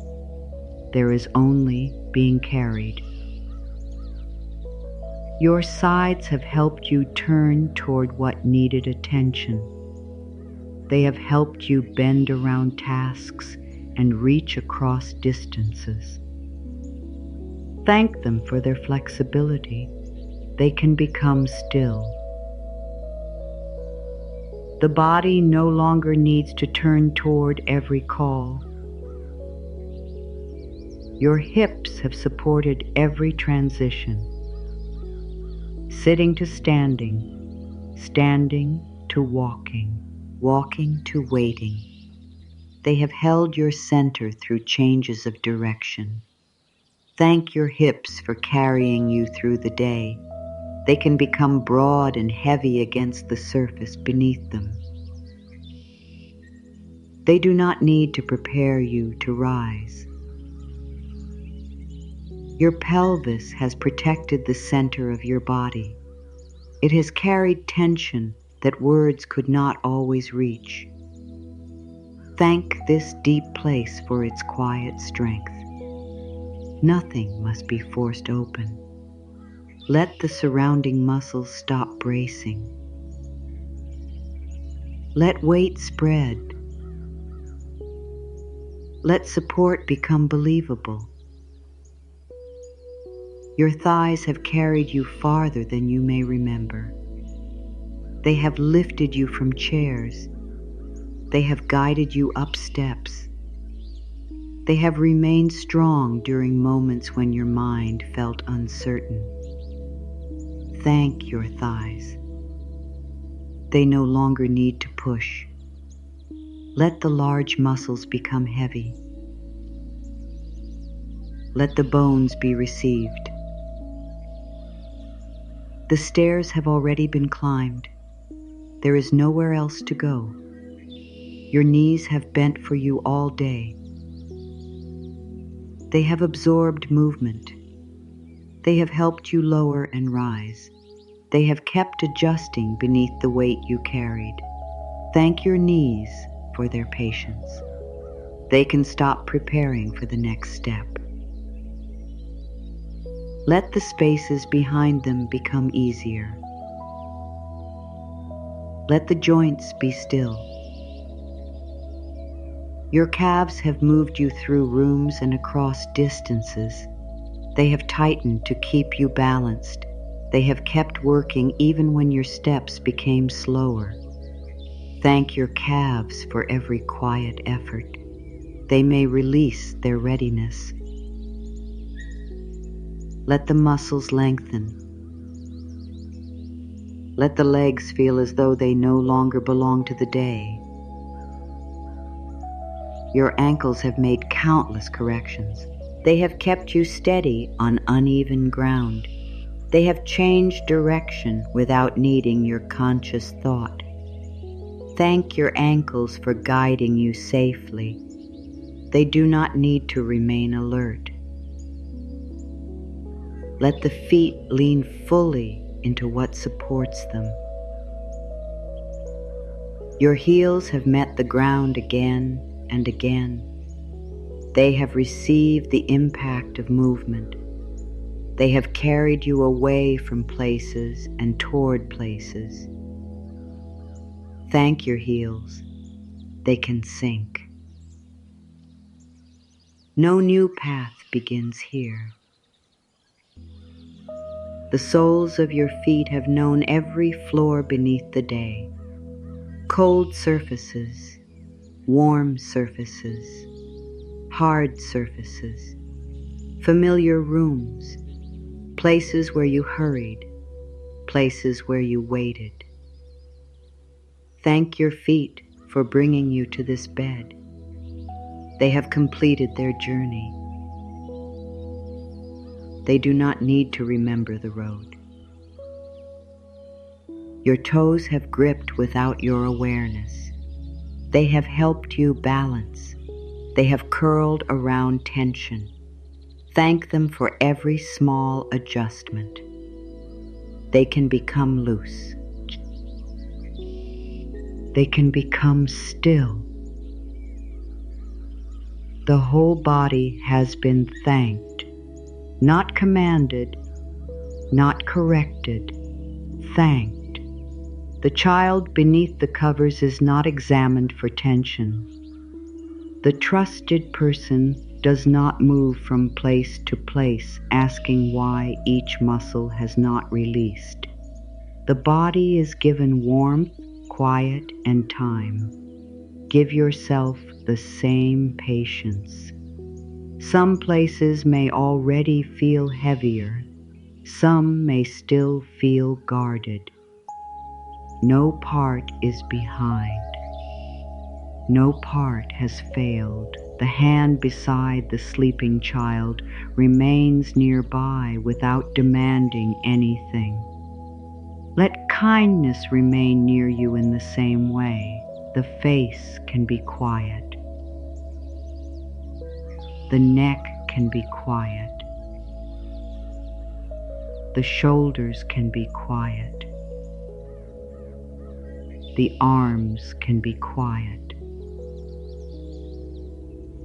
There is only being carried. Your sides have helped you turn toward what needed attention. They have helped you bend around tasks and reach across distances. Thank them for their flexibility. They can become still. The body no longer needs to turn toward every call. Your hips have supported every transition. Sitting to standing, standing to walking, walking to waiting. They have held your center through changes of direction. Thank your hips for carrying you through the day. They can become broad and heavy against the surface beneath them. They do not need to prepare you to rise. Your pelvis has protected the center of your body. It has carried tension that words could not always reach. Thank this deep place for its quiet strength. Nothing must be forced open. Let the surrounding muscles stop bracing. Let weight spread. Let support become believable. Your thighs have carried you farther than you may remember. They have lifted you from chairs. They have guided you up steps. They have remained strong during moments when your mind felt uncertain. Thank your thighs. They no longer need to push. Let the large muscles become heavy. Let the bones be received. The stairs have already been climbed. There is nowhere else to go. Your knees have bent for you all day. They have absorbed movement. They have helped you lower and rise. They have kept adjusting beneath the weight you carried. Thank your knees for their patience. They can stop preparing for the next step. Let the spaces behind them become easier. Let the joints be still. Your calves have moved you through rooms and across distances. They have tightened to keep you balanced. They have kept working even when your steps became slower. Thank your calves for every quiet effort. They may release their readiness. Let the muscles lengthen. Let the legs feel as though they no longer belong to the day. Your ankles have made countless corrections. They have kept you steady on uneven ground. They have changed direction without needing your conscious thought. Thank your ankles for guiding you safely. They do not need to remain alert. Let the feet lean fully into what supports them. Your heels have met the ground again and again. They have received the impact of movement. They have carried you away from places and toward places. Thank your heels. They can sink. No new path begins here. The soles of your feet have known every floor beneath the day. Cold surfaces, warm surfaces, hard surfaces, familiar rooms, places where you hurried, places where you waited. Thank your feet for bringing you to this bed. They have completed their journey. They do not need to remember the road. Your toes have gripped without your awareness. They have helped you balance. They have curled around tension. Thank them for every small adjustment. They can become loose. They can become still. The whole body has been thanked, not commanded, not corrected, thanked. The child beneath the covers is not examined for tension. The trusted person does not move from place to place asking why each muscle has not released. The body is given warmth, quiet, and time. Give yourself the same patience. Some places may already feel heavier. Some may still feel guarded. No part is behind. No part has failed. The hand beside the sleeping child remains nearby without demanding anything. Let kindness remain near you in the same way. The face can be quiet. The neck can be quiet. The shoulders can be quiet. The arms can be quiet.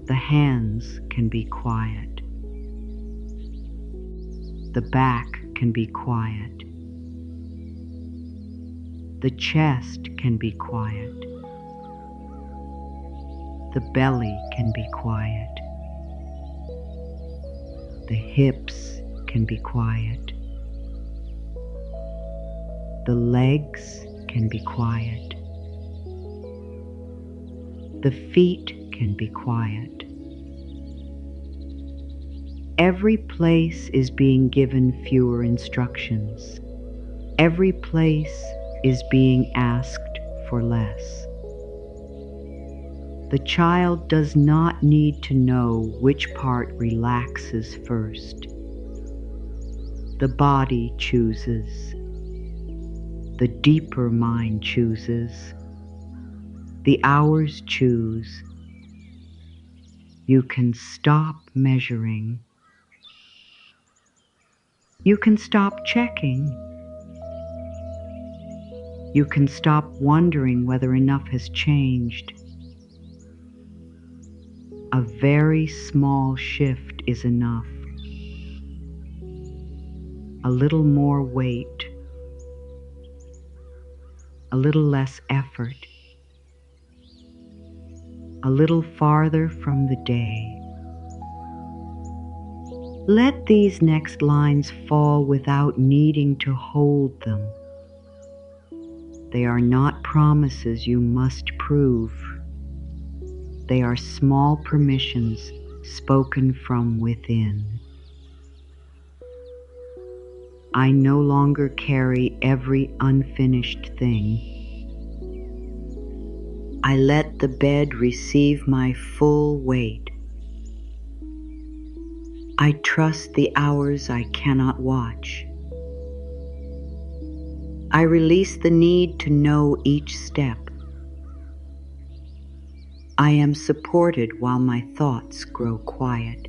The hands can be quiet. The back can be quiet. The chest can be quiet. The belly can be quiet. The hips can be quiet. The legs can be quiet. The feet can be quiet. Every place is being given fewer instructions. Every place is being asked for less. The child does not need to know which part relaxes first. The body chooses. The deeper mind chooses. The hours choose. You can stop measuring. You can stop checking. You can stop wondering whether enough has changed. A very small shift is enough. A little more weight. A little less effort. A little farther from the day. Let these next lines fall without needing to hold them. They are not promises you must prove. They are small permissions spoken from within. I no longer carry every unfinished thing. I let the bed receive my full weight. I trust the hours I cannot watch. I release the need to know each step. I am supported while my thoughts grow quiet.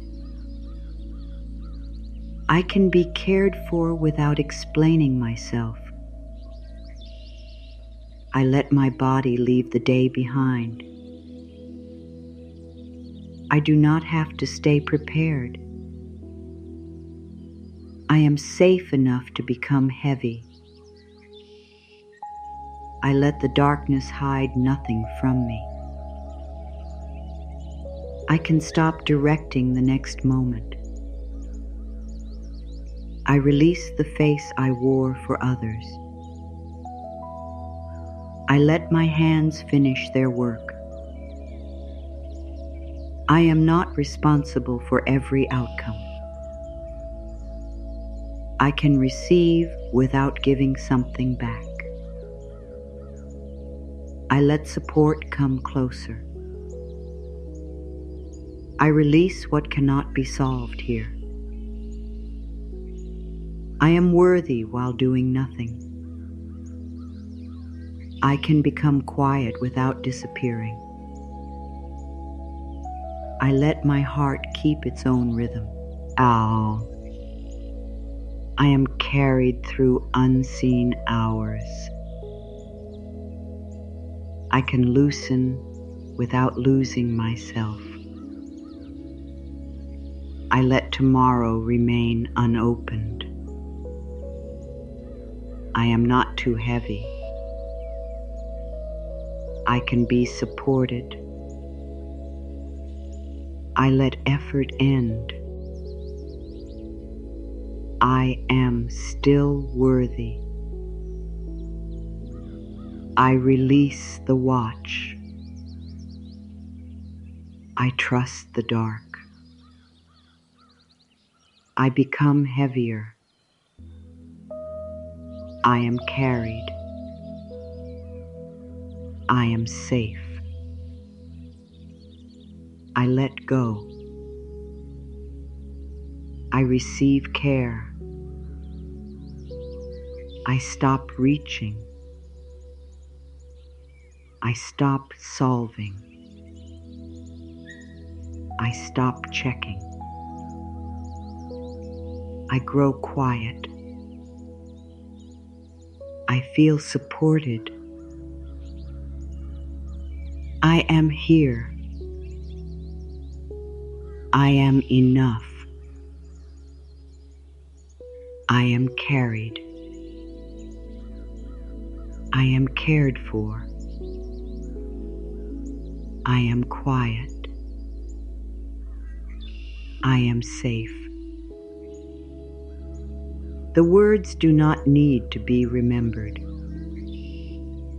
I can be cared for without explaining myself. I let my body leave the day behind. I do not have to stay prepared. I am safe enough to become heavy. I let the darkness hide nothing from me. I can stop directing the next moment. I release the face I wore for others. I let my hands finish their work. I am not responsible for every outcome. I can receive without giving something back. I let support come closer. I release what cannot be solved here. I am worthy while doing nothing. I can become quiet without disappearing. I let my heart keep its own rhythm. Ow. I am carried through unseen hours. I can loosen without losing myself. I let tomorrow remain unopened. I am not too heavy. I can be supported. I let effort end. I am still worthy. I release the watch. I trust the dark. I become heavier. I am carried. I am safe. I let go. I receive care. I stop reaching. I stop solving. I stop checking. I grow quiet. I feel supported. I am here. I am enough. I am carried. I am cared for. I am quiet. I am safe. The words do not need to be remembered.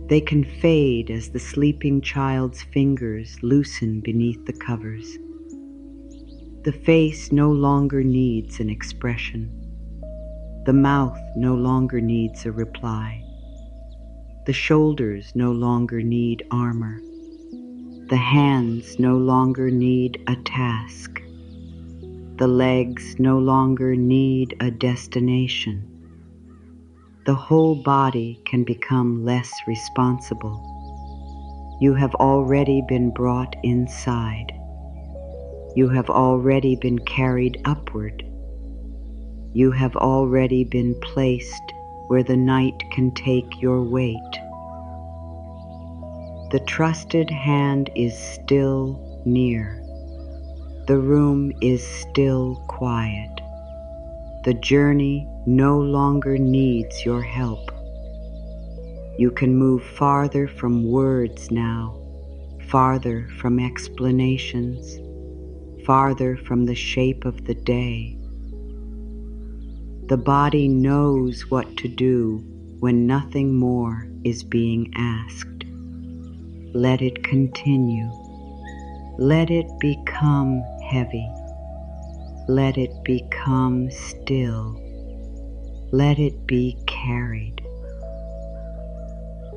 They can fade as the sleeping child's fingers loosen beneath the covers. The face no longer needs an expression. The mouth no longer needs a reply. The shoulders no longer need armor. The hands no longer need a task. The legs no longer need a destination. The whole body can become less responsible. You have already been brought inside. You have already been carried upward. You have already been placed where the night can take your weight. The trusted hand is still near. The room is still quiet. The journey no longer needs your help. You can move farther from words now, farther from explanations, farther from the shape of the day. The body knows what to do when nothing more is being asked. Let it continue. Let it become heavy. Let it become still. Let it be carried.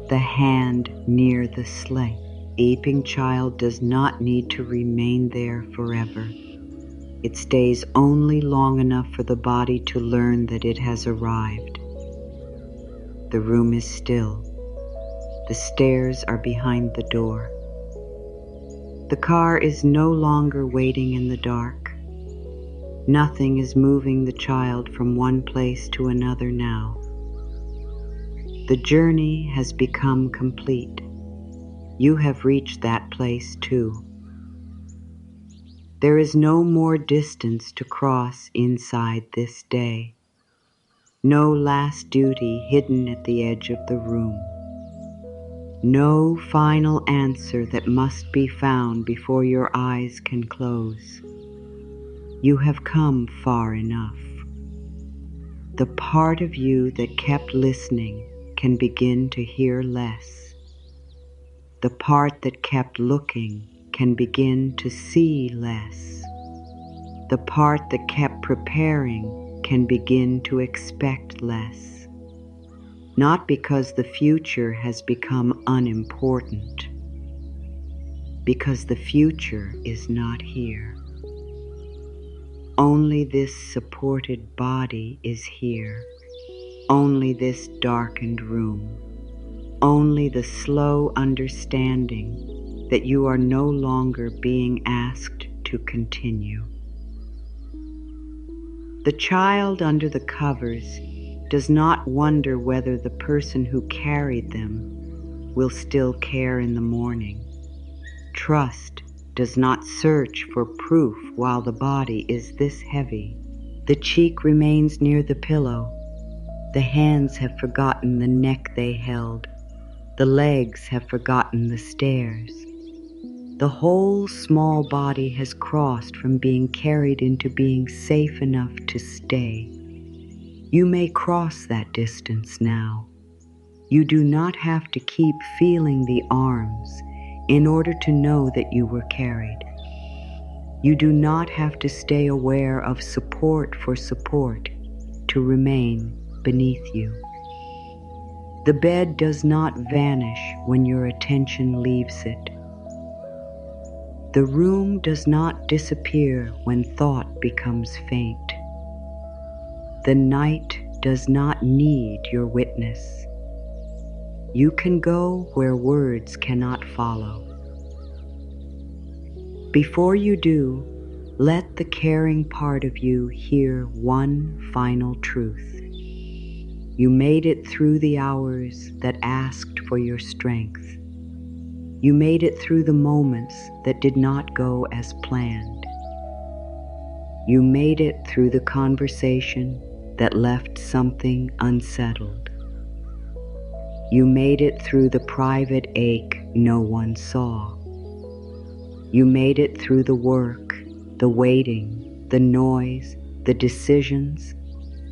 The hand near the sleeping child does not need to remain there forever. It stays only long enough for the body to learn that it has arrived. The room is still. The stairs are behind the door. The car is no longer waiting in the dark. Nothing is moving the child from one place to another now. The journey has become complete. You have reached that place too. There is no more distance to cross inside this day. No last duty hidden at the edge of the room. No final answer that must be found before your eyes can close. You have come far enough. The part of you that kept listening can begin to hear less. The part that kept looking can begin to see less. The part that kept preparing can begin to expect less. Not because the future has become unimportant, because the future is not here. Only this supported body is here. Only this darkened room. Only the slow understanding that you are no longer being asked to continue. The child under the covers does not wonder whether the person who carried them will still care in the morning. Trust does not search for proof while the body is this heavy. The cheek remains near the pillow. The hands have forgotten the neck they held. The legs have forgotten the stairs. The whole small body has crossed from being carried into being safe enough to stay. You may cross that distance now. You do not have to keep feeling the arms in order to know that you were carried. You do not have to stay aware of support for support to remain beneath you. The bed does not vanish when your attention leaves it. The room does not disappear when thought becomes faint. The night does not need your witness. You can go where words cannot follow. Before you do, let the caring part of you hear one final truth. You made it through the hours that asked for your strength. You made it through the moments that did not go as planned. You made it through the conversation that left something unsettled. You made it through the private ache no one saw. You made it through the work, the waiting, the noise, the decisions,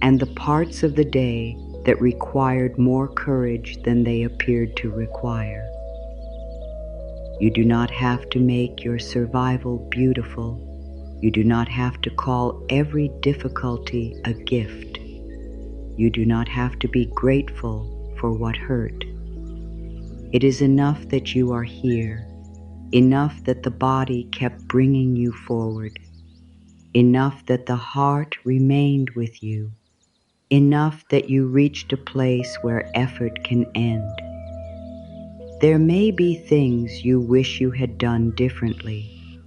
and the parts of the day that required more courage than they appeared to require. You do not have to make your survival beautiful. You do not have to call every difficulty a gift. You do not have to be grateful for what hurt. It is enough that you are here, enough that the body kept bringing you forward, enough that the heart remained with you, enough that you reached a place where effort can end. There may be things you wish you had done differently.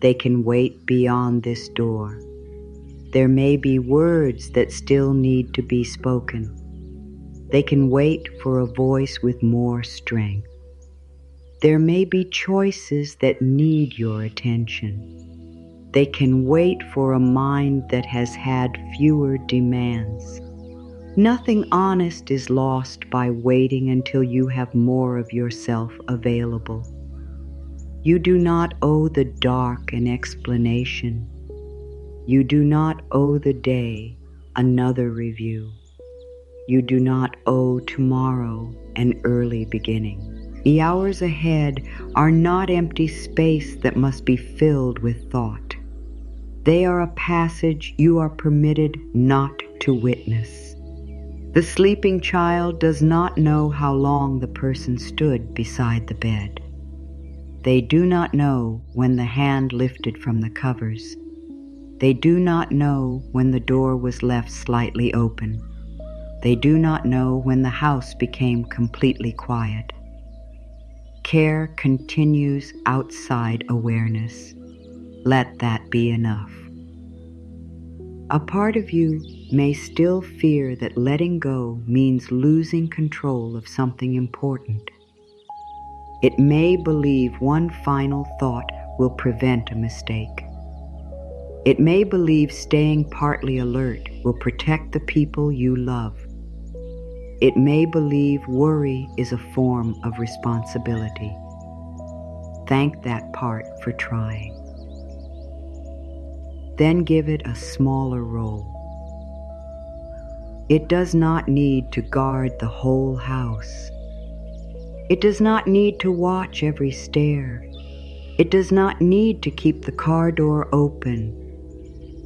They can wait beyond this door. There may be words that still need to be spoken. They can wait for a voice with more strength. There may be choices that need your attention. They can wait for a mind that has had fewer demands. Nothing honest is lost by waiting until you have more of yourself available. You do not owe the dark an explanation. You do not owe the day another review. You do not owe tomorrow an early beginning. The hours ahead are not empty space that must be filled with thought. They are a passage you are permitted not to witness. The sleeping child does not know how long the person stood beside the bed. They do not know when the hand lifted from the covers. They do not know when the door was left slightly open. They do not know when the house became completely quiet. Care continues outside awareness. Let that be enough. A part of you may still fear that letting go means losing control of something important. It may believe one final thought will prevent a mistake. It may believe staying partly alert will protect the people you love. It may believe worry is a form of responsibility. Thank that part for trying. Then give it a smaller role. It does not need to guard the whole house. It does not need to watch every stair. It does not need to keep the car door open.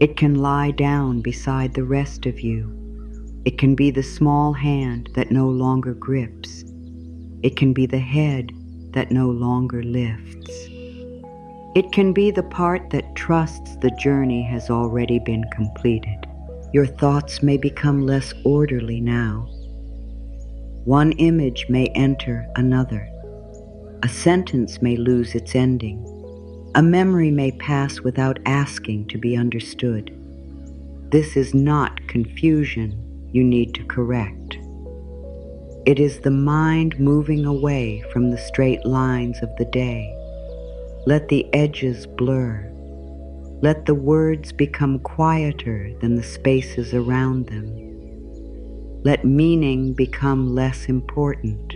It can lie down beside the rest of you. It can be the small hand that no longer grips. It can be the head that no longer lifts. It can be the part that trusts the journey has already been completed. Your thoughts may become less orderly now. One image may enter another. A sentence may lose its ending. A memory may pass without asking to be understood. This is not confusion you need to correct. It is the mind moving away from the straight lines of the day. Let the edges blur. Let the words become quieter than the spaces around them. Let meaning become less important.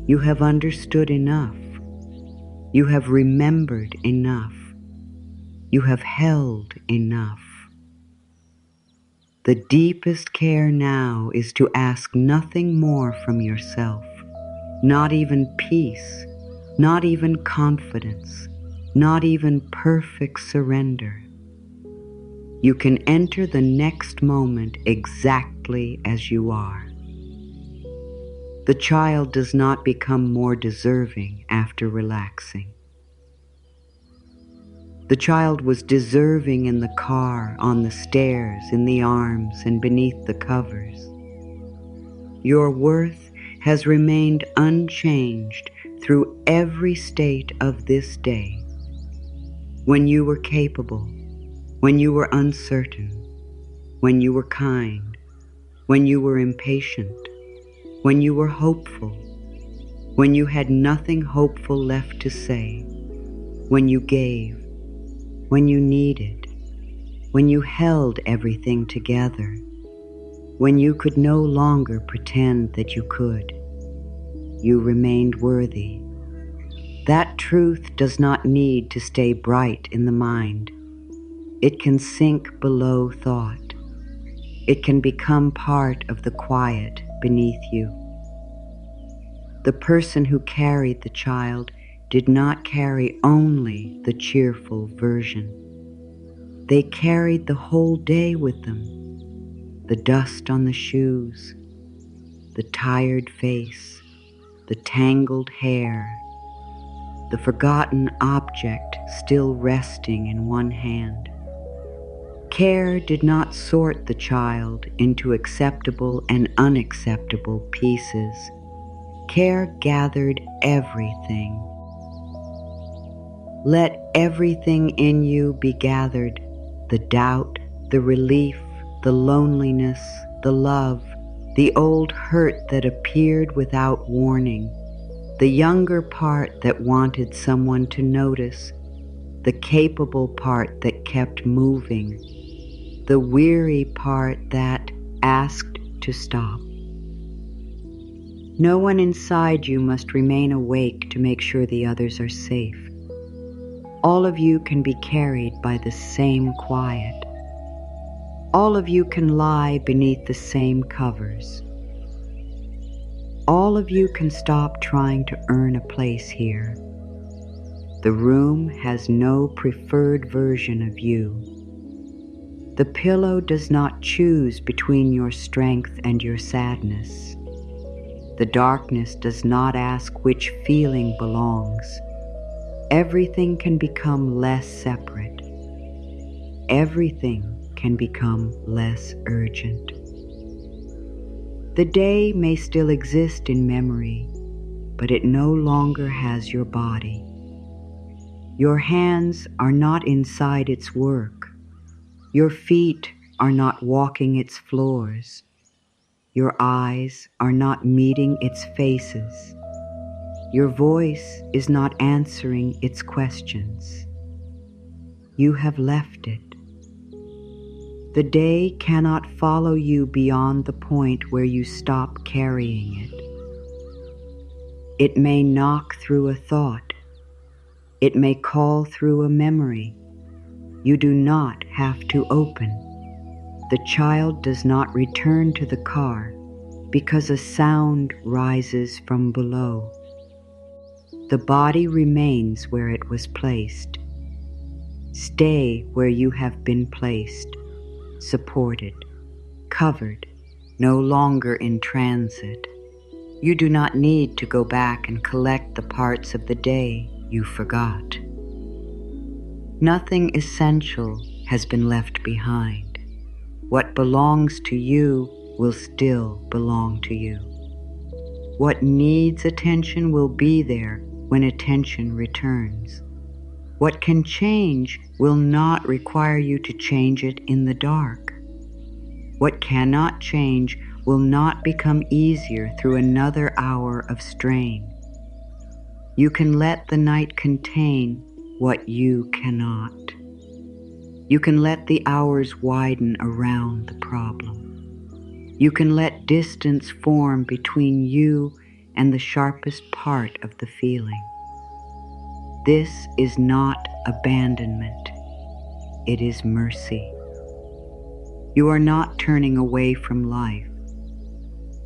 You have understood enough. You have remembered enough. You have held enough. The deepest care now is to ask nothing more from yourself, not even peace, not even confidence, not even perfect surrender. You can enter the next moment exactly as you are. The child does not become more deserving after relaxing. The child was deserving in the car, on the stairs, in the arms, and beneath the covers. Your worth has remained unchanged through every state of this day. When you were capable, when you were uncertain, when you were kind, when you were impatient, when you were hopeful, when you had nothing hopeful left to say, when you gave, when you needed, when you held everything together, when you could no longer pretend that you could, you remained worthy. That truth does not need to stay bright in the mind. It can sink below thought. It can become part of the quiet beneath you. The person who carried the child did not carry only the cheerful version. They carried the whole day with them. The dust on the shoes, the tired face, the tangled hair, the forgotten object still resting in one hand. Care did not sort the child into acceptable and unacceptable pieces. Care gathered everything. Let everything in you be gathered, the doubt, the relief, the loneliness, the love, the old hurt that appeared without warning, the younger part that wanted someone to notice, the capable part that kept moving, the weary part that asked to stop. No one inside you must remain awake to make sure the others are safe. All of you can be carried by the same quiet. All of you can lie beneath the same covers. All of you can stop trying to earn a place here. The room has no preferred version of you. The pillow does not choose between your strength and your sadness. The darkness does not ask which feeling belongs. Everything can become less separate. Everything can become less urgent. The day may still exist in memory, but it no longer has your body. Your hands are not inside its work. Your feet are not walking its floors. Your eyes are not meeting its faces. Your voice is not answering its questions. You have left it. The day cannot follow you beyond the point where you stop carrying it. It may knock through a thought. It may call through a memory. You do not have to open. The child does not return to the car because a sound rises from below. The body remains where it was placed. Stay where you have been placed, supported, covered, no longer in transit. You do not need to go back and collect the parts of the day you forgot. Nothing essential has been left behind. What belongs to you will still belong to you. What needs attention will be there when attention returns. What can change will not require you to change it in the dark. What cannot change will not become easier through another hour of strain. You can let the night contain what you cannot. You can let the hours widen around the problem. You can let distance form between you and the sharpest part of the feeling. This is not abandonment. It is mercy. You are not turning away from life.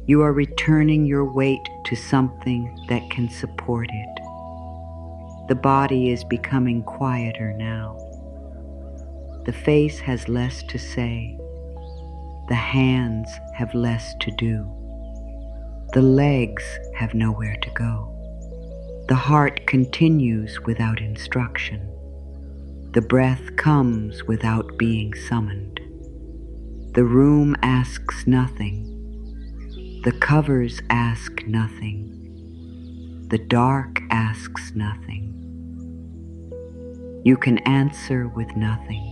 You are returning your weight to something that can support it. The body is becoming quieter now. The face has less to say. The hands have less to do. The legs have nowhere to go. The heart continues without instruction. The breath comes without being summoned. The room asks nothing. The covers ask nothing. The dark asks nothing. You can answer with nothing.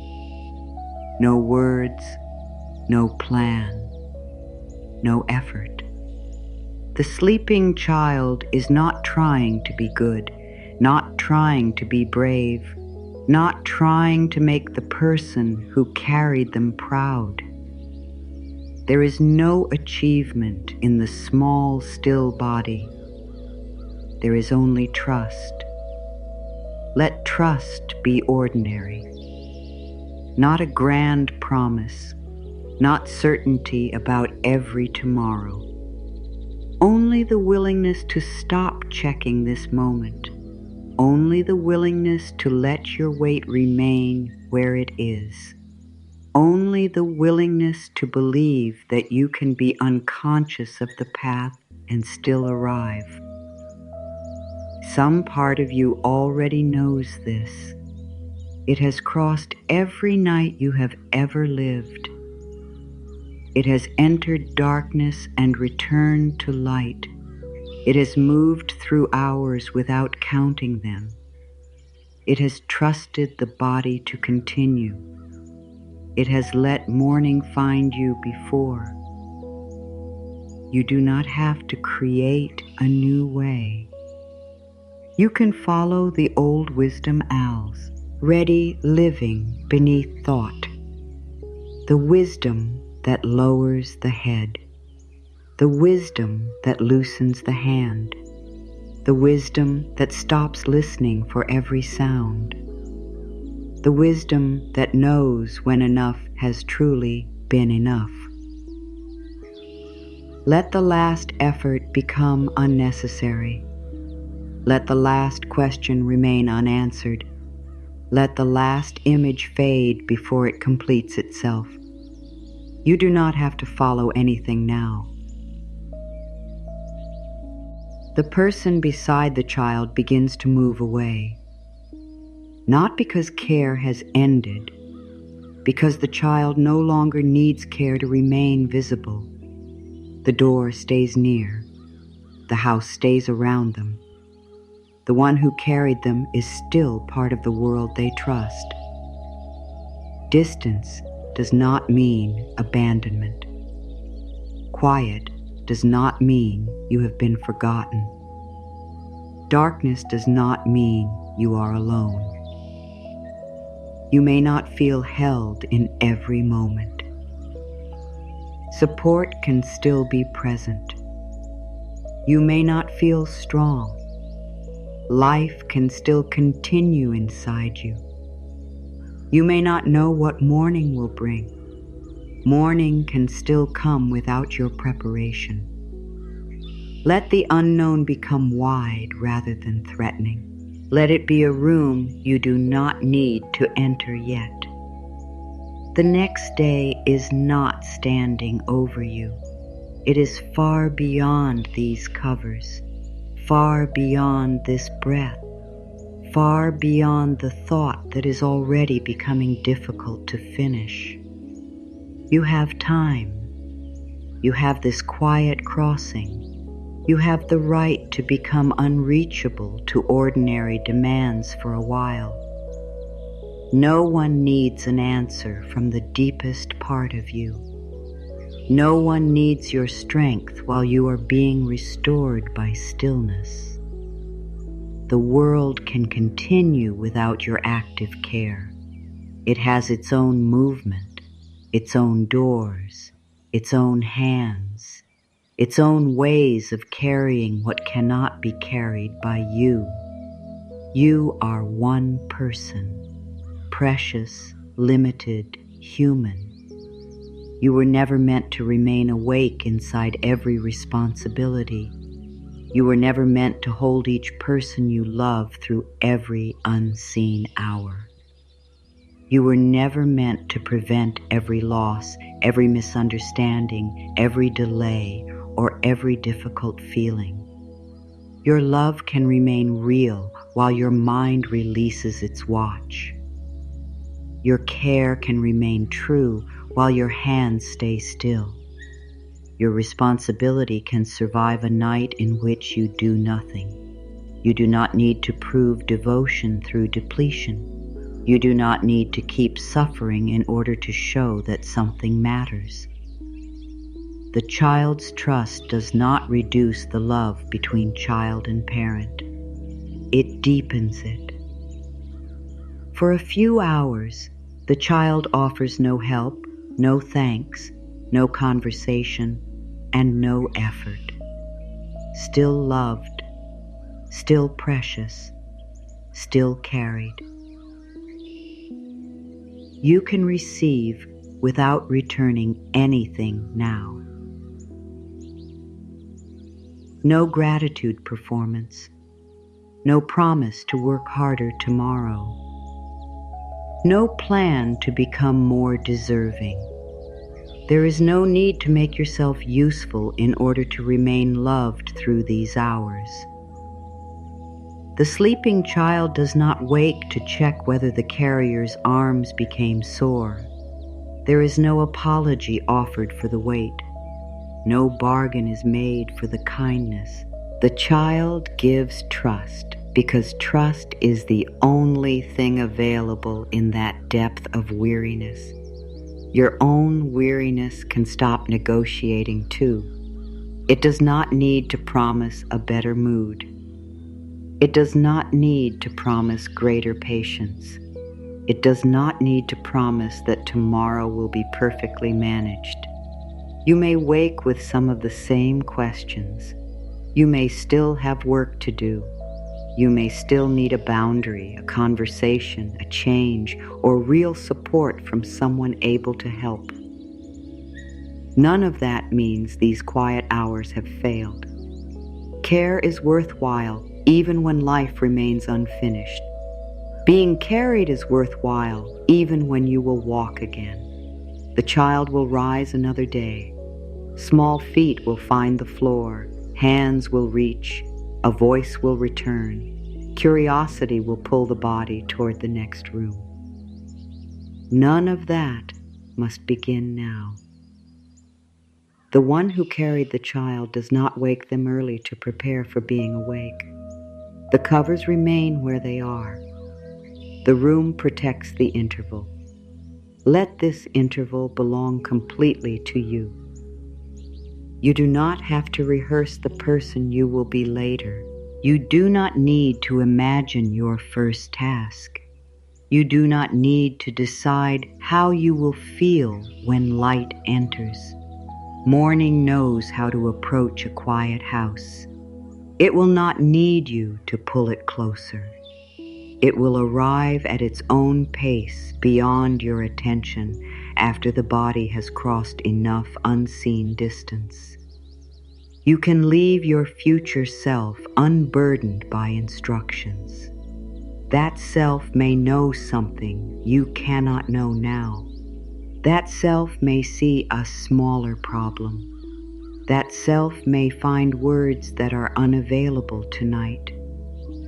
No words, no plan, no effort. The sleeping child is not trying to be good, not trying to be brave, not trying to make the person who carried them proud. There is no achievement in the small, still body. There is only trust. Let trust be ordinary. Not a grand promise, not certainty about every tomorrow. Only the willingness to stop checking this moment. Only the willingness to let your weight remain where it is. Only the willingness to believe that you can be unconscious of the path and still arrive. Some part of you already knows this. It has crossed every night you have ever lived. It has entered darkness and returned to light. It has moved through hours without counting them. It has trusted the body to continue. It has let morning find you before. You do not have to create a new way. You can follow the old wisdom owls, ready living beneath thought. The wisdom that lowers the head. The wisdom that loosens the hand. The wisdom that stops listening for every sound. The wisdom that knows when enough has truly been enough. Let the last effort become unnecessary. Let the last question remain unanswered. Let the last image fade before it completes itself. You do not have to follow anything now. The person beside the child begins to move away, not because care has ended, because the child no longer needs care to remain visible. The door stays near. The house stays around them. The one who carried them is still part of the world they trust. Distance does not mean abandonment. Quiet does not mean you have been forgotten. Darkness does not mean you are alone. You may not feel held in every moment. Support can still be present. You may not feel strong. Life can still continue inside you. You may not know what morning will bring. Morning can still come without your preparation. Let the unknown become wide rather than threatening. Let it be a room you do not need to enter yet. The next day is not standing over you. It is far beyond these covers. Far beyond this breath, far beyond the thought that is already becoming difficult to finish. You have time. You have this quiet crossing. You have the right to become unreachable to ordinary demands for a while. No one needs an answer from the deepest part of you. No one needs your strength while you are being restored by stillness. The world can continue without your active care. It has its own movement, its own doors, its own hands, its own ways of carrying what cannot be carried by you. You are one person, precious, limited, human. You were never meant to remain awake inside every responsibility. You were never meant to hold each person you love through every unseen hour. You were never meant to prevent every loss, every misunderstanding, every delay, or every difficult feeling. Your love can remain real while your mind releases its watch. Your care can remain true while your hands stay still. Your responsibility can survive a night in which you do nothing. You do not need to prove devotion through depletion. You do not need to keep suffering in order to show that something matters. The child's trust does not reduce the love between child and parent. It deepens it. For a few hours, the child offers no help, no thanks, no conversation, and no effort. Still loved, still precious, still carried. You can receive without returning anything now. No gratitude performance, no promise to work harder tomorrow. No plan to become more deserving. There is no need to make yourself useful in order to remain loved through these hours. The sleeping child does not wake to check whether the carrier's arms became sore. There is no apology offered for the wait. No bargain is made for the kindness. The child gives trust because trust is the only thing available in that depth of weariness. Your own weariness can stop negotiating too. It does not need to promise a better mood. It does not need to promise greater patience. It does not need to promise that tomorrow will be perfectly managed. You may wake with some of the same questions. You may still have work to do. You may still need a boundary, a conversation, a change, or real support from someone able to help. None of that means these quiet hours have failed. Care is worthwhile even when life remains unfinished. Being carried is worthwhile even when you will walk again. The child will rise another day. Small feet will find the floor. Hands will reach. A voice will return. Curiosity will pull the body toward the next room. None of that must begin now. The one who carried the child does not wake them early to prepare for being awake. The covers remain where they are. The room protects the interval. Let this interval belong completely to you. You do not have to rehearse the person you will be later. You do not need to imagine your first task. You do not need to decide how you will feel when light enters. Morning knows how to approach a quiet house. It will not need you to pull it closer. It will arrive at its own pace beyond your attention after the body has crossed enough unseen distance. You can leave your future self unburdened by instructions. That self may know something you cannot know now. That self may see a smaller problem. That self may find words that are unavailable tonight.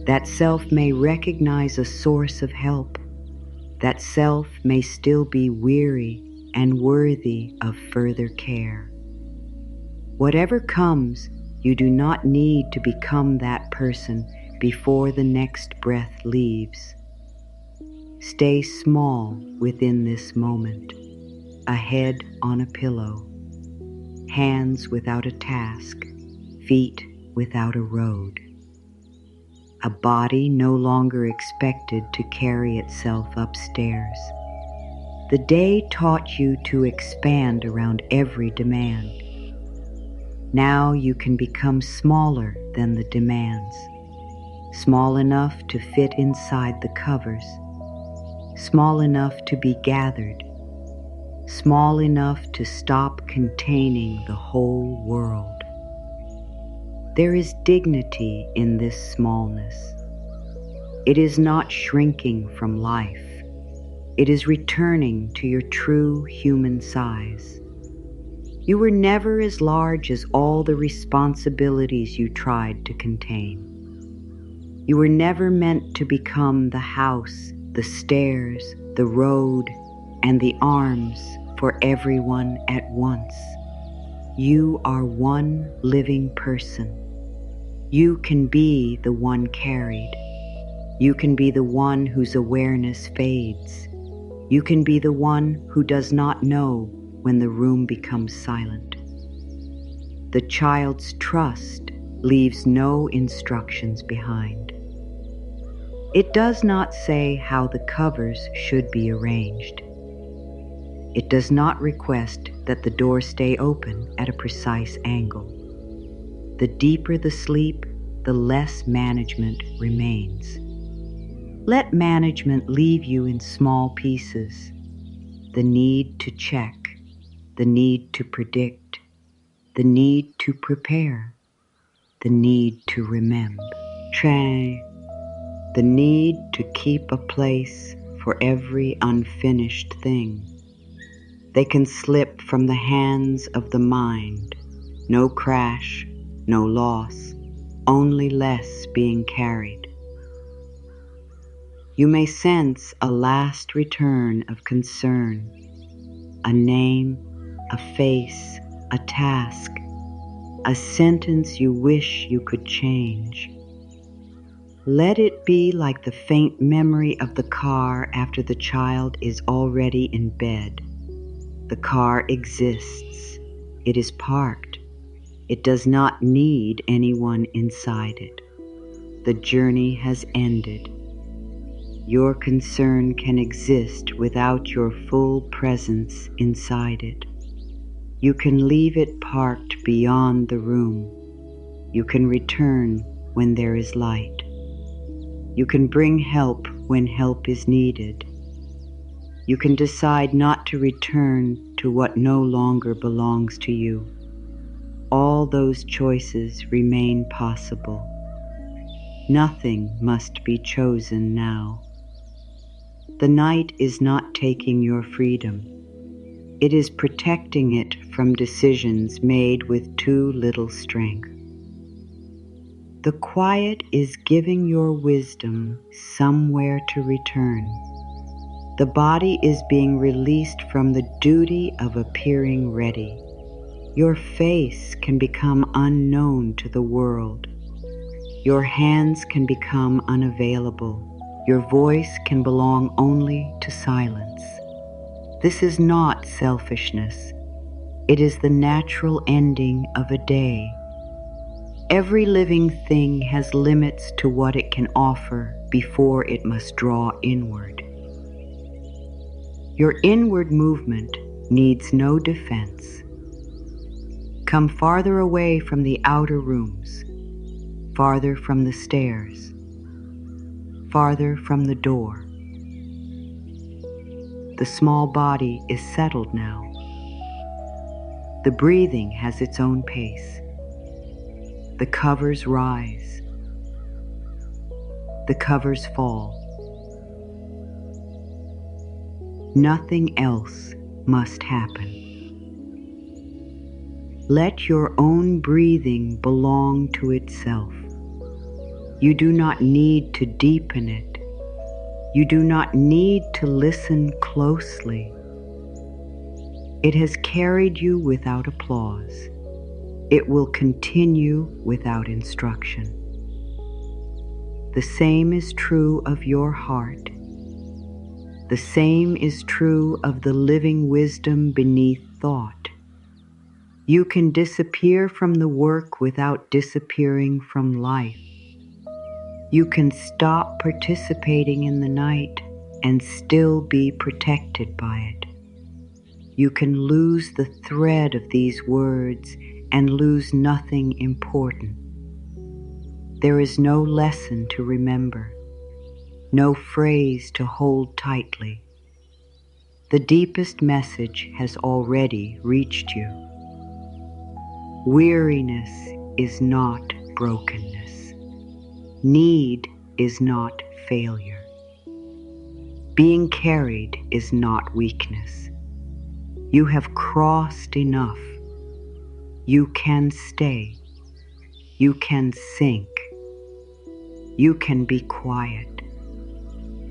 That self may recognize a source of help. That self may still be weary and worthy of further care. Whatever comes, you do not need to become that person before the next breath leaves. Stay small within this moment, a head on a pillow, hands without a task, feet without a road. A body no longer expected to carry itself upstairs. The day taught you to expand around every demand. Now you can become smaller than the demands, small enough to fit inside the covers, small enough to be gathered, small enough to stop containing the whole world. There is dignity in this smallness. It is not shrinking from life. It is returning to your true human size. You were never as large as all the responsibilities you tried to contain. You were never meant to become the house, the stairs, the road, and the arms for everyone at once. You are one living person. You can be the one carried. You can be the one whose awareness fades. You can be the one who does not know when the room becomes silent. The child's trust leaves no instructions behind. It does not say how the covers should be arranged. It does not request that the door stay open at a precise angle. The deeper the sleep, the less management remains. Let management leave you in small pieces. The need to check, the need to predict, the need to prepare, the need to remember. The need to keep a place for every unfinished thing. They can slip from the hands of the mind. No crash, no loss, only less being carried. You may sense a last return of concern, a name, a face, a task, a sentence you wish you could change. Let it be like the faint memory of the car after the child is already in bed. The car exists. It is parked. It does not need anyone inside it. The journey has ended. Your concern can exist without your full presence inside it. You can leave it parked beyond the room. You can return when there is light. You can bring help when help is needed. You can decide not to return to what no longer belongs to you. All those choices remain possible. Nothing must be chosen now. The night is not taking your freedom. It is protecting it from decisions made with too little strength. The quiet is giving your wisdom somewhere to return. The body is being released from the duty of appearing ready. Your face can become unknown to the world. Your hands can become unavailable. Your voice can belong only to silence. This is not selfishness. It is the natural ending of a day. Every living thing has limits to what it can offer before it must draw inward. Your inward movement needs no defense. Come farther away from the outer rooms, farther from the stairs, farther from the door. The small body is settled now. The breathing has its own pace. The covers rise. The covers fall. Nothing else must happen. Let your own breathing belong to itself. You do not need to deepen it. You do not need to listen closely. It has carried you without applause. It will continue without instruction. The same is true of your heart. The same is true of the living wisdom beneath thought. You can disappear from the work without disappearing from life. You can stop participating in the night and still be protected by it. You can lose the thread of these words and lose nothing important. There is no lesson to remember, no phrase to hold tightly. The deepest message has already reached you. Weariness is not brokenness. Need is not failure. Being carried is not weakness. You have crossed enough. You can stay. You can sink. You can be quiet.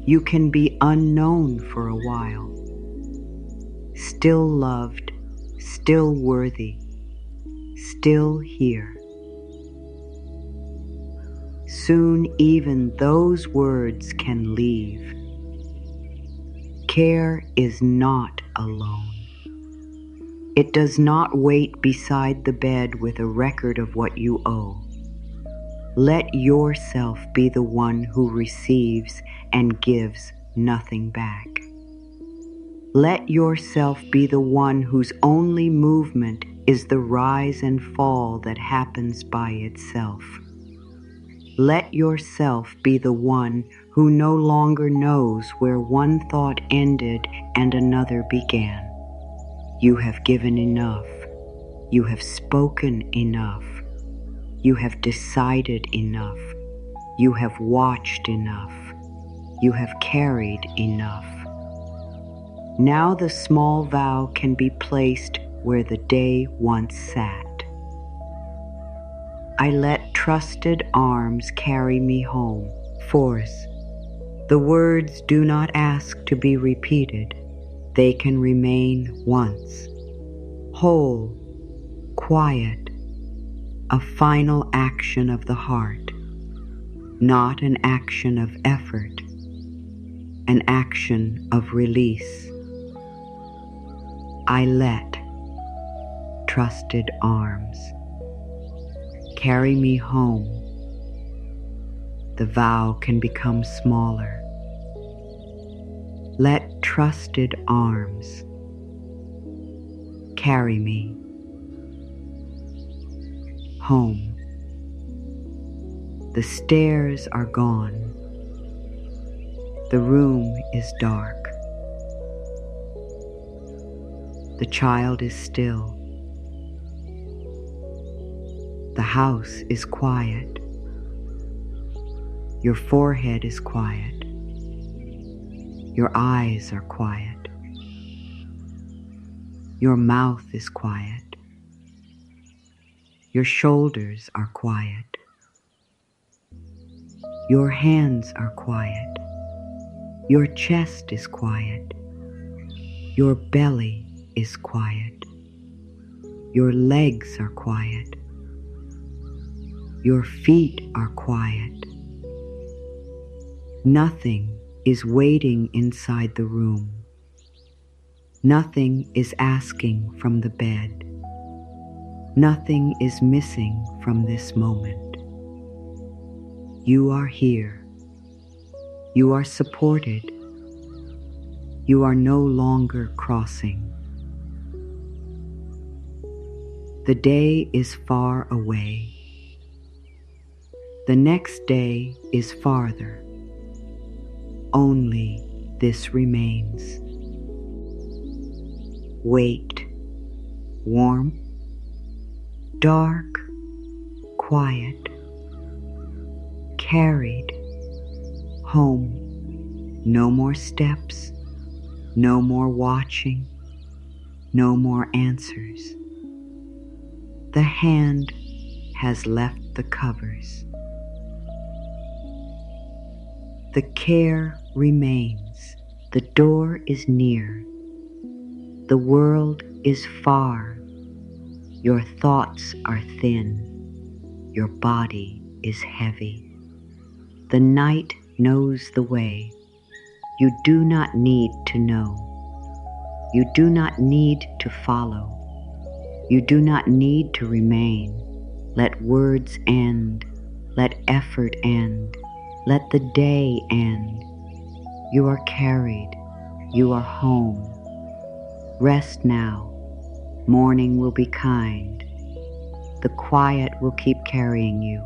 You can be unknown for a while. Still loved, still worthy, still here. Soon even those words can leave. Care is not alone. It does not wait beside the bed with a record of what you owe. Let yourself be the one who receives and gives nothing back. Let yourself be the one whose only movement is the rise and fall that happens by itself. Let yourself be the one who no longer knows where one thought ended and another began. You have given enough. You have spoken enough. You have decided enough. You have watched enough. You have carried enough. Now the small vow can be placed where the day once sat. I let trusted arms carry me home. Force, The words do not ask to be repeated. They can remain once. Whole, quiet, a final action of the heart, not an action of effort, an action of release. I let trusted arms carry me home. The vow can become smaller. Let trusted arms carry me home. The stairs are gone. The room is dark. The child is still. The house is quiet. Your forehead is quiet. Your eyes are quiet. Your mouth is quiet. Your shoulders are quiet. Your hands are quiet. Your chest is quiet. Your belly is quiet. Your legs are quiet. Your feet are quiet. Nothing is waiting inside the room. Nothing is asking from the bed. Nothing is missing from this moment. You are here. You are supported. You are no longer crossing. The day is far away. The next day is farther. Only this remains. Wait, warm, dark, quiet, carried home. No more steps, no more watching, no more answers. The hand has left the covers. The care remains. The door is near. The world is far. Your thoughts are thin. Your body is heavy. The night knows the way. You do not need to know. You do not need to follow. You do not need to remain. Let words end. Let effort end. Let the day end. You are carried. You are home. Rest now. Morning will be kind. The quiet will keep carrying you.